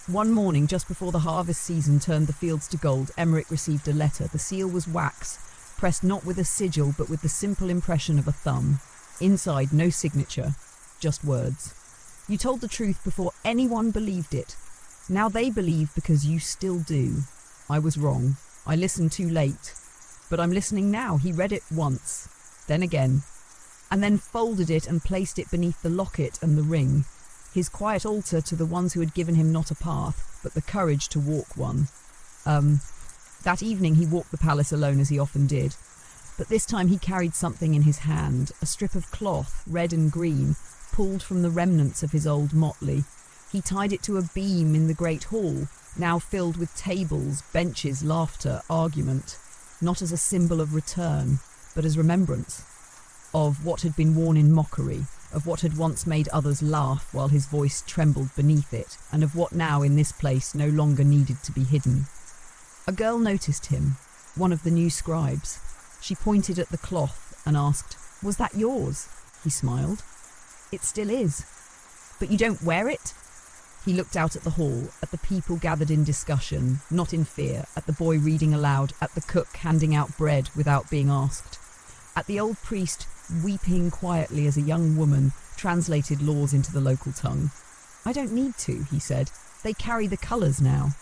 One morning, just before the harvest season turned the fields to gold, Emmerich received a letter. The seal was wax, pressed not with a sigil, but with the simple impression of a thumb. Inside, no signature. Just words. You told the truth before anyone believed it. Now they believe because you still do. I was wrong. I listened too late. But I'm listening now. He read it once, then again, and then folded it and placed it beneath the locket and the ring, his quiet altar to the ones who had given him not a path, but the courage to walk one. That evening he walked the palace alone as he often did, but this time he carried something in his hand, a strip of cloth, red and green, pulled from the remnants of his old motley. He tied it to a beam in the great hall, now filled with tables, benches, laughter, argument, not as a symbol of return, but as remembrance of what had been worn in mockery, of what had once made others laugh while his voice trembled beneath it, and of what now in this place no longer needed to be hidden. A girl noticed him, one of the new scribes. She pointed at the cloth and asked, "Was that yours?" He smiled. "It still is." "But you don't wear it?" He looked out at the hall, at the people gathered in discussion, not in fear, at the boy reading aloud, at the cook handing out bread without being asked, at the old priest weeping quietly as a young woman translated laws into the local tongue. "I don't need to," he said. "They carry the colours now."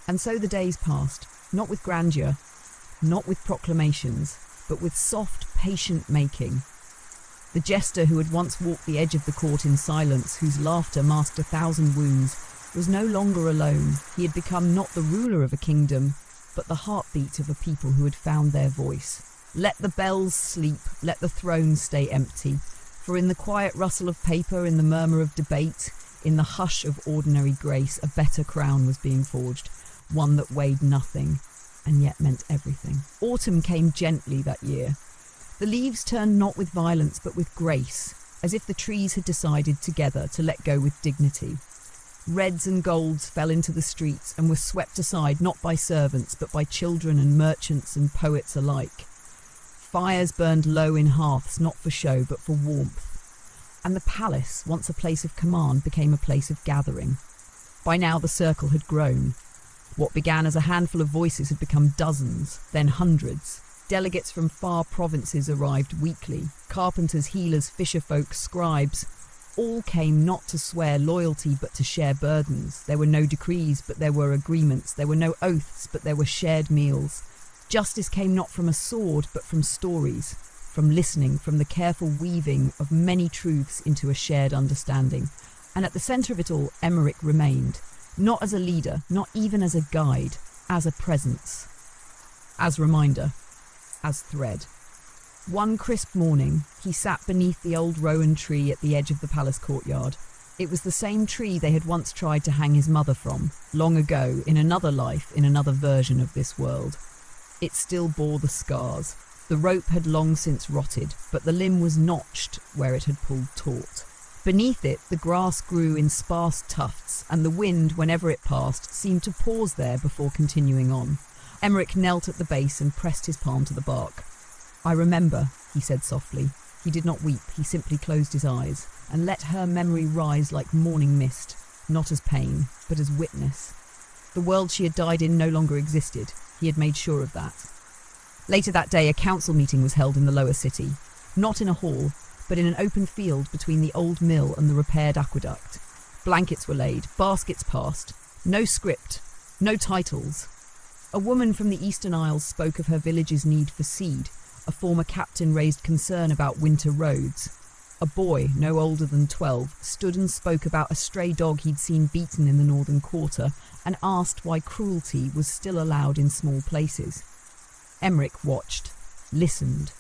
And so the days passed, not with grandeur, not with proclamations, but with soft, patient making. The jester who had once walked the edge of the court in silence, whose laughter masked 1,000 wounds, was no longer alone. He had become not the ruler of a kingdom, but the heartbeat of a people who had found their voice. Let the bells sleep, let the thrones stay empty, for in the quiet rustle of paper, in the murmur of debate, in the hush of ordinary grace, a better crown was being forged, one that weighed nothing, and yet meant everything. Autumn came gently that year. The leaves turned not with violence, but with grace. as if the trees had decided together to let go with dignity. Reds and golds fell into the streets and were swept aside not by servants but by children and merchants and poets alike. Fires burned low in hearths, not for show but for warmth. And the palace, once a place of command, became a place of gathering. By now the circle had grown. What began as a handful of voices had become dozens, then hundreds. Delegates from far provinces arrived weekly. Carpenters, healers, fisherfolk, scribes. All came not to swear loyalty but to share burdens. There were no decrees but there were agreements. There were no oaths but there were shared meals. Justice came not from a sword but from stories, from listening, from the careful weaving of many truths into a shared understanding. And at the centre of it all, Emmerich remained, not as a leader, not even as a guide, as a presence, as reminder, as thread. One crisp morning, he sat beneath the old rowan tree at the edge of the palace courtyard. It was the same tree they had once tried to hang his mother from, long ago, in another life, in another version of this world. It still bore the scars. The rope had long since rotted, but the limb was notched where it had pulled taut. Beneath it, the grass grew in sparse tufts, and the wind, whenever it passed, seemed to pause there before continuing on. Emmerich knelt at the base and pressed his palm to the bark. "I remember," he said softly. He did not weep, he simply closed his eyes, and let her memory rise like morning mist, not as pain, but as witness. The world she had died in no longer existed. He had made sure of that. Later that day, a council meeting was held in the lower city, not in a hall, but in an open field between the old mill and the repaired aqueduct. Blankets were laid, baskets passed, no script, no titles. A woman from the Eastern Isles spoke of her village's need for seed. A former captain raised concern about winter roads. A boy, no older than 12, stood and spoke about a stray dog he'd seen beaten in the northern quarter and asked why cruelty was still allowed in small places. Emmerich watched, listened.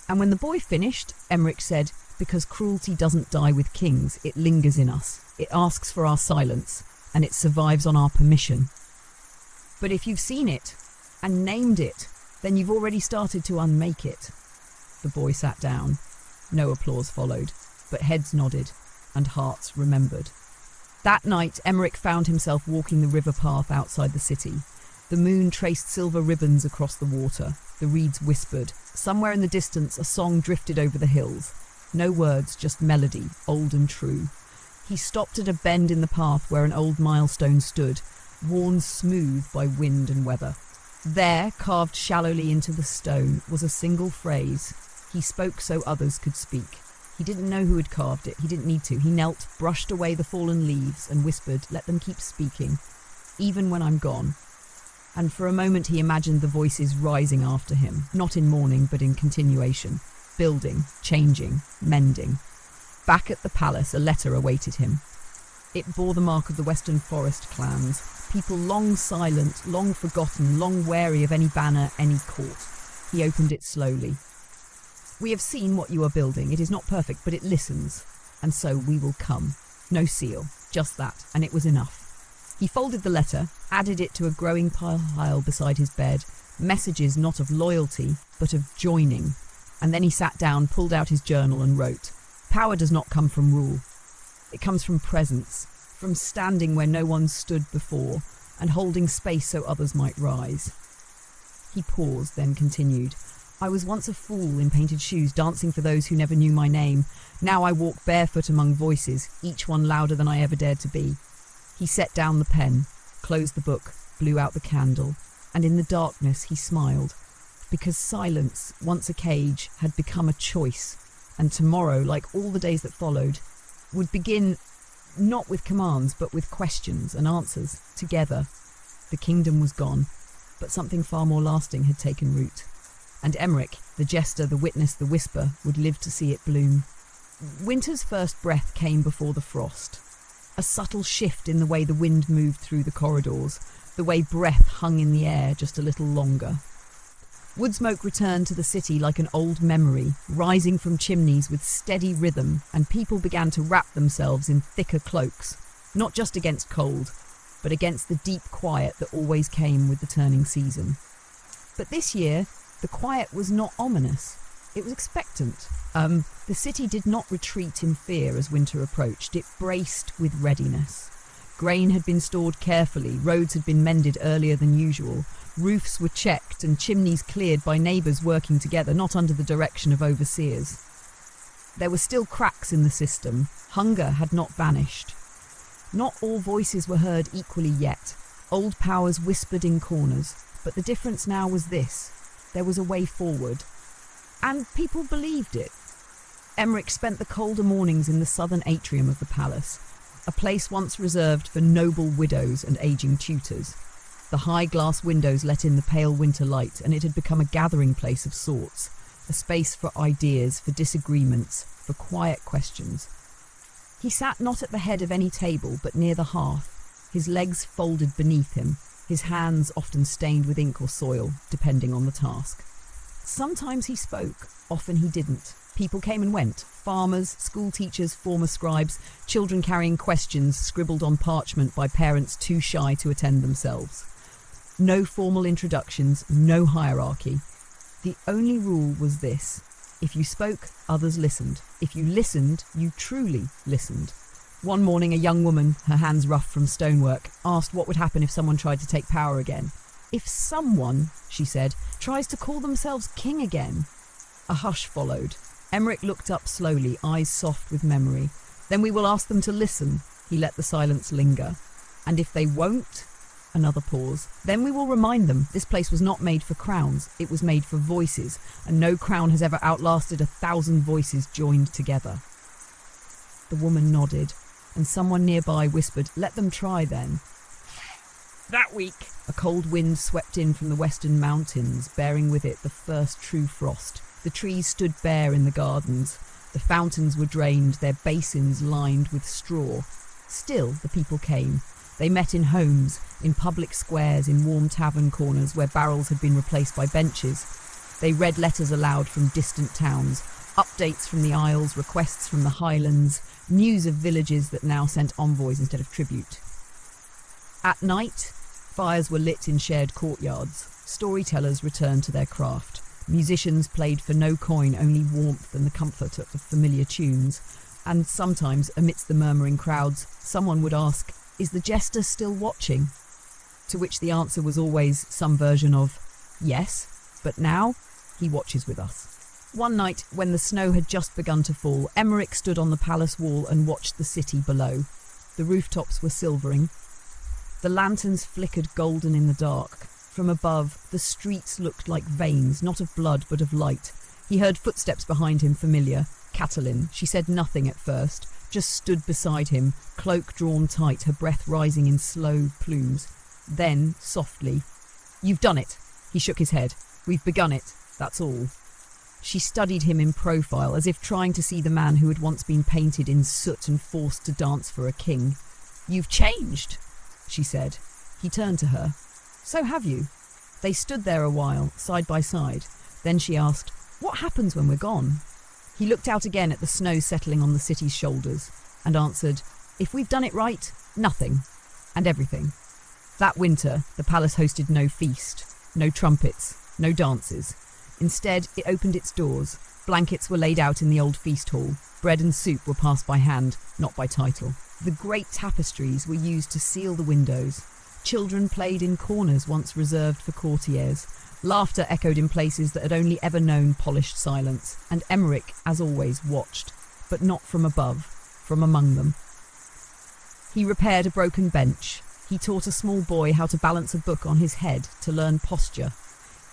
And when the boy finished, Emmerich said, "Because cruelty doesn't die with kings, it lingers in us. It asks for our silence, and it survives on our permission. But if you've seen it and named it, then you've already started to unmake it." The boy sat down. No applause followed, but heads nodded and hearts remembered. That night, Emmerich found himself walking the river path outside the city. The moon traced silver ribbons across the water. The reeds whispered. Somewhere in the distance, a song drifted over the hills. No words, just melody, old and true. He stopped at a bend in the path where an old milestone stood, worn smooth by wind and weather. There, carved shallowly into the stone, was a single phrase. He spoke so others could speak. He didn't know who had carved it. He didn't need to. He knelt, brushed away the fallen leaves, and whispered, "Let them keep speaking, even when I'm gone." And for a moment he imagined the voices rising after him, not in mourning, but in continuation, building, changing, mending. Back at the palace, a letter awaited him. It bore the mark of the Western Forest clans, people long silent, long forgotten, long wary of any banner, any court. He opened it slowly. "We have seen what you are building. It is not perfect, but it listens. And so we will come." No seal, just that, and it was enough. He folded the letter, added it to a growing pile beside his bed, messages not of loyalty, but of joining. And then he sat down, pulled out his journal and wrote. Power does not come from rule. It comes from presence, from standing where no one stood before, and holding space so others might rise. He paused, then continued. "I was once a fool in painted shoes, dancing for those who never knew my name. Now I walk barefoot among voices, each one louder than I ever dared to be." He set down the pen, closed the book, blew out the candle, and in the darkness he smiled, because silence, once a cage, had become a choice, and tomorrow, like all the days that followed, would begin not with commands, but with questions and answers, together. The kingdom was gone, but something far more lasting had taken root. And Emmerich, the jester, the witness, the whisper, would live to see it bloom. Winter's first breath came before the frost. A subtle shift in the way the wind moved through the corridors, the way breath hung in the air just a little longer. Wood smoke returned to the city like an old memory, rising from chimneys with steady rhythm, and people began to wrap themselves in thicker cloaks, not just against cold, but against the deep quiet that always came with the turning season. But this year, the quiet was not ominous. It was expectant. The city did not retreat in fear as winter approached. It braced with readiness. Grain had been stored carefully, roads had been mended earlier than usual, roofs were checked and chimneys cleared by neighbours working together, not under the direction of overseers. There were still cracks in the system. Hunger had not vanished. Not all voices were heard equally yet. Old powers whispered in corners, but the difference now was this: there was a way forward. And people believed it. Emmerich spent the colder mornings in the southern atrium of the palace, a place once reserved for noble widows and ageing tutors. The high glass windows let in the pale winter light, and it had become a gathering place of sorts, a space for ideas, for disagreements, for quiet questions. He sat not at the head of any table, but near the hearth, his legs folded beneath him, his hands often stained with ink or soil, depending on the task. Sometimes he spoke, often he didn't. People came and went: farmers, school teachers, former scribes, children carrying questions scribbled on parchment by parents too shy to attend themselves. No formal introductions, no hierarchy. The only rule was this: if you spoke, others listened. If you listened, you truly listened. One morning, a young woman, her hands rough from stonework, asked what would happen if someone tried to take power again. "If someone," she said, "tries to call themselves king again." A hush followed. Emmerich looked up slowly, eyes soft with memory. "Then we will ask them to listen." He let the silence linger. "And if they won't?" Another pause. "Then we will remind them this place was not made for crowns, it was made for voices, and no crown has ever outlasted 1,000 voices joined together." The woman nodded, and someone nearby whispered, "Let them try then." That week, a cold wind swept in from the western mountains, bearing with it the first true frost. The trees stood bare in the gardens. The fountains were drained, their basins lined with straw. Still, the people came. They met in homes, in public squares, in warm tavern corners where barrels had been replaced by benches. They read letters aloud from distant towns, updates from the Isles, requests from the Highlands, news of villages that now sent envoys instead of tribute. At night, fires were lit in shared courtyards. Storytellers returned to their craft. Musicians played for no coin, only warmth and the comfort of the familiar tunes. And sometimes, amidst the murmuring crowds, someone would ask, "Is the Jester still watching?" To which the answer was always some version of, "Yes, but now he watches with us." One night, when the snow had just begun to fall, Emmerich stood on the palace wall and watched the city below. The rooftops were silvering. The lanterns flickered golden in the dark. From above, the streets looked like veins, not of blood but of light. He heard footsteps behind him, familiar. Catalin. She said nothing at first, just stood beside him, cloak drawn tight, her breath rising in slow plumes. Then, softly, "You've done it." He shook his head. "We've begun it, that's all." She studied him in profile, as if trying to see the man who had once been painted in soot and forced to dance for a king. "You've changed," she said. He turned to her. "So have you." They stood there a while, side by side. Then she asked, "What happens when we're gone?" He looked out again at the snow settling on the city's shoulders and answered, "If we've done it right, nothing, and everything." That winter, the palace hosted no feast, no trumpets, no dances. Instead, it opened its doors. Blankets were laid out in the old feast hall. Bread and soup were passed by hand, not by title. The great tapestries were used to seal the windows. Children played in corners once reserved for courtiers. Laughter echoed in places that had only ever known polished silence, and Emmerich, as always, watched, but not from above, from among them. He repaired a broken bench. He taught a small boy how to balance a book on his head to learn posture.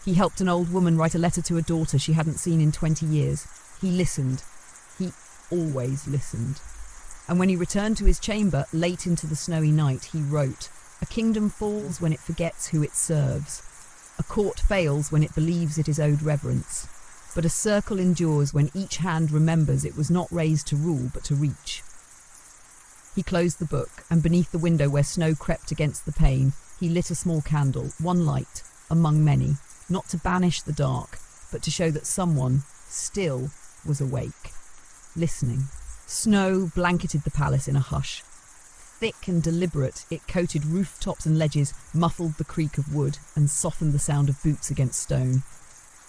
He helped an old woman write a letter to a daughter she hadn't seen in 20 years. He listened. He always listened. And when he returned to his chamber, late into the snowy night, he wrote, "A kingdom falls when it forgets who it serves. A court fails when it believes it is owed reverence. But a circle endures when each hand remembers it was not raised to rule but to reach." He closed the book, and beneath the window where snow crept against the pane, he lit a small candle, one light, among many, not to banish the dark, but to show that someone still was awake, listening. Snow blanketed the palace in a hush. Thick and deliberate, it coated rooftops and ledges, muffled the creak of wood, and softened the sound of boots against stone.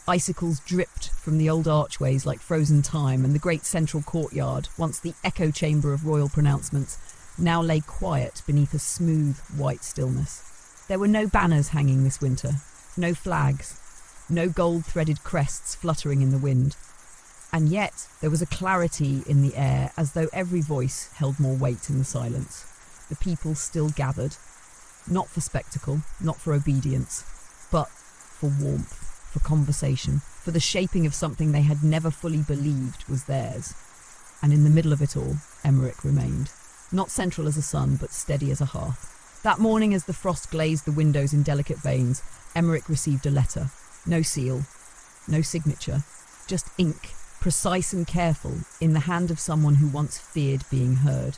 Icicles dripped from the old archways like frozen time, and the great central courtyard, once the echo chamber of royal pronouncements, now lay quiet beneath a smooth, white stillness. There were no banners hanging this winter, no flags, no gold-threaded crests fluttering in the wind. And yet there was a clarity in the air, as though every voice held more weight in the silence. The people still gathered, not for spectacle, not for obedience, but for warmth, for conversation, for the shaping of something they had never fully believed was theirs. And in the middle of it all, Emmerich remained, not central as a sun, but steady as a hearth. That morning, as the frost glazed the windows in delicate veins, Emmerich received a letter. No seal, no signature, just ink, precise and careful, in the hand of someone who once feared being heard.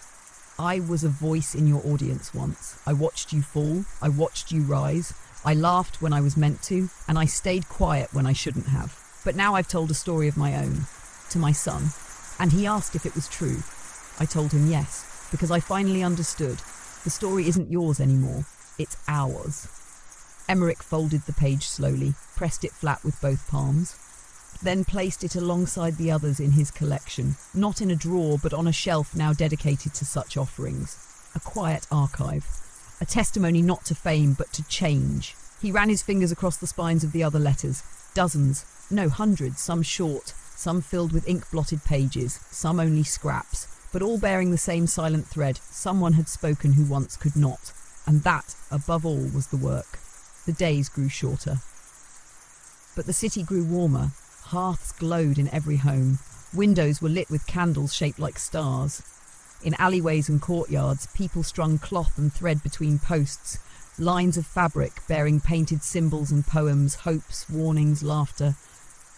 I was a voice in your audience once. I watched you fall, I watched you rise, I laughed when I was meant to, and I stayed quiet when I shouldn't have. But now I've told a story of my own, to my son, and he asked if it was true. I told him yes, because I finally understood. The story isn't yours anymore, it's ours. Emmerich folded the page slowly, pressed it flat with both palms, then placed it alongside the others in his collection, not in a drawer but on a shelf now dedicated to such offerings. A quiet archive, a testimony not to fame but to change. He ran his fingers across the spines of the other letters, dozens, no, hundreds, some short, some filled with ink-blotted pages, some only scraps, but all bearing the same silent thread. Someone had spoken who once could not, and that, above all, was the work. The days grew shorter. But the city grew warmer. Hearths glowed in every home. Windows were lit with candles shaped like stars. In alleyways and courtyards, people strung cloth and thread between posts, lines of fabric bearing painted symbols and poems, hopes, warnings, laughter.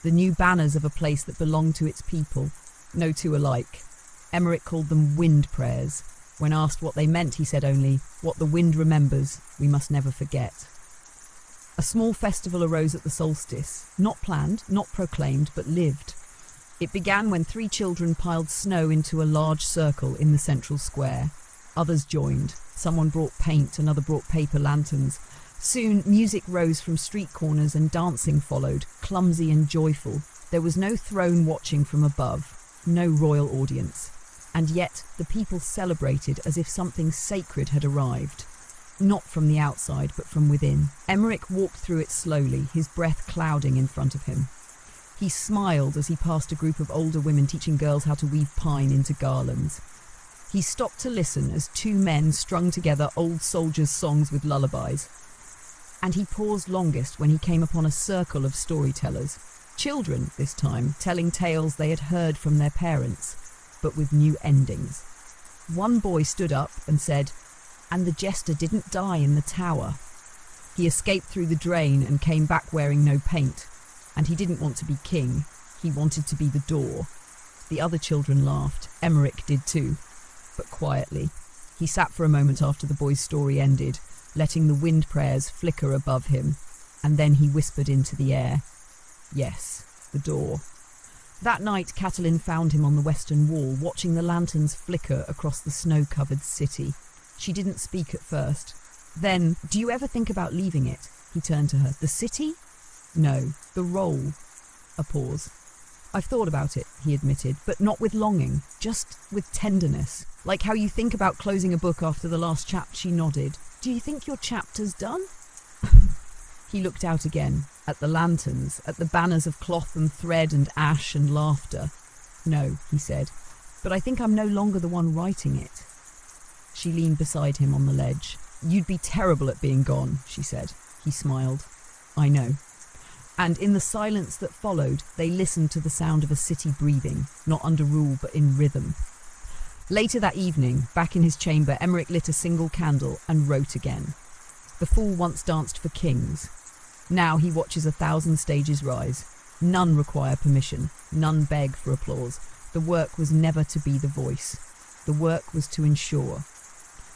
The new banners of a place that belonged to its people, no two alike. Emmerich called them wind prayers. When asked what they meant, he said only, "What the wind remembers, we must never forget." A small festival arose at the solstice, not planned, not proclaimed, but lived. It began when 3 children piled snow into a large circle in the central square. Others joined. Someone brought paint, another brought paper lanterns. Soon, music rose from street corners and dancing followed, clumsy and joyful. There was no throne watching from above, no royal audience. And yet, the people celebrated as if something sacred had arrived. Not from the outside, but from within. Emmerich walked through it slowly, his breath clouding in front of him. He smiled as he passed a group of older women teaching girls how to weave pine into garlands. He stopped to listen as 2 men strung together old soldiers' songs with lullabies. And he paused longest when he came upon a circle of storytellers. Children, this time, telling tales they had heard from their parents, but with new endings. One boy stood up and said, "And the Jester didn't die in the tower. He escaped through the drain and came back wearing no paint. And he didn't want to be king. He wanted to be the door." The other children laughed. Emmerich did too, but quietly. He sat for a moment after the boy's story ended, letting the wind prayers flicker above him, and then he whispered into the air, "Yes, the door." That night, Catalin found him on the western wall, watching the lanterns flicker across the snow-covered city. She didn't speak at first. Then, "Do you ever think about leaving it?" He turned to her. "The city?" "No, the role." A pause. "I've thought about it," he admitted, "but not with longing, just with tenderness. Like how you think about closing a book after the last chapter." She nodded. "Do you think your chapter's done?" He looked out again, at the lanterns, at the banners of cloth and thread and ash and laughter. "No," he said, "but I think I'm no longer the one writing it." She leaned beside him on the ledge. "You'd be terrible at being gone," she said. He smiled. "I know." And in the silence that followed, they listened to the sound of a city breathing, not under rule but in rhythm. Later that evening, back in his chamber, Emmerich lit a single candle and wrote again. The fool once danced for kings. Now he watches 1,000 stages rise. None require permission, none beg for applause. The work was never to be the voice. The work was to ensure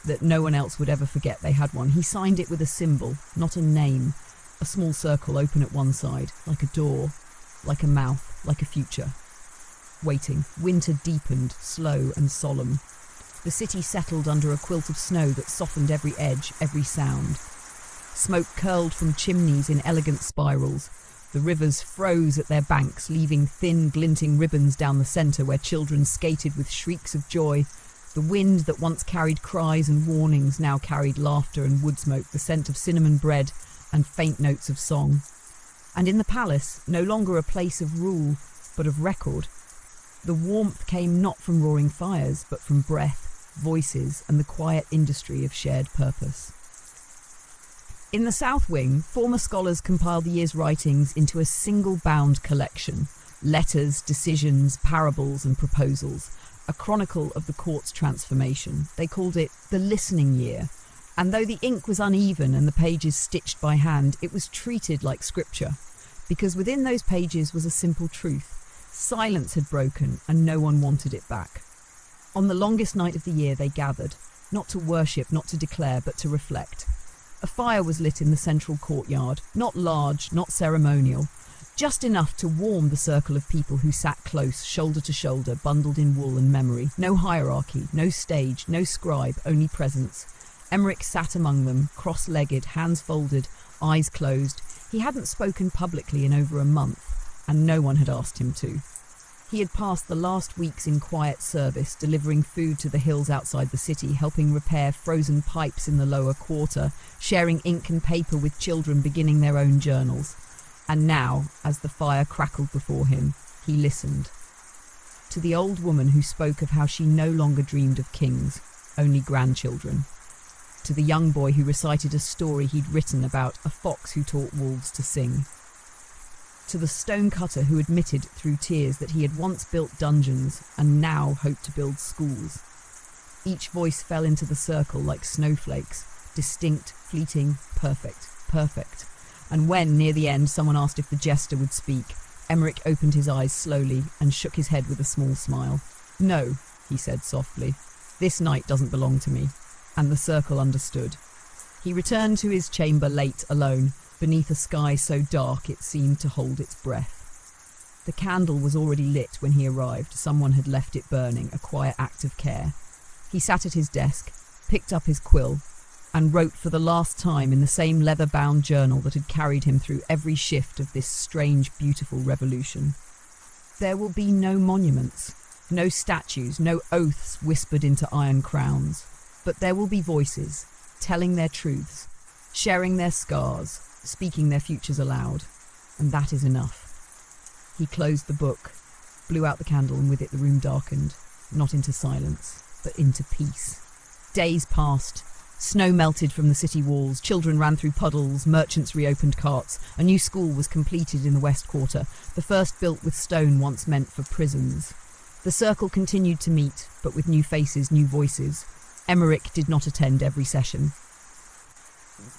that no one else would ever forget they had one. He signed it with a symbol, not a name. A small circle open at one side, like a door, like a mouth, like a future. Waiting, winter deepened, slow and solemn. The city settled under a quilt of snow that softened every edge, every sound. Smoke curled from chimneys in elegant spirals. The rivers froze at their banks, leaving thin, glinting ribbons down the centre where children skated with shrieks of joy. The wind that once carried cries and warnings now carried laughter and wood smoke, the scent of cinnamon bread and faint notes of song. And in the palace, no longer a place of rule, but of record, the warmth came not from roaring fires, but from breath, voices, and the quiet industry of shared purpose. In the South Wing, former scholars compiled the year's writings into a single-bound collection: letters, decisions, parables, and proposals, a chronicle of the court's transformation. They called it the listening year, and though the ink was uneven and the pages stitched by hand, it was treated like scripture, because within those pages was a simple truth. Silence had broken, and no one wanted it back. On the longest night of the year they gathered, not to worship, not to declare, but to reflect. A fire was lit in the central courtyard, not large, not ceremonial, just enough to warm the circle of people who sat close, shoulder to shoulder, bundled in wool and memory. No hierarchy, no stage, no scribe, only presence. Emmerich sat among them, cross-legged, hands folded, eyes closed. He hadn't spoken publicly in over a month, and no one had asked him to. He had passed the last weeks in quiet service, delivering food to the hills outside the city, helping repair frozen pipes in the lower quarter, sharing ink and paper with children beginning their own journals. And now, as the fire crackled before him, he listened. To the old woman who spoke of how she no longer dreamed of kings, only grandchildren. To the young boy who recited a story he'd written about a fox who taught wolves to sing. To the stonecutter who admitted through tears that he had once built dungeons and now hoped to build schools. Each voice fell into the circle like snowflakes, distinct, fleeting, perfect, perfect. And when, near the end, someone asked if the jester would speak, Emmerich opened his eyes slowly and shook his head with a small smile. "No," he said softly, "this night doesn't belong to me." And the circle understood. He returned to his chamber late, alone, beneath a sky so dark it seemed to hold its breath. The candle was already lit when he arrived. Someone had left it burning, a quiet act of care. He sat at his desk, picked up his quill, and wrote for the last time in the same leather-bound journal that had carried him through every shift of this strange, beautiful revolution. There will be no monuments, no statues, no oaths whispered into iron crowns, but there will be voices, telling their truths, sharing their scars, speaking their futures aloud, and that is enough. He closed the book, blew out the candle, and with it the room darkened, not into silence, but into peace. Days passed. Snow melted from the city walls, children ran through puddles, merchants reopened carts, a new school was completed in the West Quarter, the first built with stone once meant for prisons. The circle continued to meet, but with new faces, new voices. Emmerich did not attend every session.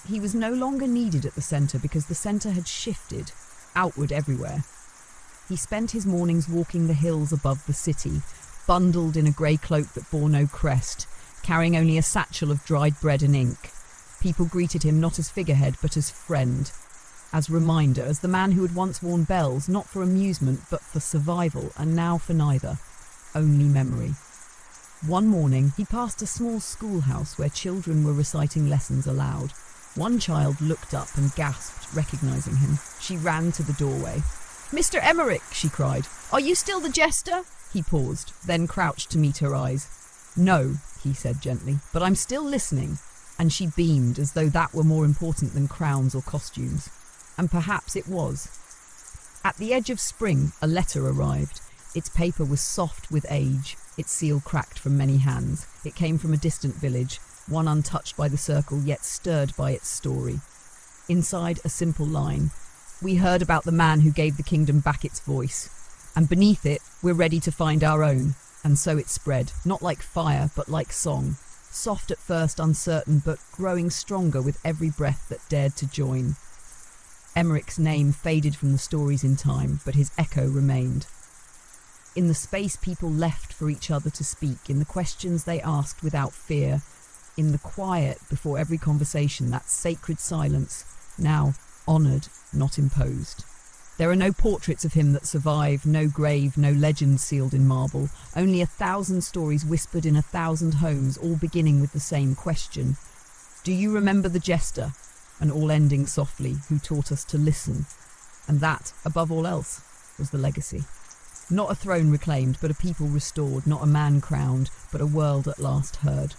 He was no longer needed at the centre because the centre had shifted, outward everywhere. He spent his mornings walking the hills above the city, bundled in a grey cloak that bore no crest, carrying only a satchel of dried bread and ink. People greeted him not as figurehead, but as friend, as reminder, as the man who had once worn bells, not for amusement, but for survival, and now for neither, only memory. One morning, he passed a small schoolhouse where children were reciting lessons aloud. One child looked up and gasped, recognising him. She ran to the doorway. "Mr. Emmerich," she cried, "are you still the jester?" He paused, then crouched to meet her eyes. "No," he said gently, "but I'm still listening." And she beamed as though that were more important than crowns or costumes. And perhaps it was. At the edge of spring, a letter arrived. Its paper was soft with age, its seal cracked from many hands. It came from a distant village, one untouched by the circle, yet stirred by its story. Inside, a simple line. "We heard about the man who gave the kingdom back its voice. And beneath it, we're ready to find our own." And so it spread, not like fire, but like song. Soft at first, uncertain, but growing stronger with every breath that dared to join. Emmerich's name faded from the stories in time, but his echo remained. In the space people left for each other to speak, in the questions they asked without fear, in the quiet before every conversation, that sacred silence, now honoured, not imposed. There are no portraits of him that survive, no grave, no legend sealed in marble, only 1,000 stories whispered in 1,000 homes, all beginning with the same question. "Do you remember the jester?" And all ending softly, "Who taught us to listen?" And that, above all else, was the legacy. Not a throne reclaimed, but a people restored, not a man crowned, but a world at last heard.